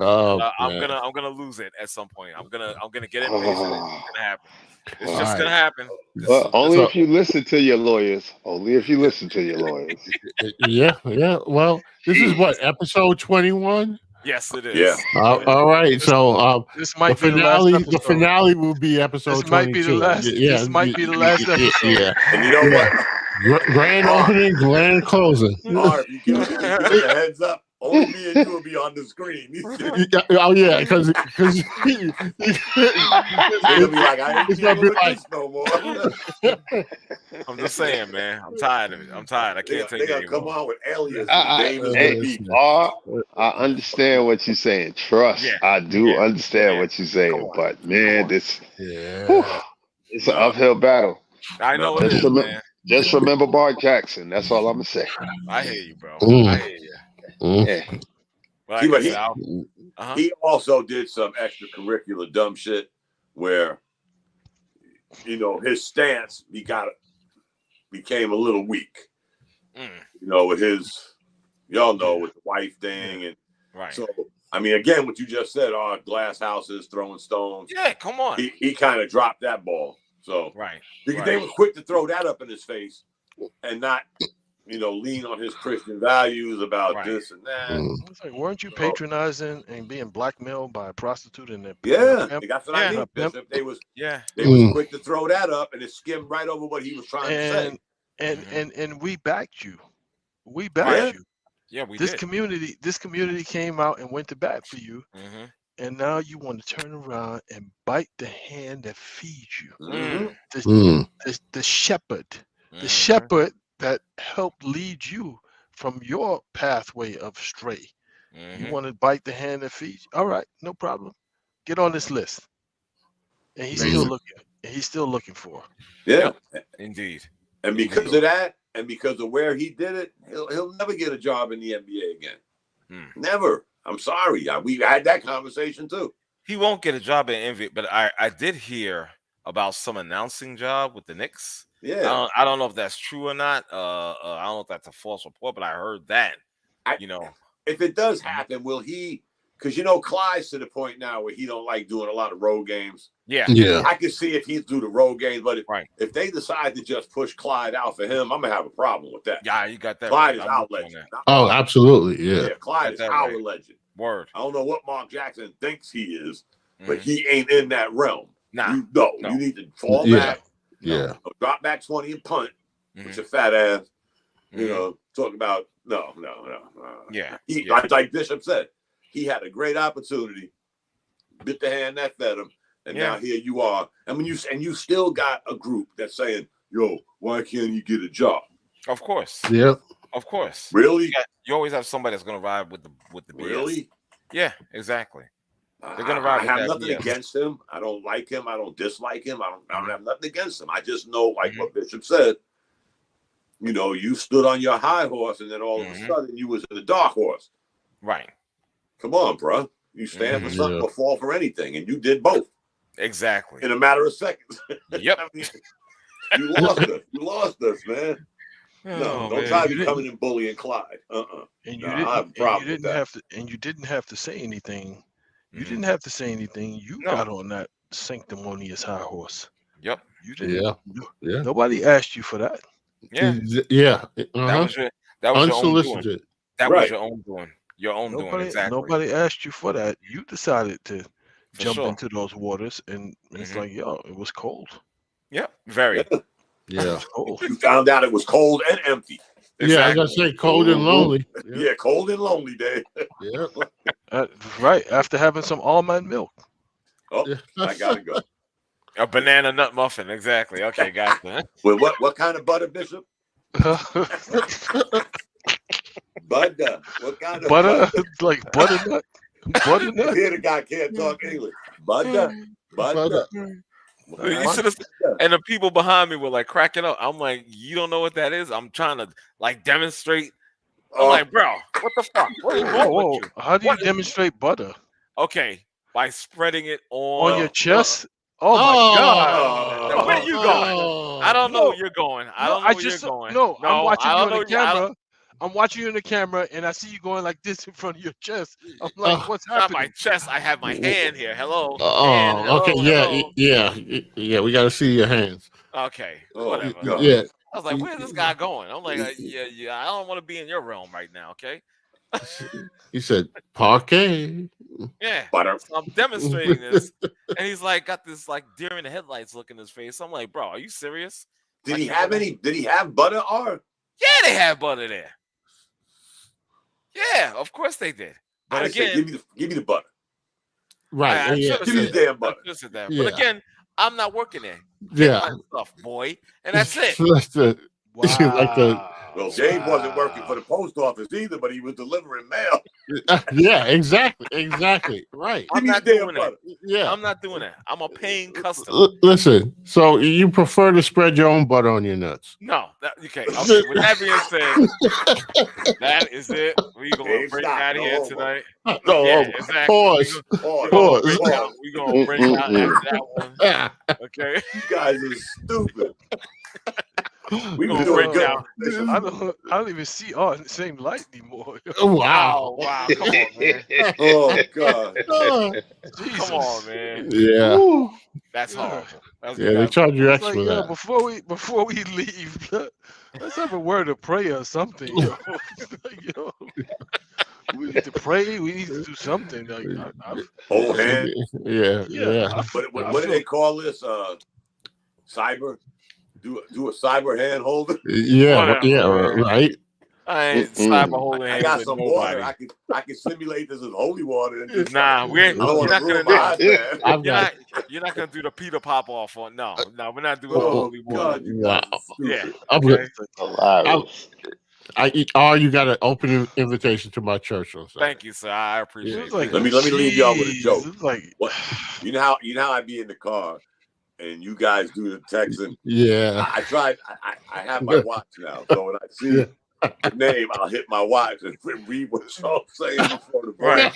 gonna lose it at some point. I'm gonna get impatient. It's gonna happen. It's just gonna happen. Well, only if you listen to your lawyers. Yeah. Well, this is what, episode 21? Yes, it is. Yeah. All right. So this might be the last episode. The finale will be episode 22. Might be the last. This might be the last episode. Yeah. And you know what? Grand opening, grand closing. Or if you give us a heads up, only me and you will be on the screen. Oh yeah, because They'll be like, I ain't dealing with this no more. I'm just saying, man. I'm tired of it. I can't take it They anymore. come on with aliens. I understand what you're saying. Trust, I do understand what you're saying. But man, it's an uphill battle. I know it is, man. Just remember Bart Jackson. That's all I'm gonna say. I hear you, bro. I hear you. Yeah. But he also did some extracurricular dumb shit where, his stance became a little weak. With his, with the wife thing, and so I mean, again, what you just said, glass houses throwing stones. Yeah, come on. He kind of dropped that ball. So because they were quick to throw that up in his face and not. Lean on his Christian values about this and that. It's like, weren't you patronizing and being blackmailed by a prostitute in the that's what I mean. Bishop. They was quick to throw that up, and it skimmed right over what he was trying to say. And we backed you. We backed you. Yeah, we this did. This community came out and went to bat for you, and now you want to turn around and bite the hand that feeds you. The shepherd, the shepherd that helped lead you from your pathway of stray. You want to bite the hand that feeds you? All right, no problem. Get on this list. And he's still looking. He's still looking for. Yeah, indeed. And because of that, and because of where he did it, he'll never get a job in the NBA again. Never. I'm sorry. We had that conversation too. He won't get a job in NBA, but I did hear about some announcing job with the Knicks. Yeah, I don't know if that's true or not. I don't know if that's a false report, but I heard that. If it does happen, will he? Because Clyde's to the point now where he don't like doing a lot of road games. Yeah. I can see if he's do the road games, but if they decide to just push Clyde out for him, I'm gonna have a problem with that. Yeah, you got that. Clyde is our legend. Oh, absolutely. Yeah. Clyde is our legend. Word. I don't know what Mark Jackson thinks he is, but he ain't in that realm. Nah. You need to fall back. Yeah. Drop back 20 and punt with your fat ass. Talking about no. Yeah. Like Bishop said, he had a great opportunity bit the hand that fed him, and now here you are. I mean, you still got a group that's saying, "Yo, why can't he get a job?" Of course. Yeah. Of course. Really? You always have somebody that's going to ride with the BS. Really? Yeah, exactly. They're gonna ride. I have nothing against him. I don't like him. I don't dislike him. I don't have nothing against him. I just know, like what Bishop said. You know, you stood on your high horse, and then all of a sudden, you was in the dark horse. Right. Come on, bro. You stand for something or fall for anything, and you did both. Exactly. In a matter of seconds. Yep. I mean, you lost us. You lost us, man. No, don't try to be coming and bullying Clyde. And you didn't have to say anything. You didn't have to say anything. You got on that sanctimonious high horse. Yep. You didn't. Yeah. Nobody asked you for that. Yeah. Yeah. That was unsolicited. Your own doing. That was your own doing. Your own doing. Exactly. Nobody asked you for that. You decided to jump into those waters, and it's like, yo, it was cold. Yep. Very. Yeah. Cold. You found out it was cold and empty. Exactly. Yeah, I gotta say, cold and lonely. Yeah, cold and lonely, Dave. Yeah. Right after having some almond milk. Oh, I gotta go. A banana nut muffin, exactly. Okay, gotcha. Well, what kind of butter, Bishop? Butter. What kind of butter? Like butternut? Butternut? Here the guy can't talk English. Butter. You should have, and the people behind me were like cracking up. I'm like, you don't know what that is? I'm trying to like demonstrate. I'm like, bro, what the fuck? What is wrong with you? How do you demonstrate butter? Okay, by spreading it on your chest. Oh my God! Now, where you going? I don't know where you're going. I don't know where you're going. No, I'm watching you on the camera. I'm watching you in the camera, and I see you going like this in front of your chest. I'm like, what's happening? Not my chest. I have my hand here. Hello. Okay. Yeah. We got to see your hands. Okay. Whatever. Yeah. I was like, where's this guy going? I'm like, yeah. I don't want to be in your realm right now. Okay. He said, parquet. Yeah. Butter. So I'm demonstrating this, and he's like, got this like deer in the headlights look in his face. I'm like, bro, are you serious? Did he have any? Did he have butter or? Yeah, they had butter there. Yeah, of course they did. But again, give me the butter. Right. Give me the damn butter. But again, I'm not working there. Yeah. Stuff, boy. And that's it. Well, Dave wasn't working for the post office either, but he was delivering mail. Yeah, exactly. Right. I'm not doing that. Yeah. I'm not doing that. I'm a paying customer. Listen, so you prefer to spread your own butter on your nuts? No. Okay. With that being said, that is it. We're going to break out of here tonight. No, yeah, exactly. Pause. We're going to break out after that one. Okay. You guys are stupid. We gonna break down. I don't even see all in the same light anymore. Wow. Come on, man. Oh God. Come on, man. Yeah. That's horrible. They charge you extra for that. Before we leave, let's have a word of prayer or something. We need to pray. We need to do something. Hold hand. Yeah. What do they call this? Cyber. Do a cyber hand holder. Yeah, right. I ain't cyber holding hands. I got some water. I can simulate this as holy water. And just, nah, you're not gonna do the Peter pop off on. No, we're not doing the holy water. Wow. Yeah. Okay. You got an open invitation to my church on Sunday. Thank you, sir. I appreciate it. Let me leave y'all with a joke. What? You know how I be in the car. And you guys do the texting. Yeah. I tried. I have my watch now. So when I see the name, I'll hit my watch and read what y'all saying before the break.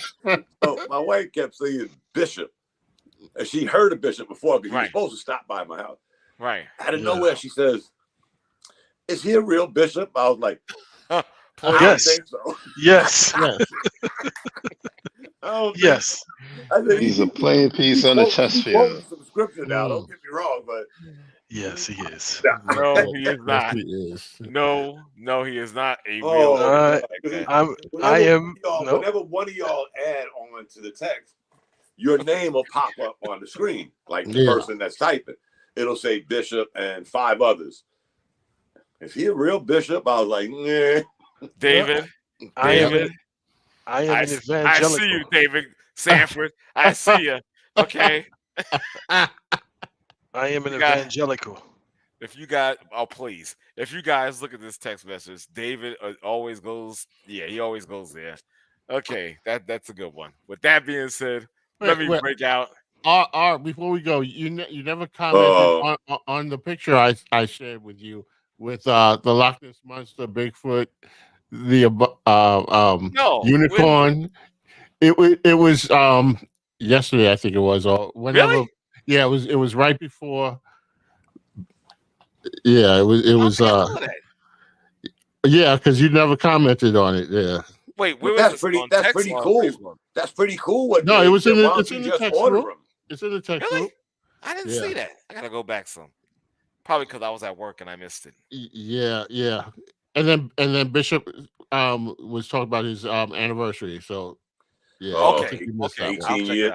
So my wife kept saying Bishop. And she heard of Bishop before because he was supposed to stop by my house. Right. Out of nowhere, she says, "Is he a real bishop?" I was like, I yes. don't think so. Yes. Yes. I think he's a playing piece on the chess field. Some scripture now. Don't get me wrong, but yes, he is. No, he is not. Yes, he is. No, he is not a real. Whenever one of y'all add on to the text, your name will pop up on the screen, like the person that's typing. It'll say Bishop and 5 others. Is he a real bishop? I was like, nah. David. I am an evangelical. I see you, David Sanford. I see you. Okay. I am an evangelical. If you guys, please. If you guys look at this text message, David always goes. Yeah, he always goes there. Okay, that's a good one. With that being said, let me break out. Before we go, you never commented on the picture I shared with you with the Loch Ness Monster, Bigfoot, the unicorn. It was yesterday, I think it was, or whenever. Really? Yeah, it was right before. Yeah, it was. Yeah, because you never commented on it. Yeah. Wait, where was this? That's pretty cool. That's pretty cool. No, it was it's in the text group. It's in the text group. I didn't see that. I gotta go back some. Probably because I was at work and I missed it. Yeah. And then Bishop was talking about his anniversary. So yeah. Okay.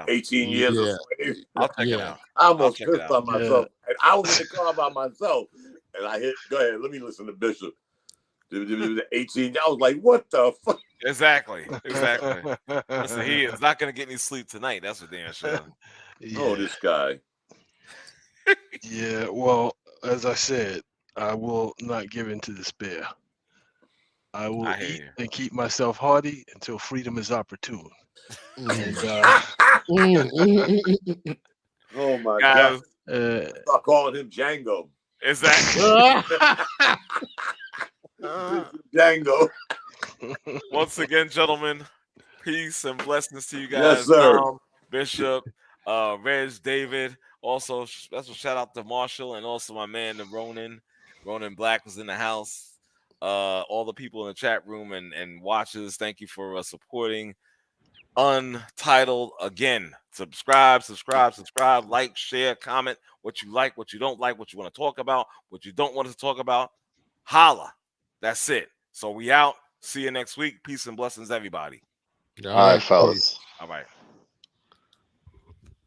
18 years of slave. I'll check it out. I almost pissed on myself. And I was in the car by myself. And I hit, go ahead, let me listen to Bishop. 18. I was like, what the fuck? Exactly. Listen, he is not going to get any sleep tonight. That's for damn sure. Oh, this guy. Yeah, well, as I said, I will not give in to despair. I will eat and keep myself hearty until freedom is opportune. And, oh, my God. Start calling him Django. Exactly. Django. Once again, gentlemen, peace and blessings to you guys. Yes, sir. Tom, Bishop, Reg, David. Also, special shout out to Marshall and also my man, the Ronan. Ronan Black was in the house. All the people in the chat room and watchers, thank you for supporting Untitled. Again, subscribe, like, share, comment what you like, what you don't like, what you want to talk about, what you don't want us to talk about. Holla. That's it. So we out. See you next week. Peace and blessings, everybody. All right, fellas. All right.